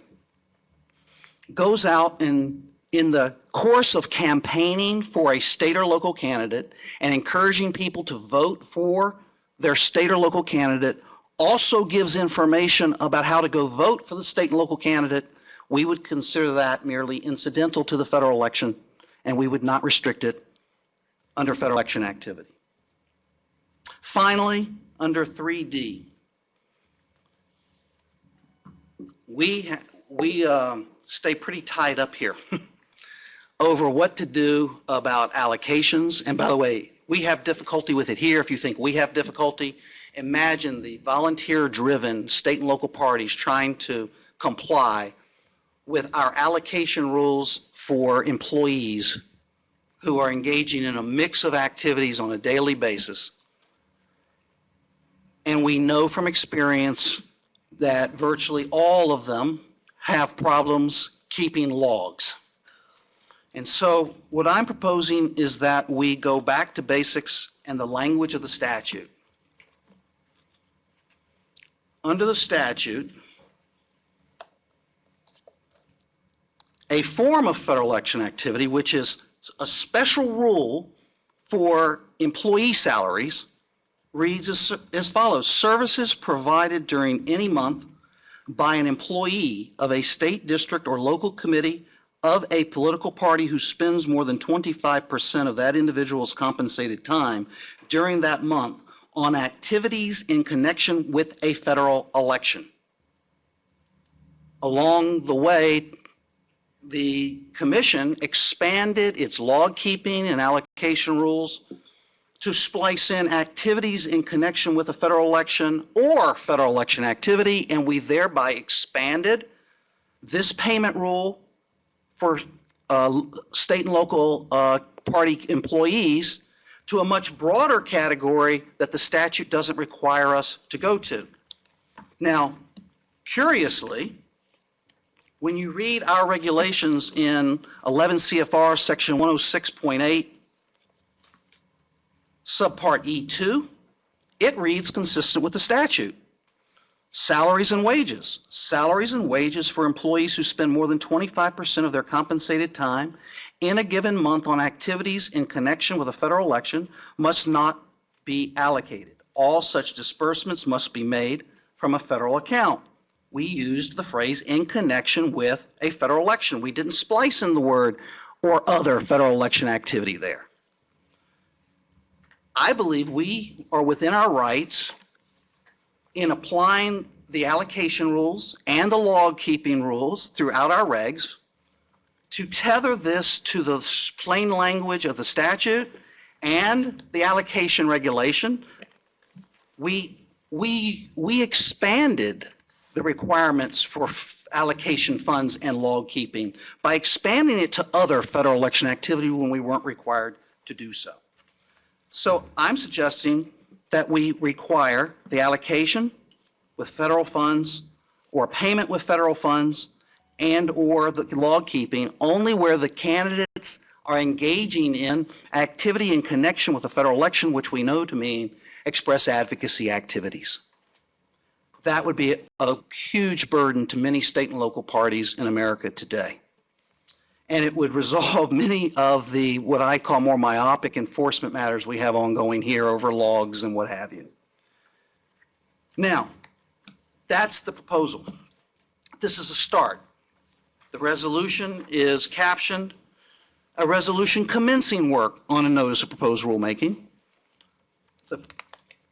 goes out in the course of campaigning for a state or local candidate and encouraging people to vote for their state or local candidate, also gives information about how to go vote for the state and local candidate, we would consider that merely incidental to the federal election, and we would not restrict it under federal election activity. Finally, under 3D, we stay pretty tied up here over what to do about allocations. And by the way, we have difficulty with it here. If you think we have difficulty, imagine the volunteer-driven state and local parties trying to comply with our allocation rules for employees who are engaging in a mix of activities on a daily basis. And we know from experience that virtually all of them have problems keeping logs. And so what I'm proposing is that we go back to basics and the language of the statute. Under the statute, a form of federal election activity, which is a special rule for employee salaries, reads as follows. Services provided during any month by an employee of a state, district, or local committee of a political party who spends more than 25% of that individual's compensated time during that month on activities in connection with a federal election. Along the way, the commission expanded its log keeping and allocation rules to splice in activities in connection with a federal election or federal election activity, and we thereby expanded this payment rule for state and local party employees to a much broader category that the statute doesn't require us to go to. Now, curiously, when you read our regulations in 11 CFR section 106.8, subpart E2, it reads consistent with the statute. Salaries and wages. Salaries and wages for employees who spend more than 25% of their compensated time in a given month on activities in connection with a federal election must not be allocated. All such disbursements must be made from a federal account. We used the phrase in connection with a federal election. We didn't splice in the word or other federal election activity there. I believe we are within our rights in applying the allocation rules and the log keeping rules throughout our regs to tether this to the plain language of the statute and the allocation regulation. We expanded the requirements for allocation funds and log keeping by expanding it to other federal election activity when we weren't required to do so. So I'm suggesting that we require the allocation with federal funds or payment with federal funds and or the log keeping only where the candidates are engaging in activity in connection with a federal election, which we know to mean express advocacy activities. That would be a huge burden to many state and local parties in America today. And it would resolve many of the, what I call more myopic enforcement matters we have ongoing here over logs and what have you. Now, that's the proposal. This is a start. The resolution is captioned, a resolution commencing work on a notice of proposed rulemaking.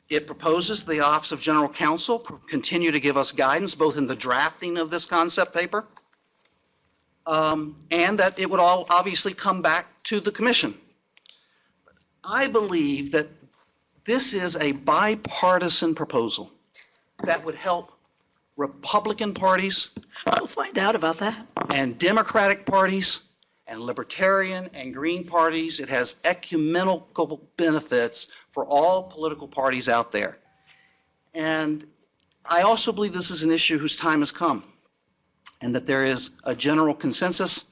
It proposes the Office of General Counsel continue to give us guidance both in the drafting of this concept paper and that it would all obviously come back to the Commission. I believe that this is a bipartisan proposal that would help Republican parties. We'll find out about that. And Democratic parties and Libertarian and Green parties. It has ecumenical benefits for all political parties out there. And I also believe this is an issue whose time has come and that there is a general consensus.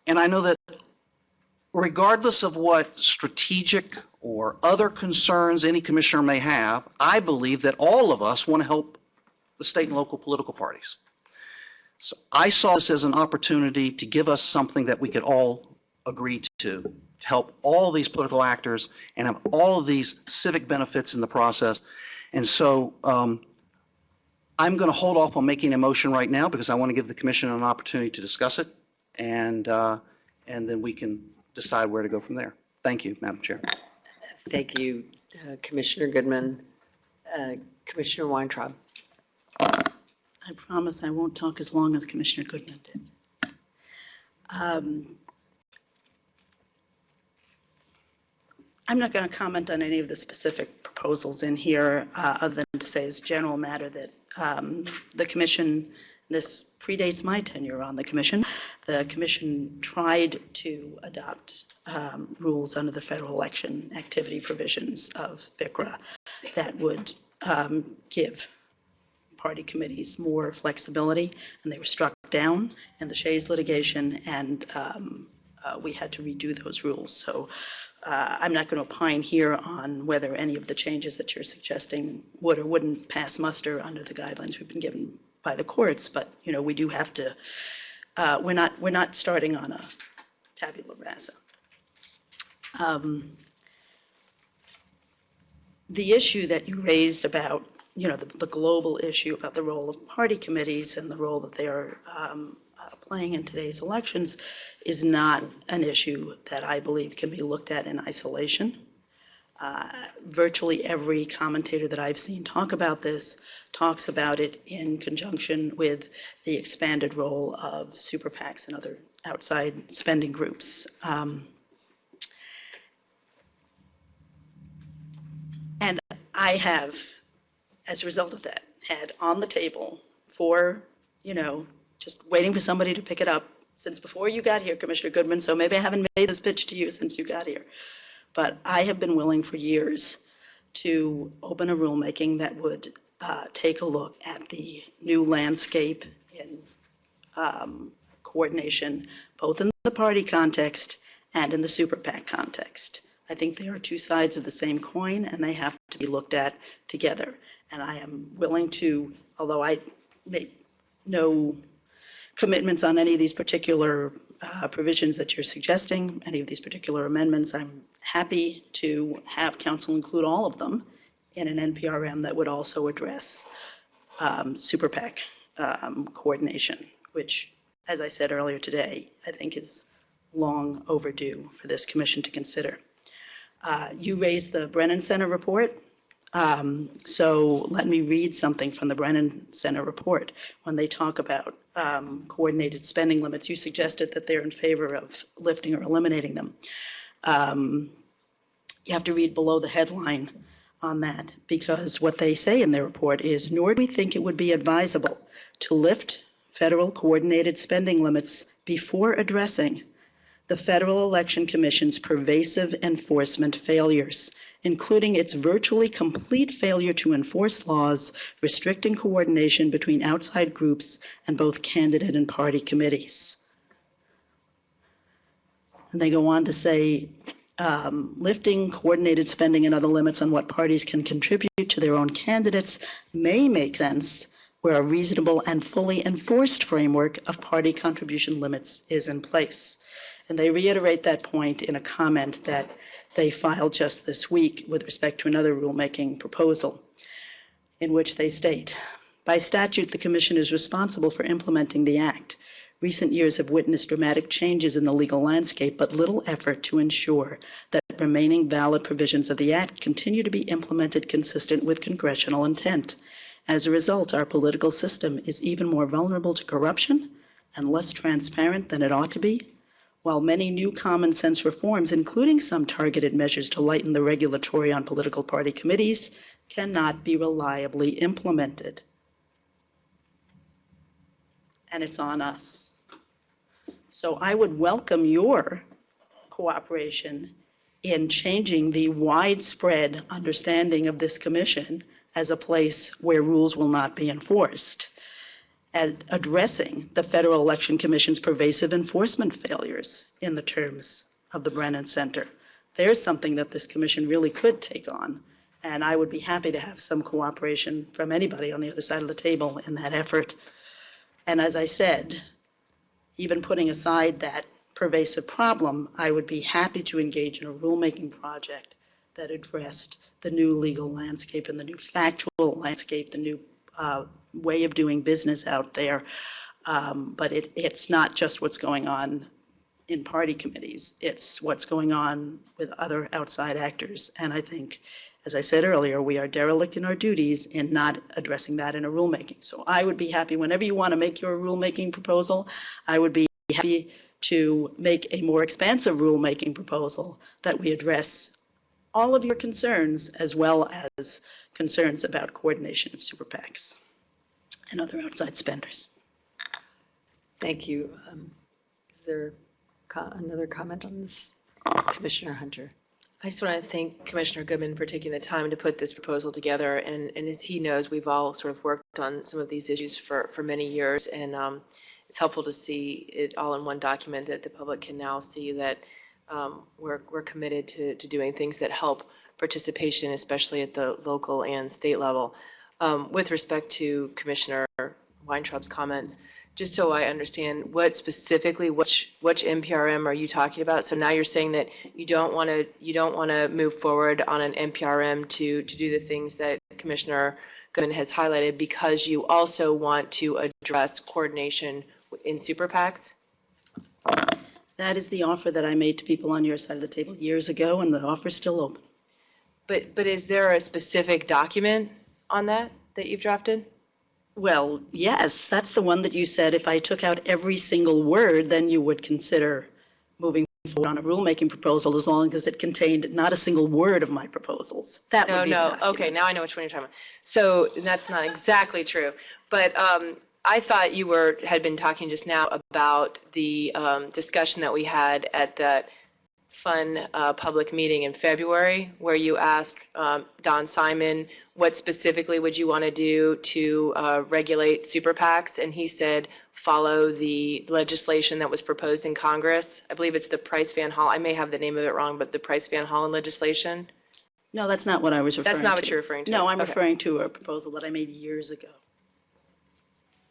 And I know that regardless of what strategic or other concerns any commissioner may have, I believe that all of us want to help the state and local political parties. So I saw this as an opportunity to give us something that we could all agree to help all these political actors and have all of these civic benefits in the process. And so I'm going to hold off on making a motion right now because I want to give the commission an opportunity to discuss it, and then we can decide where to go from there. Thank you, Madam Chair. Thank you, Commissioner Goodman. Commissioner Weintraub. I promise I won't talk as long as Commissioner Goodman did. I'm not going to comment on any of the specific proposals in here, other than to say as a general matter that the commission, this predates my tenure on the commission, the commission tried to adopt rules under the federal election activity provisions of FICRA that would give party committees more flexibility, and they were struck down in the Shays litigation, and we had to redo those rules. So I'm not going to opine here on whether any of the changes that you're suggesting would or wouldn't pass muster under the guidelines we've been given by the courts, but you know, we do have to, we're not starting on a tabula rasa. the issue that you raised about, the global issue about the role of party committees and the role that they are playing in today's elections is not an issue that I believe can be looked at in isolation. Virtually every commentator that I've seen talk about this talks about it in conjunction with the expanded role of super PACs and other outside spending groups. And I have, as a result of that, had on the table for, just waiting for somebody to pick it up since before you got here, Commissioner Goodman, so maybe I haven't made this pitch to you since you got here. But I have been willing for years to open a rulemaking that would take a look at the new landscape in coordination, both in the party context and in the super PAC context. I think they are two sides of the same coin, and they have to be looked at together. And I am willing to, although I make no commitments on any of these particular provisions that you're suggesting, any of these particular amendments, I'm happy to have council include all of them in an NPRM that would also address super PAC coordination, which, as I said earlier today, I think is long overdue for this commission to consider. You raised the Brennan Center report. So let me read something from the Brennan Center report. When they talk about coordinated spending limits, you suggested that they're in favor of lifting or eliminating them. You have to read below the headline on that, because what they say in their report is, nor do we think it would be advisable to lift federal coordinated spending limits before addressing the Federal Election Commission's pervasive enforcement failures, including its virtually complete failure to enforce laws restricting coordination between outside groups and both candidate and party committees. And they go on to say, lifting coordinated spending and other limits on what parties can contribute to their own candidates may make sense where a reasonable and fully enforced framework of party contribution limits is in place. And they reiterate that point in a comment that they filed just this week with respect to another rulemaking proposal, in which they state, by statute, the Commission is responsible for implementing the Act. Recent years have witnessed dramatic changes in the legal landscape, but little effort to ensure that remaining valid provisions of the Act continue to be implemented consistent with congressional intent. As a result, our political system is even more vulnerable to corruption and less transparent than it ought to be, while many new common sense reforms, including some targeted measures to lighten the regulatory on political party committees, cannot be reliably implemented. And it's on us. So I would welcome your cooperation in changing the widespread understanding of this commission as a place where rules will not be enforced, and addressing the Federal Election Commission's pervasive enforcement failures in the terms of the Brennan Center. There's something that this commission really could take on, and I would be happy to have some cooperation from anybody on the other side of the table in that effort. And as I said, even putting aside that pervasive problem, I would be happy to engage in a rulemaking project that addressed the new legal landscape and the new factual landscape, the new way of doing business out there. But it's not just what's going on in party committees. It's what's going on with other outside actors. And I think, as I said earlier, we are derelict in our duties in not addressing that in a rulemaking. So I would be happy, whenever you want to make your rulemaking proposal, I would be happy to make a more expansive rulemaking proposal that we address all of your concerns, as well as concerns about coordination of super PACs and other outside spenders. Thank you. Is there another comment on this? Commissioner Hunter. I just want to thank Commissioner Goodman for taking the time to put this proposal together. And as he knows, we've all sort of worked on some of these issues for many years. And it's helpful to see it all in one document that the public can now see that we're committed to doing things that help participation, especially at the local and state level. With respect to Commissioner Weintraub's comments, just so I understand, what specifically, which NPRM are you talking about? So now you're saying that you don't want to move forward on an NPRM to do the things that Commissioner Goodman has highlighted because you also want to address coordination in super PACs? That is the offer that I made to people on your side of the table years ago, and the offer is still open. But is there a specific document on that you've drafted? Well, yes, that's the one that you said if I took out every single word, then you would consider moving forward on a rulemaking proposal as long as it contained not a single word of my proposals. That would be the document. Okay, now I know which one you're talking about. So that's not exactly true, but I thought you had been talking just now about the discussion that we had at that fun public meeting in February, where you asked Don Simon what specifically would you want to do to regulate super PACs, and he said follow the legislation that was proposed in Congress. I believe it's the Price-Van Hollen, I may have the name of it wrong, but the Price-Van Hollen legislation. No, that's not what I was referring to. That's not what you're referring to? No, I'm Okay. referring to a proposal that I made years ago.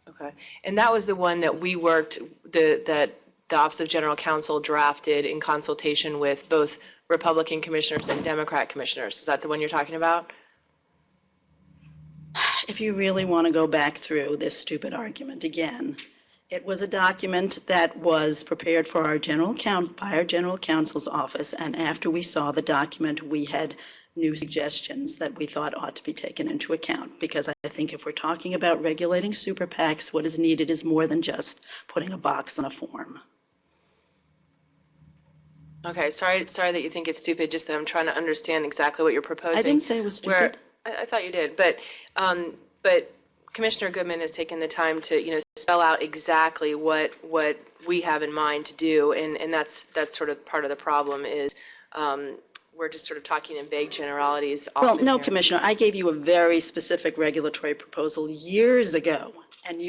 Okay, and that was the one that we worked, that the Office of General Counsel drafted in consultation with both Republican commissioners and Democrat commissioners. Is that the one you're talking about? If you really want to go back through this stupid argument again, it was a document that was prepared for our by our general counsel's office, and after we saw the document, we had new suggestions that we thought ought to be taken into account, because I think if we're talking about regulating super PACs, what is needed is more than just putting a box on a form. Okay, sorry that you think it's stupid, just that I'm trying to understand exactly what you're proposing. I didn't say it was stupid. I thought you did, but Commissioner Goodman has taken the time to, spell out exactly what we have in mind to do, and that's sort of part of the problem is we're just sort of talking in vague generalities. Well, no, Commissioner, I gave you a very specific regulatory proposal years ago, and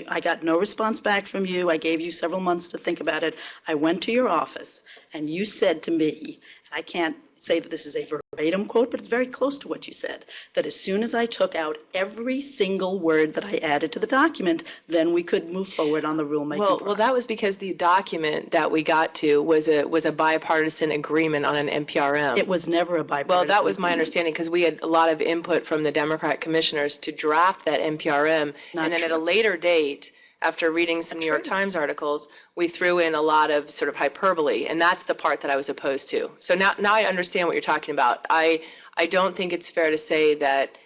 I got no response back from you. I gave you several months to think about it. I went to your office, and you said to me, I can't say that this is a verbatim quote, but it's very close to what you said, that as soon as I took out every single word that I added to the document, then we could move forward on the rulemaking. Well, that was because the document that we got to was a bipartisan agreement on an NPRM. It was never a bipartisan Well, that was my agreement. understanding, because we had a lot of input from the Democrat commissioners to draft that NPRM, and then at a later date, after reading some New York Times articles, we threw in a lot of sort of hyperbole, and that's the part that I was opposed to. So now I understand what you're talking about. I don't think it's fair to say that,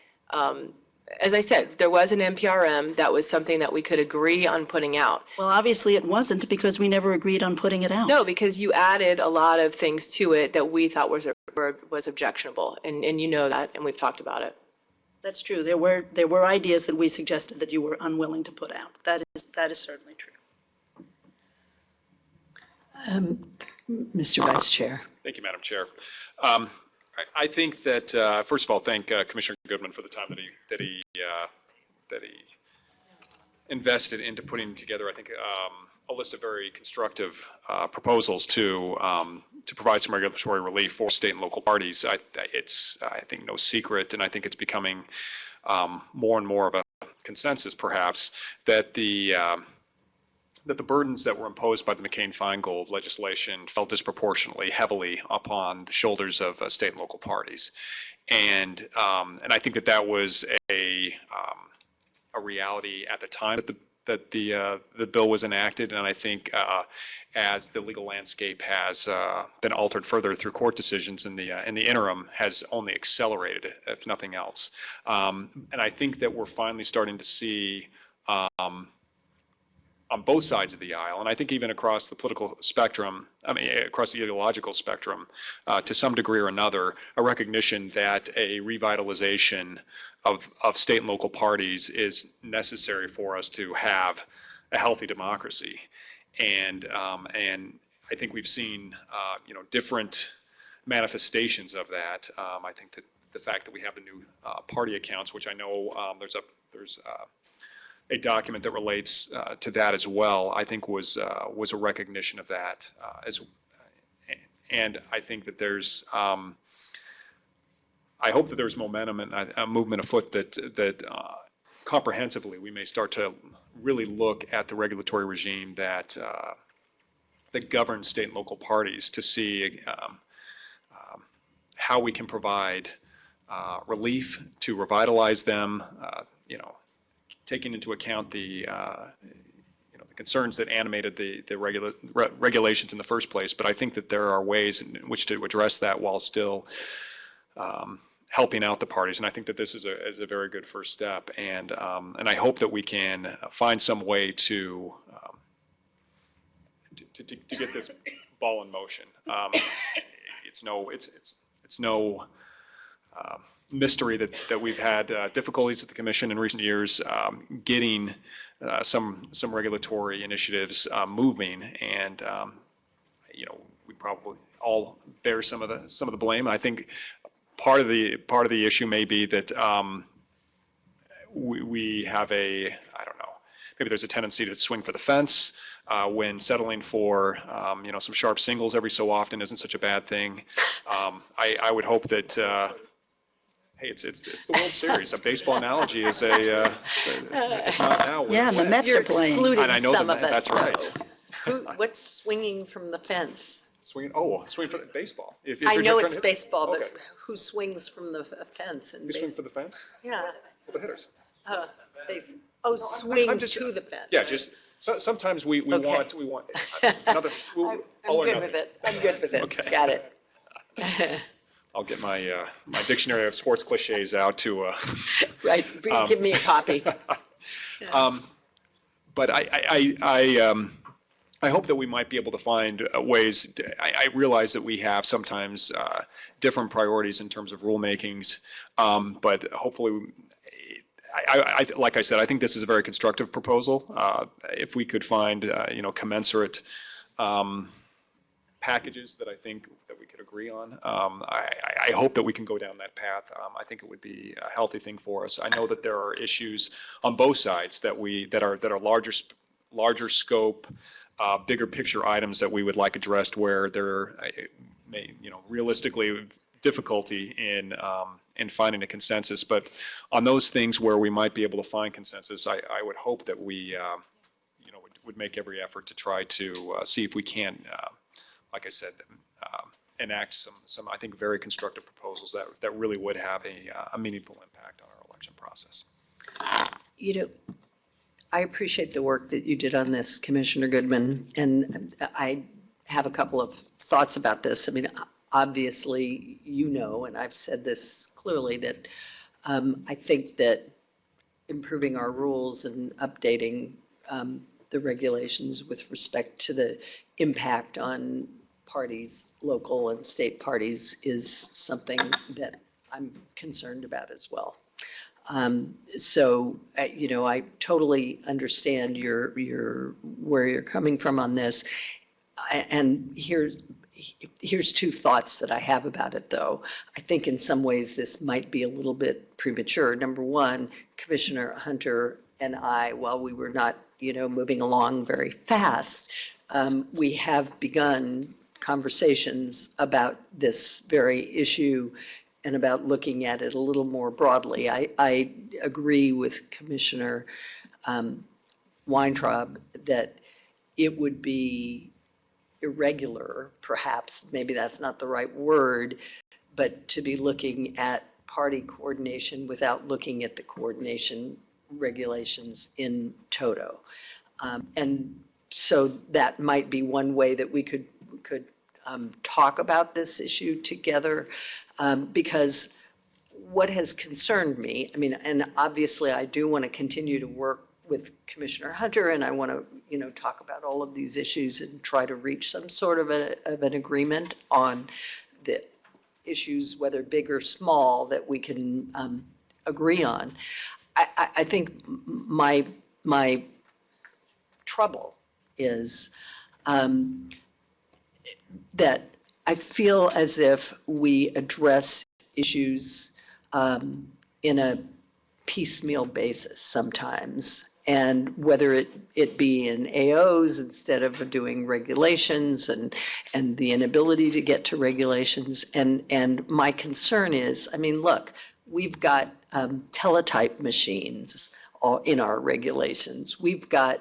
as I said, there was an NPRM that was something that we could agree on putting out. Well, obviously it wasn't, because we never agreed on putting it out. No, because you added a lot of things to it that we thought was objectionable, and you know that, and we've talked about it. That's true. There were ideas that we suggested that you were unwilling to put out. That is certainly true. Mr. Vice Chair. Thank you, Madam Chair. I think that, first of all, thank Commissioner Goodman for the time that he invested into putting together, I think, a list of very constructive proposals to provide some regulatory relief for state and local parties. It's, I think, no secret, and I think it's becoming more and more of a consensus, perhaps, that the burdens that were imposed by the McCain-Feingold legislation fell disproportionately heavily upon the shoulders of state and local parties, and I think that was a reality at the time that the bill was enacted, and I think as the legal landscape has been altered further through court decisions in the interim, has only accelerated, if nothing else. And I think that we're finally starting to see on both sides of the aisle, and I think even across the political spectrum, across the ideological spectrum, to some degree or another, a recognition that a revitalization of state and local parties is necessary for us to have a healthy democracy. And I think we've seen different manifestations of that. I think that the fact that we have the new party accounts, which I know there's a document that relates to that as well, I think was a recognition of that and I think that there's I hope that there's momentum and a movement afoot that comprehensively, we may start to really look at the regulatory regime that governs state and local parties to see how we can provide relief to revitalize them, taking into account the concerns that animated the regulations in the first place. But I think that there are ways in which to address that while still helping out the parties, and I think that this is a very good first step. And I hope that we can find some way to get this ball in motion. It's no mystery that we've had difficulties at the Commission in recent years getting some regulatory initiatives moving, and we probably all bear some of the blame. I think part of the issue may be that we have I don't know, maybe there's a tendency to swing for the fence when settling for some sharp singles every so often isn't such a bad thing. I would hope that hey, it's the World Series. A baseball analogy is a now. Yeah, the Mets are playing. And I know the Mets. That's right. What's swinging from the fence? Swing for the baseball. If I you're know trying it's to- baseball, but Okay. who swings from the fence? You swing for the fence? Yeah. For the hitters. Swing I'm just- to the fence. Yeah, just sometimes we Okay. want another. I'm all or good nothing. with it. I'm good with it. Okay. Got it. I'll get my my dictionary of sports cliches out to. Right. Give me a copy. But I hope that we might be able to find ways. I realize that we have sometimes different priorities in terms of rulemakings, but hopefully, like I said, I think this is a very constructive proposal. If we could find commensurate packages that I think that we could agree on, I hope that we can go down that path. I think it would be a healthy thing for us. I know that there are issues on both sides that are larger scope, bigger picture items that we would like addressed where there may, realistically difficulty in finding a consensus. But on those things where we might be able to find consensus, I would hope that we, would make every effort to try to see if we can, like I said, enact some I think very constructive proposals that really would have a meaningful impact on our election process. I appreciate the work that you did on this, Commissioner Goodman, and I have a couple of thoughts about this. I mean, obviously, and I've said this clearly, that I think that improving our rules and updating the regulations with respect to the impact on parties, local and state parties, is something that I'm concerned about as well. I totally understand where you're coming from on this. And here's two thoughts that I have about it, though. I think in some ways this might be a little bit premature. Number one, Commissioner Hunter and I, while we were not, moving along very fast, we have begun conversations about this very issue and about looking at it a little more broadly. I agree with Commissioner Weintraub that it would be irregular, perhaps, maybe that's not the right word, but to be looking at party coordination without looking at the coordination regulations in toto. And so that might be one way that we could talk about this issue together, because what has concerned me, I mean, and obviously I do want to continue to work with Commissioner Hunter, and I want to, talk about all of these issues and try to reach some sort of an agreement on the issues, whether big or small, that we can agree on. I think my trouble is that I feel as if we address issues in a piecemeal basis sometimes, and whether it be in AOs instead of doing regulations, and the inability to get to regulations. And my concern is, I mean, look, we've got teletype machines in our regulations. We've got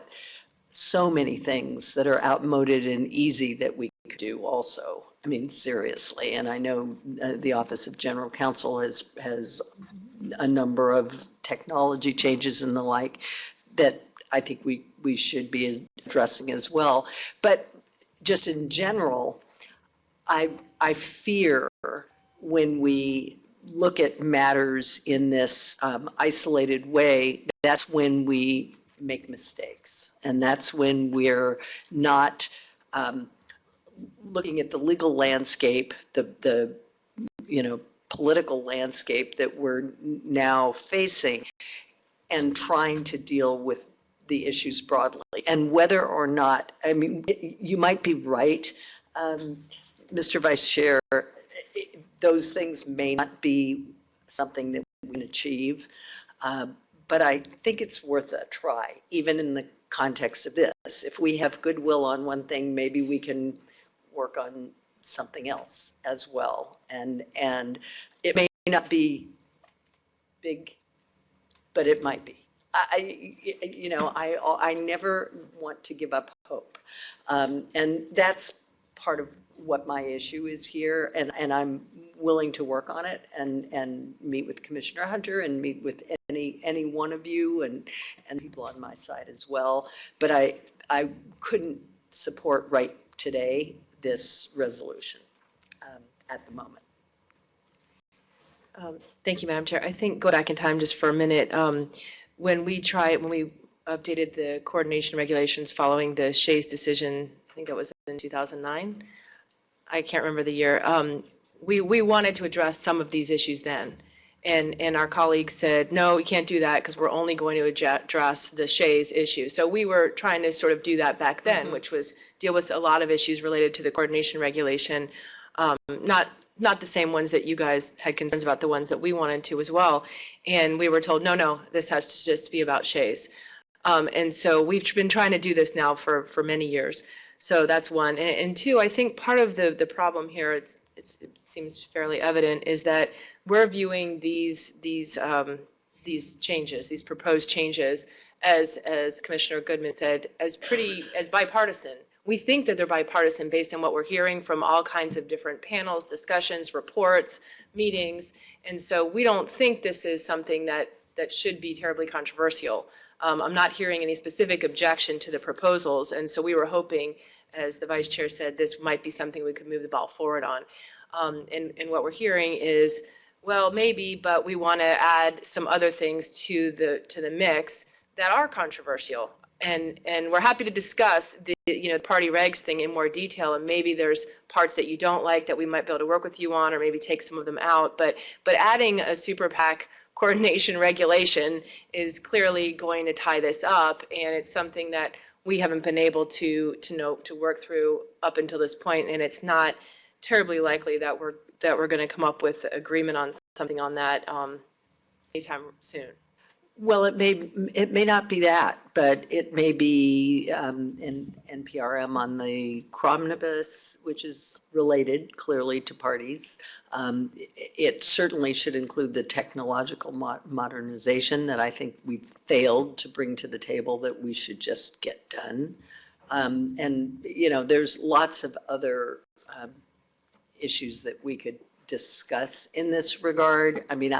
so many things that are outmoded and easy that we could do also. I mean, seriously, and I know the Office of General Counsel has a number of technology changes and the like that I think we should be addressing as well. But just in general, I fear when we look at matters in this isolated way, that's when we make mistakes. And that's when we're not looking at the legal landscape, the political landscape that we're now facing and trying to deal with the issues broadly. And whether or not, I mean, you might be right, Mr. Vice Chair, those things may not be something that we can achieve, but I think it's worth a try, even in the context of this. If we have goodwill on one thing, maybe we can work on something else as well. And it may not be big, but it might be. I never want to give up hope. And that's part of what my issue is here, and I'm willing to work on it and meet with Commissioner Hunter and meet with any one of you and people on my side as well. But I couldn't support right today this resolution at the moment. Thank you, Madam Chair. I think go back in time just for a minute. When we updated the coordination regulations following the Shays decision, I think that was in 2009. I can't remember the year. We wanted to address some of these issues then. And our colleagues said, no, we can't do that because we're only going to address the Shays issue. So we were trying to sort of do that back then, which was deal with a lot of issues related to the coordination regulation, not the same ones that you guys had concerns about, the ones that we wanted to as well. And we were told, no, this has to just be about Shays. And so we've been trying to do this now for many years. So that's one. And two, I think part of the problem here, it seems fairly evident, is that we're viewing these changes, these proposed changes, as Commissioner Goodman said, as bipartisan. We think that they're bipartisan based on what we're hearing from all kinds of different panels, discussions, reports, meetings. And so we don't think this is something that should be terribly controversial. I'm not hearing any specific objection to the proposals. And so we were hoping, as the Vice Chair said, this might be something we could move the ball forward on. And what we're hearing is, well, maybe, but we want to add some other things to the mix that are controversial. And we're happy to discuss the party regs thing in more detail, and maybe there's parts that you don't like that we might be able to work with you on, or maybe take some of them out. But adding a super PAC coordination regulation is clearly going to tie this up, and it's something that we haven't been able to work through up until this point, and it's not terribly likely that we're going to come up with agreement on something on that anytime soon. Well, it may not be that, but it may be in NPRM on the Cromnibus, which is related clearly to parties. It certainly should include the technological modernization that I think we've failed to bring to the table that we should just get done. And, there's lots of other issues that we could discuss in this regard. I mean,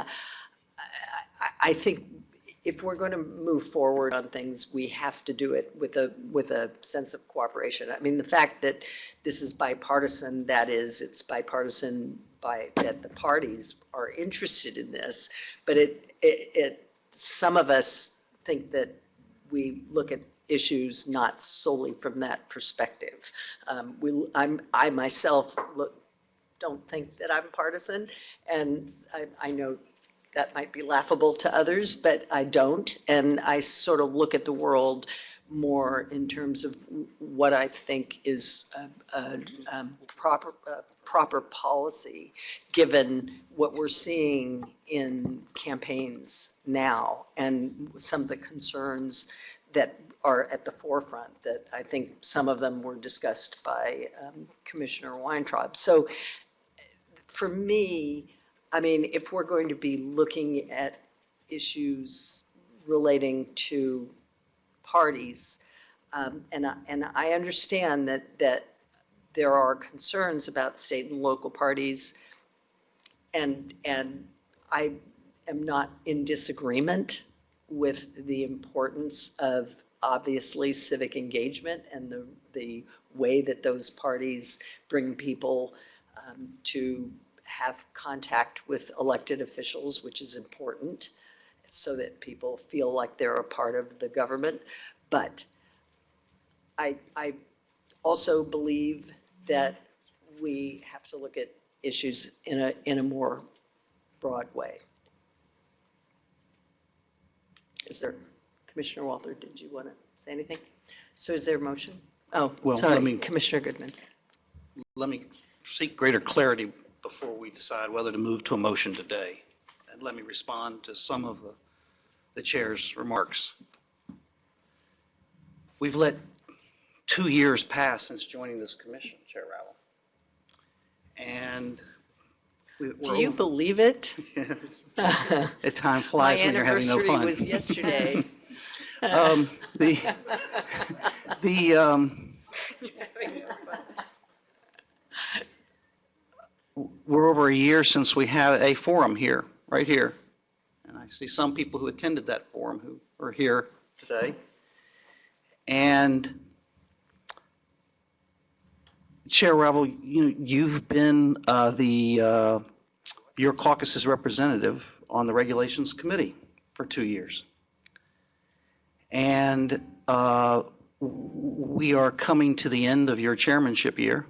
I think if we're going to move forward on things, we have to do it with a sense of cooperation. I mean, the fact that this is bipartisan, that is, it's bipartisan that the parties are interested in this, but some of us think that we look at issues not solely from that perspective. I myself don't think that I'm partisan, and I know that might be laughable to others, but I don't. And I sort of look at the world more in terms of what I think is a proper policy, given what we're seeing in campaigns now and some of the concerns that are at the forefront, that I think some of them were discussed by Commissioner Weintraub. So for me, I mean, if we're going to be looking at issues relating to parties. And I understand that there are concerns about state and local parties, and I am not in disagreement with the importance of obviously civic engagement and the way that those parties bring people to have contact with elected officials, which is important, so that people feel like they're a part of the government. But I also believe that we have to look at issues in a more broad way. Is there, Commissioner Walther, did you want to say anything? So is there a motion? Oh, Well, sorry, let me- Commissioner Goodman. Let me seek greater clarity before we decide whether to move to a motion today. And let me respond to some of the chair's remarks. We've let 2 years pass since joining this commission, Chair Ravel. And Do you believe it? At time flies when you're having no fun. My anniversary was yesterday. We're over a year since we had a forum here, right here. And I see some people who attended that forum who are here today. And Chair Ravel, you've been your caucus's representative on the Regulations Committee for 2 years. And we are coming to the end of your chairmanship year.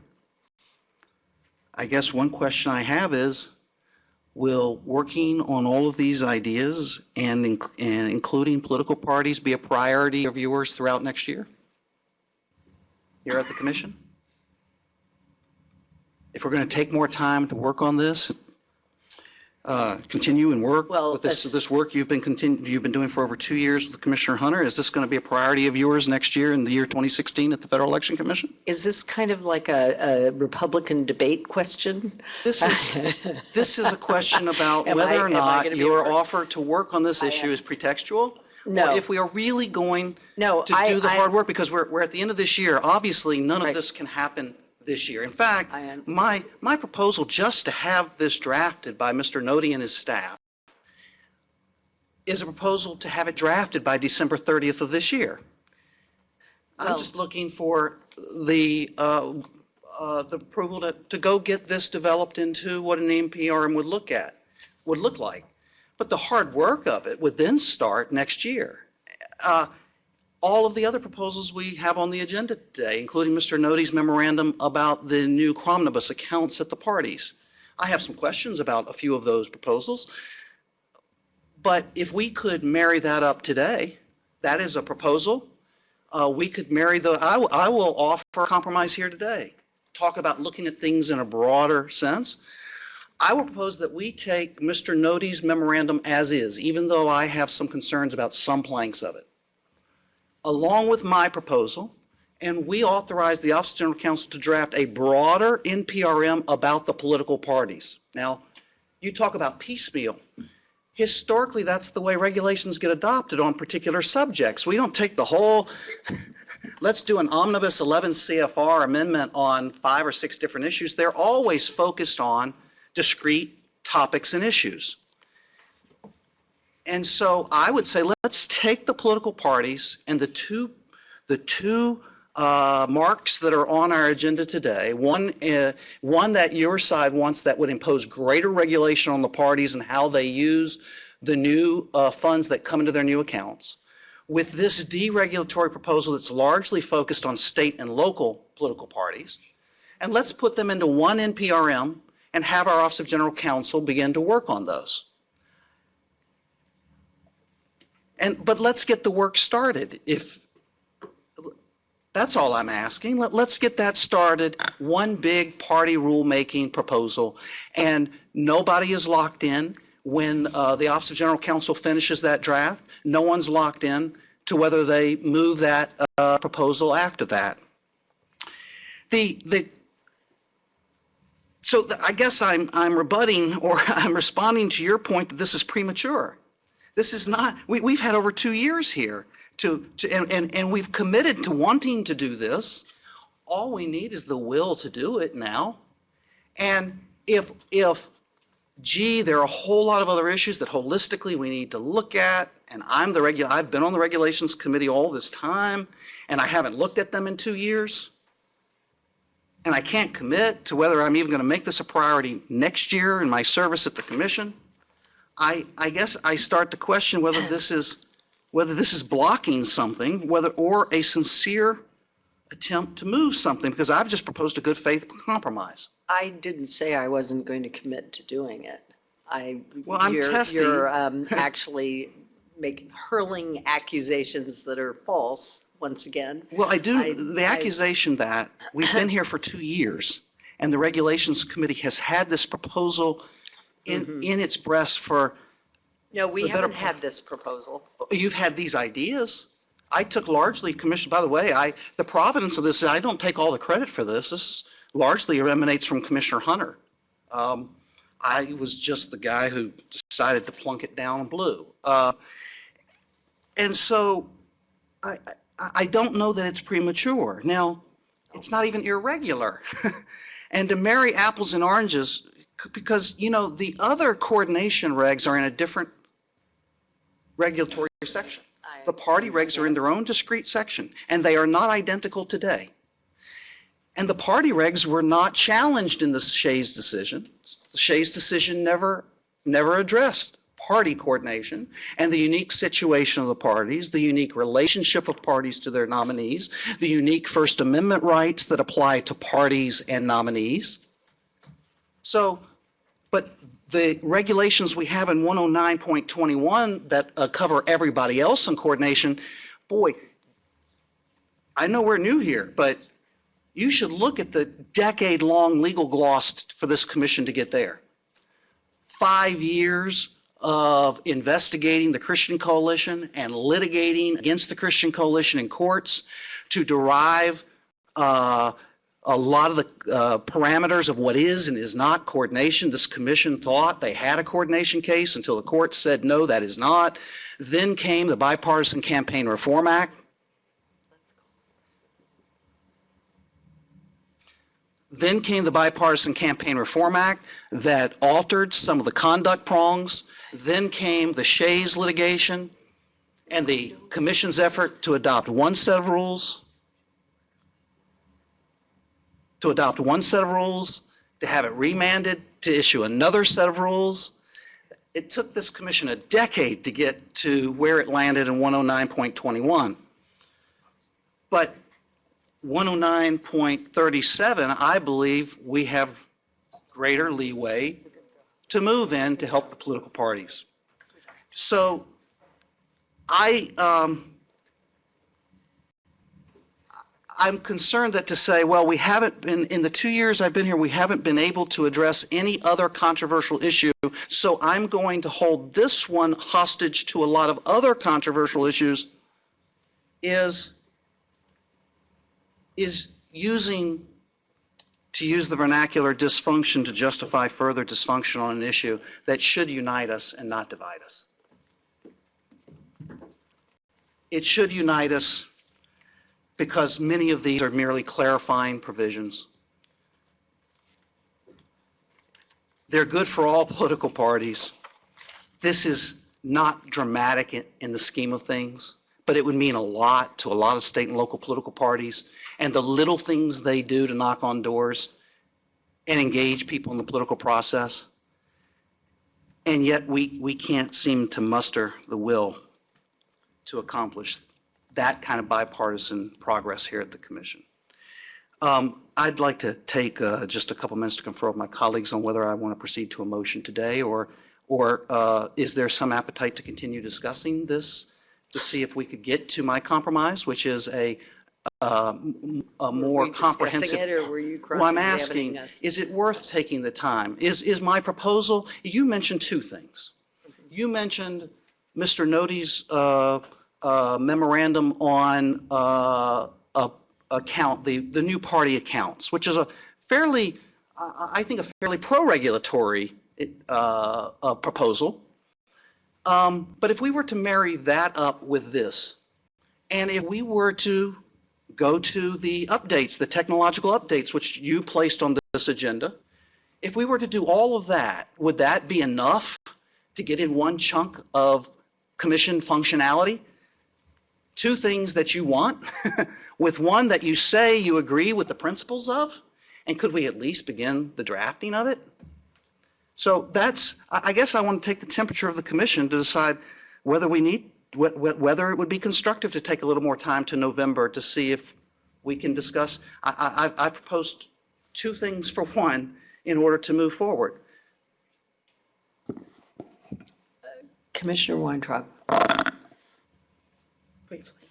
I guess one question I have is, will working on all of these ideas and including political parties be a priority of yours throughout next year here at the commission? If we're going to take more time to work on this, continue and work with this work you've been doing for over 2 years with Commissioner Hunter, is this going to be a priority of yours next year in the year 2016 at the Federal Election Commission? Is this kind of like a Republican debate question? This is a question about whether or not your offer to work on this issue is pretextual. No. Or if we are really going to do the hard work, because we're at the end of this year. Obviously, none of this can happen this year. In fact, my proposal just to have this drafted by Mr. Nodi and his staff is a proposal to have it drafted by December 30th of this year. I'm just looking for the approval to go get this developed into what an NPRM would look like. But the hard work of it would then start next year. All of the other proposals we have on the agenda today, including Mr. Nodi's memorandum about the new Cromnibus accounts at the parties. I have some questions about a few of those proposals. But if we could marry that up today, that is a proposal. We could marry I will offer a compromise here today. Talk about looking at things in a broader sense. I will propose that we take Mr. Nodi's memorandum as is, even though I have some concerns about some planks of it, along with my proposal, and we authorize the Office of General Counsel to draft a broader NPRM about the political parties. Now, you talk about piecemeal. Historically, that's the way regulations get adopted on particular subjects. We don't take the whole, let's do an omnibus 11 CFR amendment on 5 or 6 different issues. They're always focused on discrete topics and issues. And so I would say, let's take the political parties and the two marks that are on our agenda today. One that your side wants that would impose greater regulation on the parties and how they use the new funds that come into their new accounts. With this deregulatory proposal that's largely focused on state and local political parties. And let's put them into one NPRM and have our Office of General Counsel begin to work on those. But let's get the work started. That's all I'm asking. Let's get that started. One big party rulemaking proposal, and nobody is locked in. When the Office of General Counsel finishes that draft, no one's locked in to whether they move that proposal after that. So I guess I'm rebutting, or I'm responding to your point that this is premature. This is not, we've had over 2 years here and we've committed to wanting to do this. All we need is the will to do it now. And if there are a whole lot of other issues that holistically we need to look at, and I've been on the regulations committee all this time, and I haven't looked at them in 2 years, and I can't commit to whether I'm even going to make this a priority next year in my service at the commission, I guess I start to question whether this is blocking something, or a sincere attempt to move something, because I've just proposed a good faith compromise. I didn't say I wasn't going to commit to doing it. Well, I'm testing. You're actually hurling accusations that are false once again. Well, the accusation that we've been here for 2 years, and the Regulations Committee has had this proposal in its breast for... No, we haven't had this proposal. You've had these ideas. I took largely, by the way, the provenance of this, I don't take all the credit for this. This largely emanates from Commissioner Hunter. I was just the guy who decided to plunk it down blue. And so I don't know that it's premature. Now, it's not even irregular. And to marry apples and oranges, because, the other coordination regs are in a different regulatory section. The party regs are in their own discrete section, and they are not identical today. And the party regs were not challenged in the Shays decision. The Shays decision never addressed party coordination and the unique situation of the parties, the unique relationship of parties to their nominees, the unique First Amendment rights that apply to parties and nominees. But the regulations we have in 109.21 that cover everybody else in coordination, boy, I know we're new here, but you should look at the decade-long legal gloss for this commission to get there. 5 years of investigating the Christian Coalition and litigating against the Christian Coalition in courts to derive a lot of the parameters of what is and is not coordination. This commission thought they had a coordination case until the court said, no, that is not. Then came the Bipartisan Campaign Reform Act. Then came the Bipartisan Campaign Reform Act that altered some of the conduct prongs. Then came the Shays litigation and the commission's effort to adopt one set of rules, to have it remanded, to issue another set of rules. It took this commission a decade to get to where it landed in 109.21. But 109.37, I believe we have greater leeway to move in to help the political parties. So I'm concerned that to say, well, we haven't been, in the 2 years I've been here, we haven't been able to address any other controversial issue, so I'm going to hold this one hostage to a lot of other controversial issues, is using, to use the vernacular, dysfunction to justify further dysfunction on an issue that should unite us and not divide us. It should unite us because many of these are merely clarifying provisions. They're good for all political parties. This is not dramatic in the scheme of things, but it would mean a lot to a lot of state and local political parties, and the little things they do to knock on doors and engage people in the political process. And yet we can't seem to muster the will to accomplish that kind of bipartisan progress here at the commission. I'd like to take just a couple minutes to confer with my colleagues on whether I want to proceed to a motion today, or is there some appetite to continue discussing this to see if we could get to my compromise, which is a more comprehensive. Discussing it, or were you Well, I'm cross-examining asking, us? is it worth taking the time? Is my proposal, you mentioned two things. You mentioned Mr. Nody's memorandum on account, the new party accounts, which is a fairly, I think a fairly pro-regulatory proposal. But if we were to marry that up with this, and if we were to go to the updates, the technological updates, which you placed on this agenda, if we were to do all of that, would that be enough to get in one chunk of commission functionality? Two things that you want with one that you say you agree with the principles of? And could we at least begin the drafting of it? So that's, I guess I want to take the temperature of the commission to decide whether we need, whether it would be constructive to take a little more time to November to see if we can discuss. I proposed two things for one in order to move forward. Commissioner Weintraub. Briefly.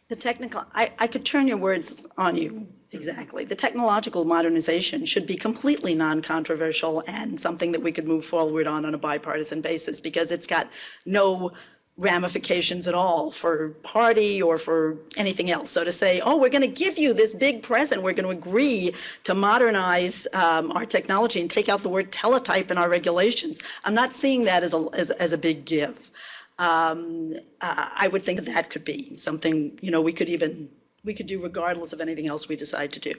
The technical, I could turn your words on you exactly. The technological modernization should be completely non-controversial and something that we could move forward on a bipartisan basis because it's got no ramifications at all for party or for anything else. So to say, oh, we're going to give you this big present, we're going to agree to modernize our technology and take out the word teletype in our regulations. I'm not seeing that as a big give. I would think that could be something, we could do regardless of anything else we decide to do.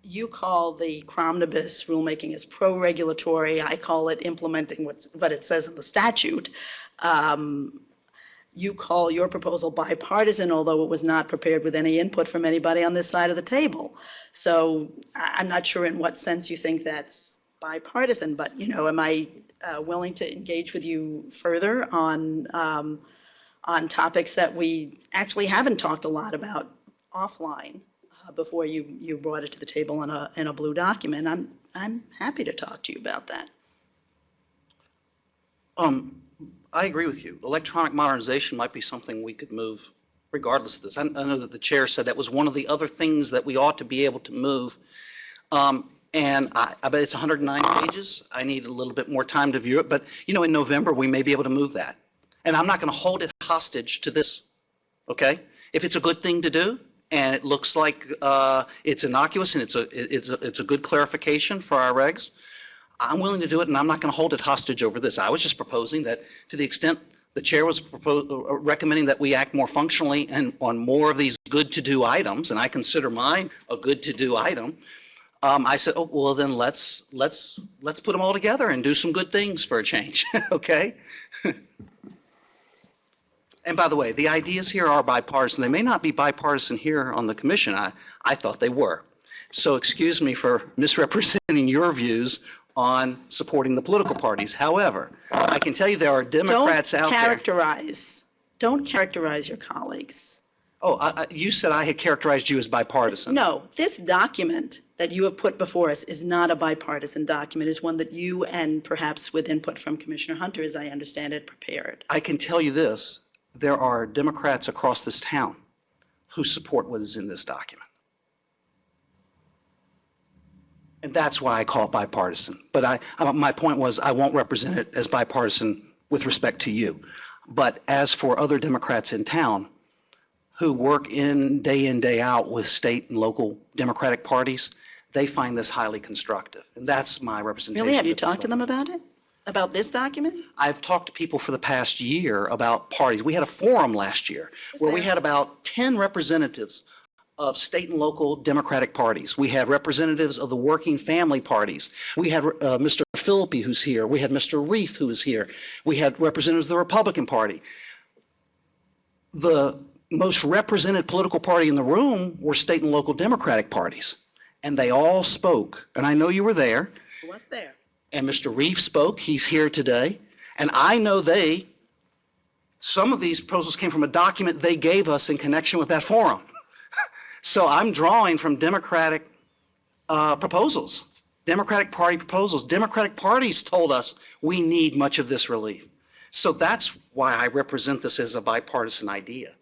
You call the Cromnibus rulemaking as pro-regulatory. I call it implementing what it says in the statute. You call your proposal bipartisan, although it was not prepared with any input from anybody on this side of the table. So I'm not sure in what sense you think that's bipartisan, but am I willing to engage with you further on topics that we actually haven't talked a lot about offline before you brought it to the table in a blue document? I'm happy to talk to you about that. I agree with you. Electronic modernization might be something we could move regardless of this. I know that the chair said that was one of the other things that we ought to be able to move. And I bet it's 109 pages. I need a little bit more time to view it. But, in November, we may be able to move that. And I'm not going to hold it hostage to this, okay? If it's a good thing to do, and it looks like it's innocuous and it's a good clarification for our regs, I'm willing to do it, and I'm not going to hold it hostage over this. I was just proposing that to the extent the chair was recommending that we act more functionally and on more of these good-to-do items, and I consider mine a good-to-do item, I said, oh, well, then let's put them all together and do some good things for a change, okay? And by the way, the ideas here are bipartisan. They may not be bipartisan here on the commission. I thought they were. So excuse me for misrepresenting your views on supporting the political parties. However, I can tell you there are Democrats out there. Don't characterize your colleagues. Oh, you said I had characterized you as bipartisan. No, this document that you have put before us is not a bipartisan document. It's one that you and perhaps with input from Commissioner Hunter, as I understand it, prepared. I can tell you this. There are Democrats across this town who support what is in this document. And that's why I call it bipartisan. But my point was I won't represent it as bipartisan with respect to you. But as for other Democrats in town who work in, day out with state and local Democratic parties, they find this highly constructive. And that's my representation. Really? Have you talked to them about it? About this document? I've talked to people for the past year about parties. We had a forum last year where we had about 10 representatives of state and local Democratic parties. We had representatives of the working family parties. We had Mr. Philippi, who's here. We had Mr. Reif, who is here. We had representatives of the Republican Party. The most represented political party in the room were state and local Democratic parties. And they all spoke. And I know you were there. Who was there? And Mr. Reif spoke. He's here today. And I know some of these proposals came from a document they gave us in connection with that forum. So I'm drawing from Democratic proposals, Democratic Party proposals. Democratic parties told us we need much of this relief. So that's why I represent this as a bipartisan idea.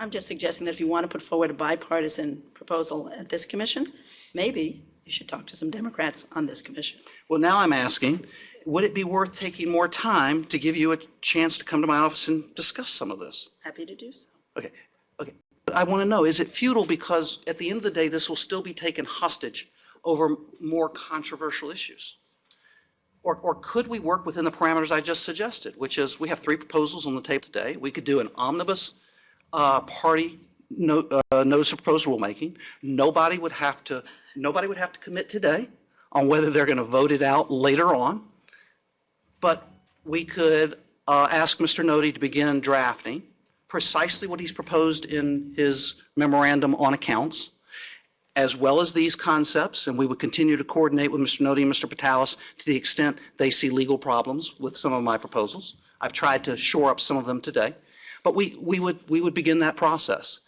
I'm just suggesting that if you want to put forward a bipartisan proposal at this commission, maybe you should talk to some Democrats on this commission. Well, now I'm asking, would it be worth taking more time to give you a chance to come to my office and discuss some of this? Happy to do so. Okay. But I want to know, is it futile because at the end of the day, this will still be taken hostage over more controversial issues? Or could we work within the parameters I just suggested, which is we have 3 proposals on the table today. We could do an omnibus party notice of proposed rulemaking. Nobody would have to commit today on whether they're going to vote it out later on. But we could ask Mr. Nodi to begin drafting precisely what he's proposed in his memorandum on accounts, as well as these concepts, and we would continue to coordinate with Mr. Nodi and Mr. Patalis to the extent they see legal problems with some of my proposals. I've tried to shore up some of them today, but we would begin that process.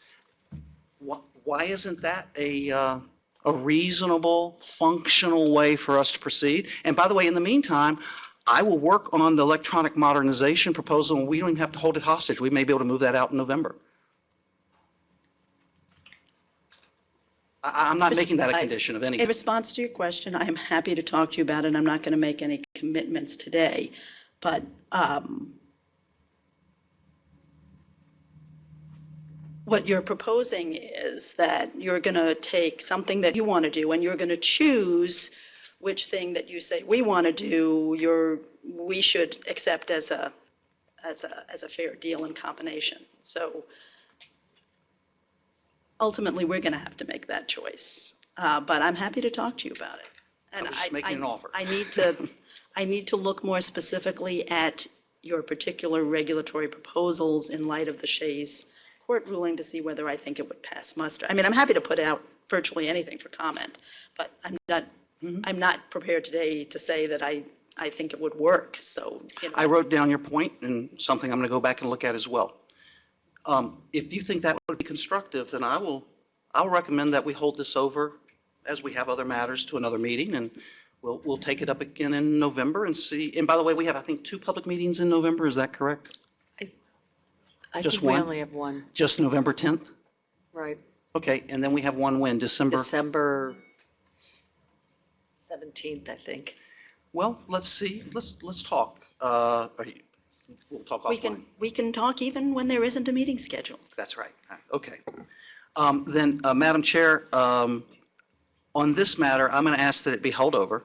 Why isn't that a reasonable, functional way for us to proceed? And by the way, in the meantime, I will work on the electronic modernization proposal, and we don't even have to hold it hostage. We may be able to move that out in November. I'm not making that a condition of anything. In response to your question, I am happy to talk to you about it. I'm not going to make any commitments today, but what you're proposing is that you're going to take something that you want to do and you're going to choose which thing that you say we want to do, we should accept as a fair deal and combination. So ultimately, we're going to have to make that choice. But I'm happy to talk to you about it. And I was just making an offer. I need to look more specifically at your particular regulatory proposals in light of the Shays Court ruling to see whether I think it would pass muster. I mean, I'm happy to put out virtually anything for comment, but I'm not prepared today to say that I think it would work. So, I wrote down your point and something I'm going to go back and look at as well. If you think that would be constructive, then I'll recommend that we hold this over as we have other matters to another meeting, and we'll take it up again in November and see. And by the way, we have, I think, 2 public meetings in November. Is that correct? I Just think we one? only have one, Just November 10th? right? Okay, and then we have one when? December? December 17th, I think. Well, let's see. Let's talk. We'll talk offline. we can talk even when there isn't a meeting scheduled. That's right. Okay. Then, Madam Chair, on this matter, I'm going to ask that it be held over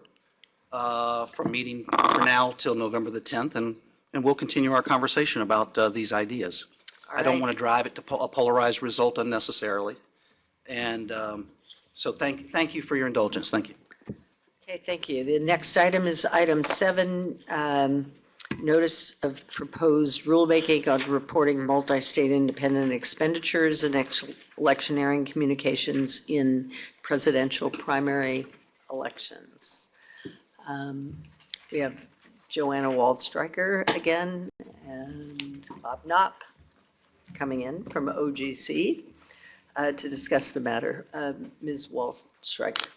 from meeting for now till November the 10th, and we'll continue our conversation about these ideas. I don't want to drive it to a polarized result unnecessarily. And so thank you for your indulgence. Thank you. Okay, thank you. The next item is item 7, notice of proposed rulemaking on reporting multi-state independent expenditures and electioneering communications in presidential primary elections. We have Joanna Waldstreicher again and Bob Knopp coming in from OGC to discuss the matter. Ms. Waldstreicher.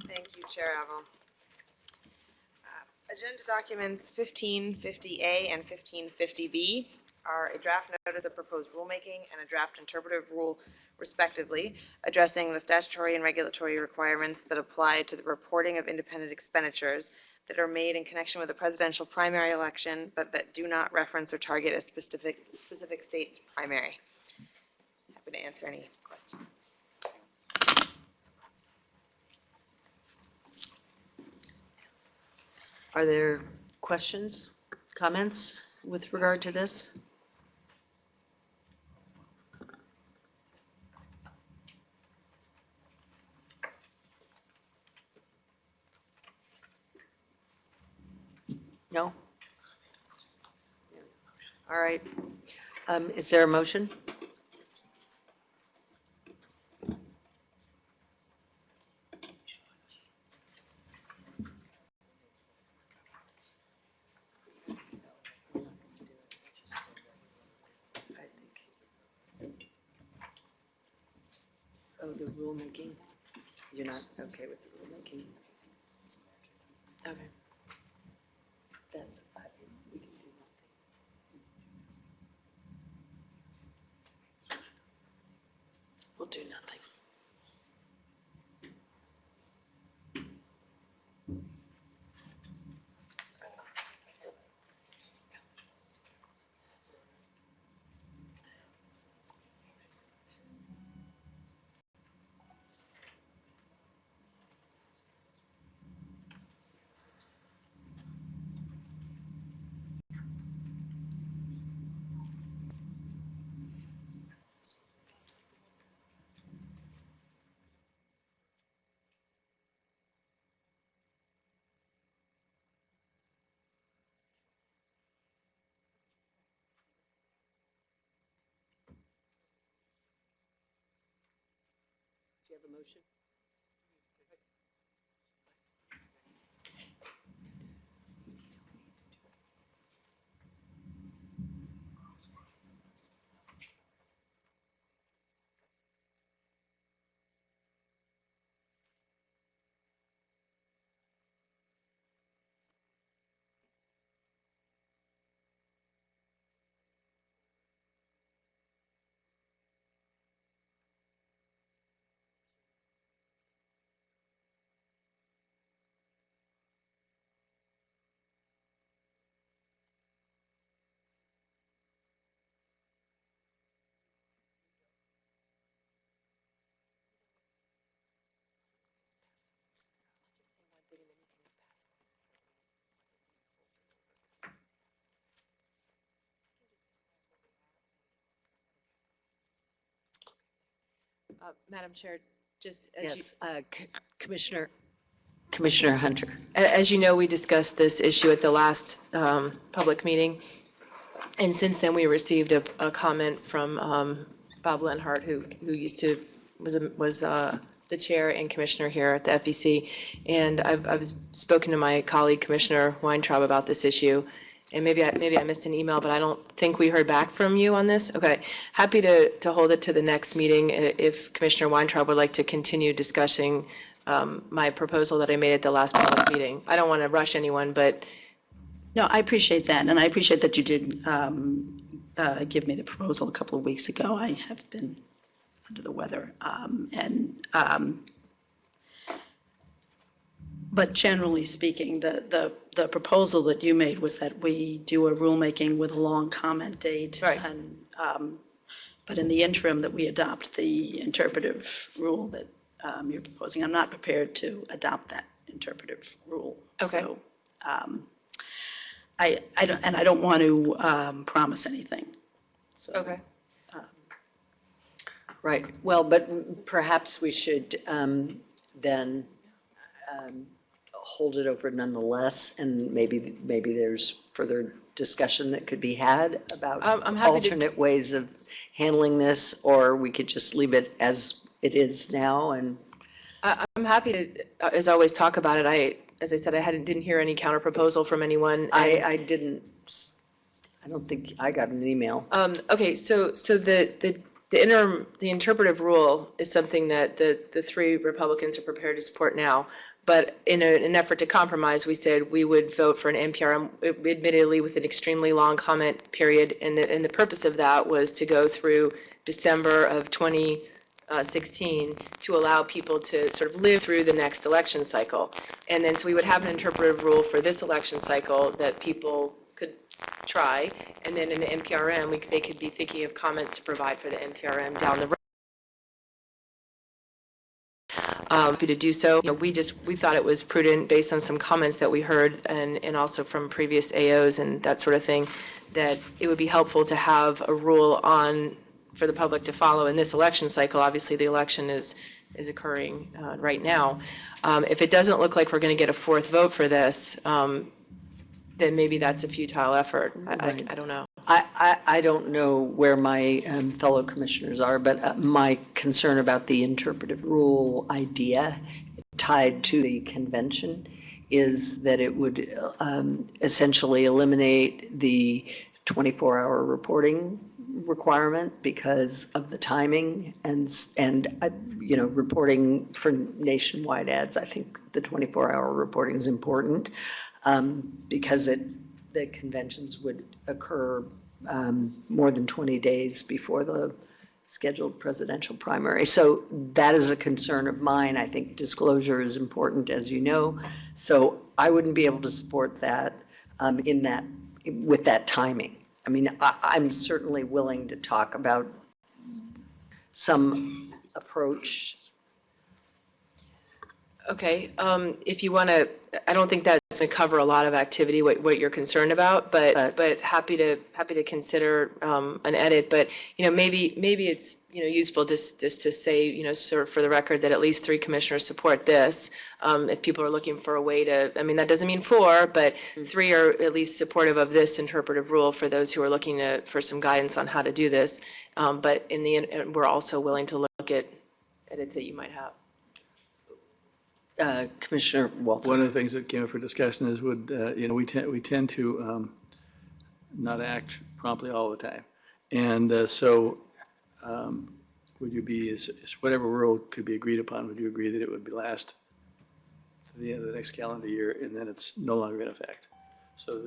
Thank you, Chair Avil. Agenda documents 1550A and 1550B are a draft notice of proposed rulemaking and a draft interpretive rule, respectively, addressing the statutory and regulatory requirements that apply to the reporting of independent expenditures that are made in connection with the presidential primary election, but that do not reference or target a specific state's primary. Happy to answer any questions. Are there questions, comments with regard to this? No? All right. Is there a motion? Oh, the rulemaking? You're not okay with the rulemaking? Okay. That's, we can do nothing. We'll do nothing. have a motion? Madam Chair, just as you, Yes, Commissioner Hunter. as you know, we discussed this issue at the last public meeting. And since then, we received a comment from Bob Lenhart, who used to, was the chair and commissioner here at the FEC. And I've spoken to my colleague, Commissioner Weintraub, about this issue. And maybe I missed an email, but I don't think we heard back from you on this. Okay, happy to hold it to the next meeting if Commissioner Weintraub would like to continue discussing my proposal that I made at the last public meeting. I don't want to rush anyone, but. No, I appreciate that, and I appreciate that you did give me the proposal a couple of weeks ago. I have been under the weather, but generally speaking, the proposal that you made was that we do a rulemaking with a long comment date. Right. And, but in the interim, that we adopt the interpretive rule that you're proposing. I'm not prepared to adopt that interpretive rule. Okay. So, I don't want to promise anything. So, Okay. Right, well, but perhaps we should then hold it over nonetheless, and maybe there's further discussion that could be had about I'm happy to alternate ways of handling this, or we could just leave it as it is now. And I'm happy to, as always, talk about it. As I said, I didn't hear any counter proposal from anyone. I don't think I got an email. Okay, so the interpretive rule is something that the three Republicans are prepared to support now. But in an effort to compromise, we said we would vote for an NPRM, admittedly with an extremely long comment period. And the purpose of that was to go through December of 2016 to allow people to sort of live through the next election cycle. And then so we would have an interpretive rule for this election cycle that people could try. And then in the NPRM, they could be thinking of comments to provide for the NPRM down the road. To do so, we thought it was prudent based on some comments that we heard and also from previous AOs and that sort of thing, that it would be helpful to have a rule for the public to follow in this election cycle. Obviously, the election is occurring right now. If it doesn't look like we're going to get a fourth vote for this, then maybe that's a futile effort. I don't know. I don't know where my fellow commissioners are, but my concern about the interpretive rule idea tied to the convention is that it would essentially eliminate the 24-hour reporting requirement because of the timing and reporting for nationwide ads. I think the 24-hour reporting is important because the conventions would occur more than 20 days before the scheduled presidential primary. So that is a concern of mine. I think disclosure is important, as you know. So I wouldn't be able to support that with that timing. I mean, I'm certainly willing to talk about some approach. Okay, if you want to, I don't think that's going to cover a lot of activity, what you're concerned about, but happy to consider an edit. But maybe it's useful just to say sort of for the record that at least 3 commissioners support this. If people are looking for a way to, I mean, that doesn't mean 4, but 3 are at least supportive of this interpretive rule for those who are looking for some guidance on how to do this. But in the end, we're also willing to look at edits that you might have. Commissioner Walter. One of the things that came up for discussion is we tend to not act promptly all the time. And so would you be, is whatever rule could be agreed upon, would you agree that it would be last to the end of the next calendar year and then it's no longer in effect? So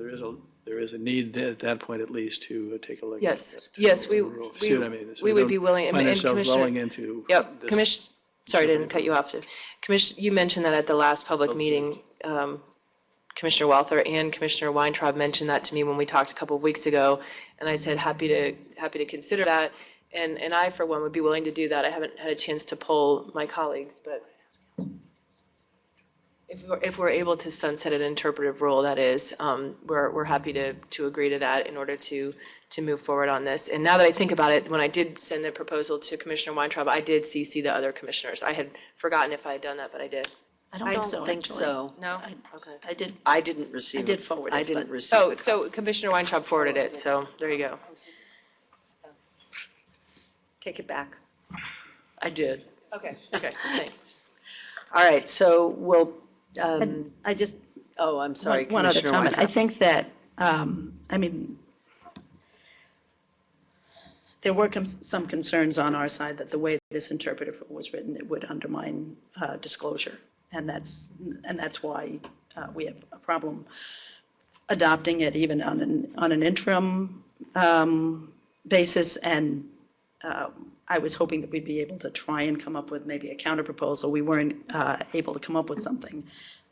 there is a need at that point at least to take a look. Yes, at yes, the rule. See what I mean? So we would don't be willing. Find and ourselves Commissioner- rolling into Yep, this. sorry, I didn't cut you off. Commissioner, you mentioned that at the last public meeting, Commissioner Walther and Commissioner Weintraub mentioned that to me when we talked a couple of weeks ago, and I said happy to consider that, and I for one would be willing to do that. I haven't had a chance to poll my colleagues, but if we're able to sunset an interpretive rule, that is, we're happy to agree to that in order to move forward on this. And now that I think about it, when I did send the proposal to Commissioner Weintraub, I did CC the other commissioners. I had forgotten if I had done that, but I did. I don't think so, so. No? I- Okay. I did, I didn't receive I did forward it. I didn't but- receive Oh, it. so Commissioner Weintraub forwarded it, so there you go. Take it back. I did. Okay, thanks. All right, so we'll, I just, oh, I'm sorry, one other Commissioner comment. I Weintraub. think that, there were some concerns on our side that the way this interpretive rule was written, it would undermine disclosure. And that's why we have a problem adopting it even on an interim basis. And I was hoping that we'd be able to try and come up with maybe a counter proposal. We weren't able to come up with something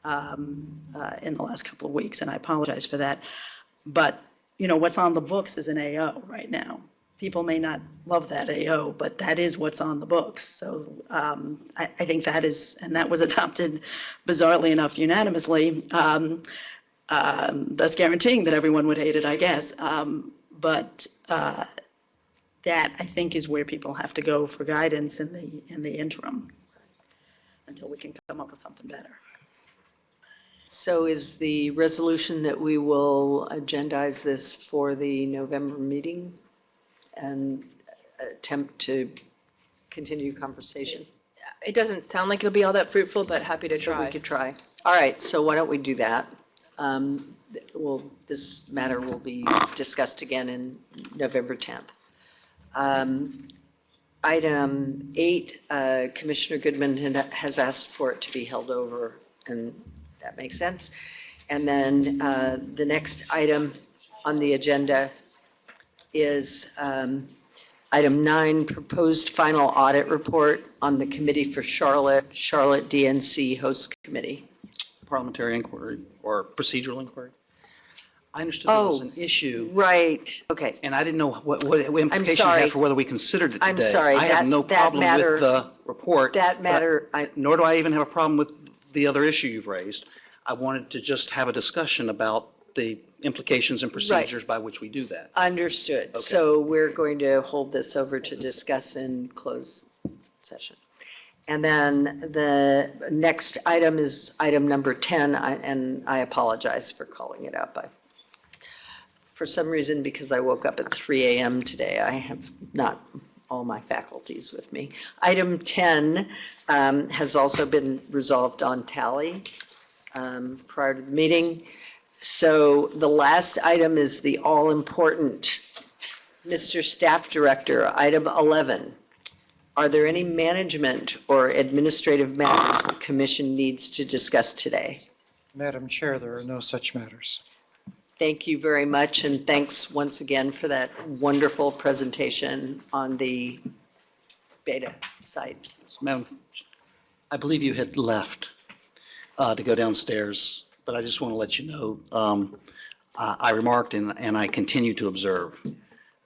in the last couple of weeks, and I apologize for that. But, what's on the books is an AO right now. People may not love that AO, but that is what's on the books. So I think that is, and that was adopted bizarrely enough unanimously, thus guaranteeing that everyone would hate it, I guess. But that, I think, is where people have to go for guidance in the interim until we can come up with something better. So is the resolution that we will agendize this for the November meeting and attempt to continue conversation? It doesn't sound like it'll be all that fruitful, but happy to Sure, try. we could try. All right, so why don't we do that? This matter will be discussed again in November 10th. Item 8, Commissioner Goodman has asked for it to be held over, and that makes sense. And then the next item on the agenda is item 9, proposed final audit report on the Committee for Charlotte DNC Host Committee. Parliamentary inquiry or procedural inquiry. I understood there was an issue, Right, okay. and I didn't know what implication it sorry. had for whether we considered it today. I'm sorry, I have no that problem matter- with the report. That but matter, nor do I even have a problem with the other issue you've raised. I wanted to just have a discussion about the implications and procedures by which we do that. Understood. Okay. So we're going to hold this over to discuss in closed session. And then the next item is item number 10, and I apologize for calling it up. For some reason, because I woke up at 3 a.m. today, I have not all my faculties with me. Item 10 has also been resolved on tally prior to the meeting. So the last item is the all-important Mr. Staff Director, item 11. Are there any management or administrative matters the commission needs to discuss today? Madam Chair, there are no such matters. Thank you very much, and thanks once again for that wonderful presentation on the beta site. Madam, I believe you had left to go downstairs, but I just want to let you know, I remarked and I continue to observe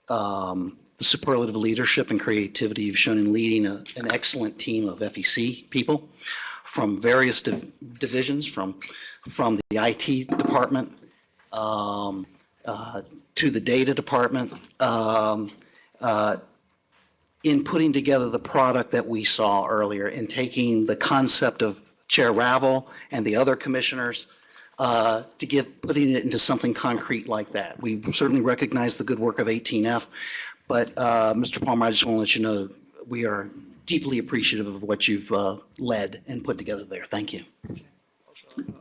the superlative leadership and creativity you've shown in leading an excellent team of FEC people from various divisions, from the IT department to the data department, in putting together the product that we saw earlier, in taking the concept of Chair Ravel and the other commissioners putting it into something concrete like that. We certainly recognize the good work of 18F, but Mr. Palmer, I just want to let you know, we are deeply appreciative of what you've led and put together there. Thank you. I'll say something.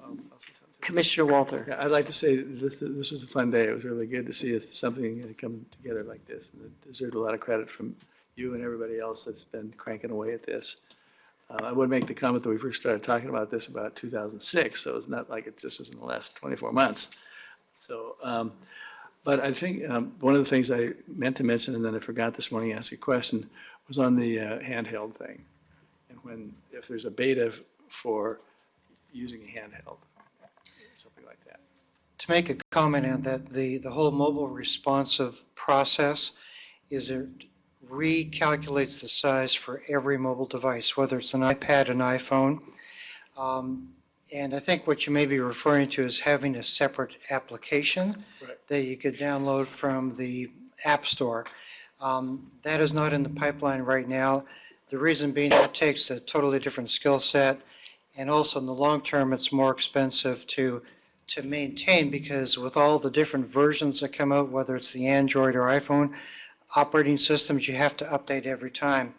Commissioner Walter. Yeah, I'd like to say this was a fun day. It was really good to see something come together like this. And it deserved a lot of credit from you and everybody else that's been cranking away at this. I would make the comment that we first started talking about this about 2006, so it's not like it just was in the last 24 months. So, but I think one of the things I meant to mention, and then I forgot this morning to ask a question, was on the handheld thing. And if there's a beta for using a handheld, something like that. To make a comment on that, the whole mobile responsive process is it recalculates the size for every mobile device, whether it's an iPad, an iPhone. And I think what you may be referring to is having a separate application that you could download from the App Store. That is not in the pipeline right now. The reason being that takes a totally different skill set, and also in the long term, it's more expensive to maintain, because with all the different versions that come out, whether it's the Android or iPhone operating systems, you have to update every time.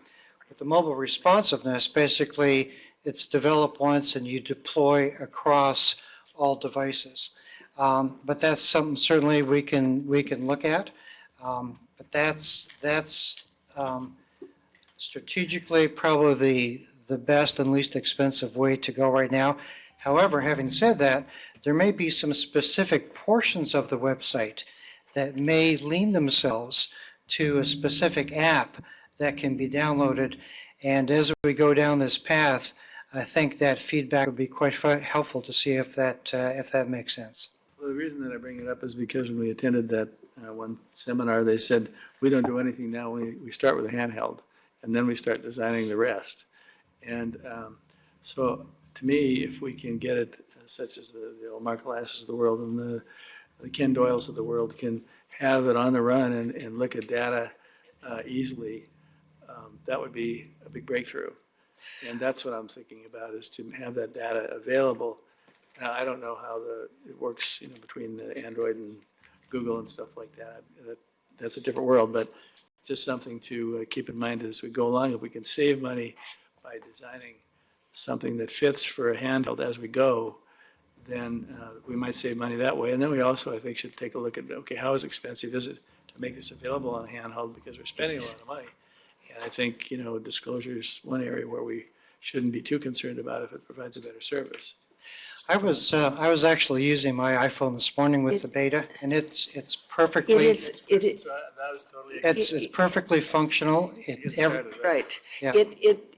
With the mobile responsiveness, basically, it's developed once and you deploy across all devices. But that's something certainly we can look at. But that's strategically probably the best and least expensive way to go right now. However, having said that, there may be some specific portions of the website that may lean themselves to a specific app that can be downloaded. And as we go down this path, I think that feedback would be quite helpful to see if that makes sense. Well, the reason that I bring it up is because when we attended that one seminar, they said, we don't do anything now. We start with a handheld, and then we start designing the rest. And so to me, if we can get it, such as the old Mark Lasses of the world and the Ken Doyles of the world can have it on the run and look at data easily, that would be a big breakthrough. And that's what I'm thinking about, is to have that data available. Now, I don't know how it works, between Android and Google and stuff like that. That's a different world, but just something to keep in mind as we go along. If we can save money by designing something that fits for a handheld as we go, then we might save money that way. And then we also, I think, should take a look at, okay, how expensive is it to make this available on a handheld, because we're spending a lot of money. And I think, disclosure is one area where we shouldn't be too concerned about if it provides a better service. I was actually using my iPhone this morning with the beta, and it's perfectly. It's perfectly functional. Right. Yeah.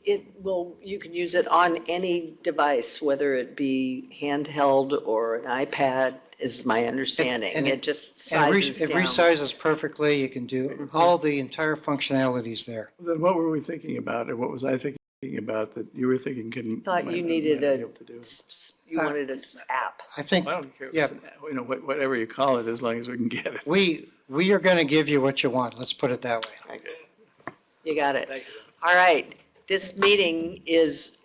You can use it on any device, whether it be handheld or an iPad, is my understanding. It just sizes It down. resizes perfectly. You can do all the entire functionalities there. Then what were we thinking about, or what was I thinking about that you were thinking couldn't? Thought you needed you wanted an app. I think, I don't care if yeah. it's whatever you call it, as long as we can get it. We are going to give you what you want. Let's put it that way. You got it. Thank you. All right. This meeting is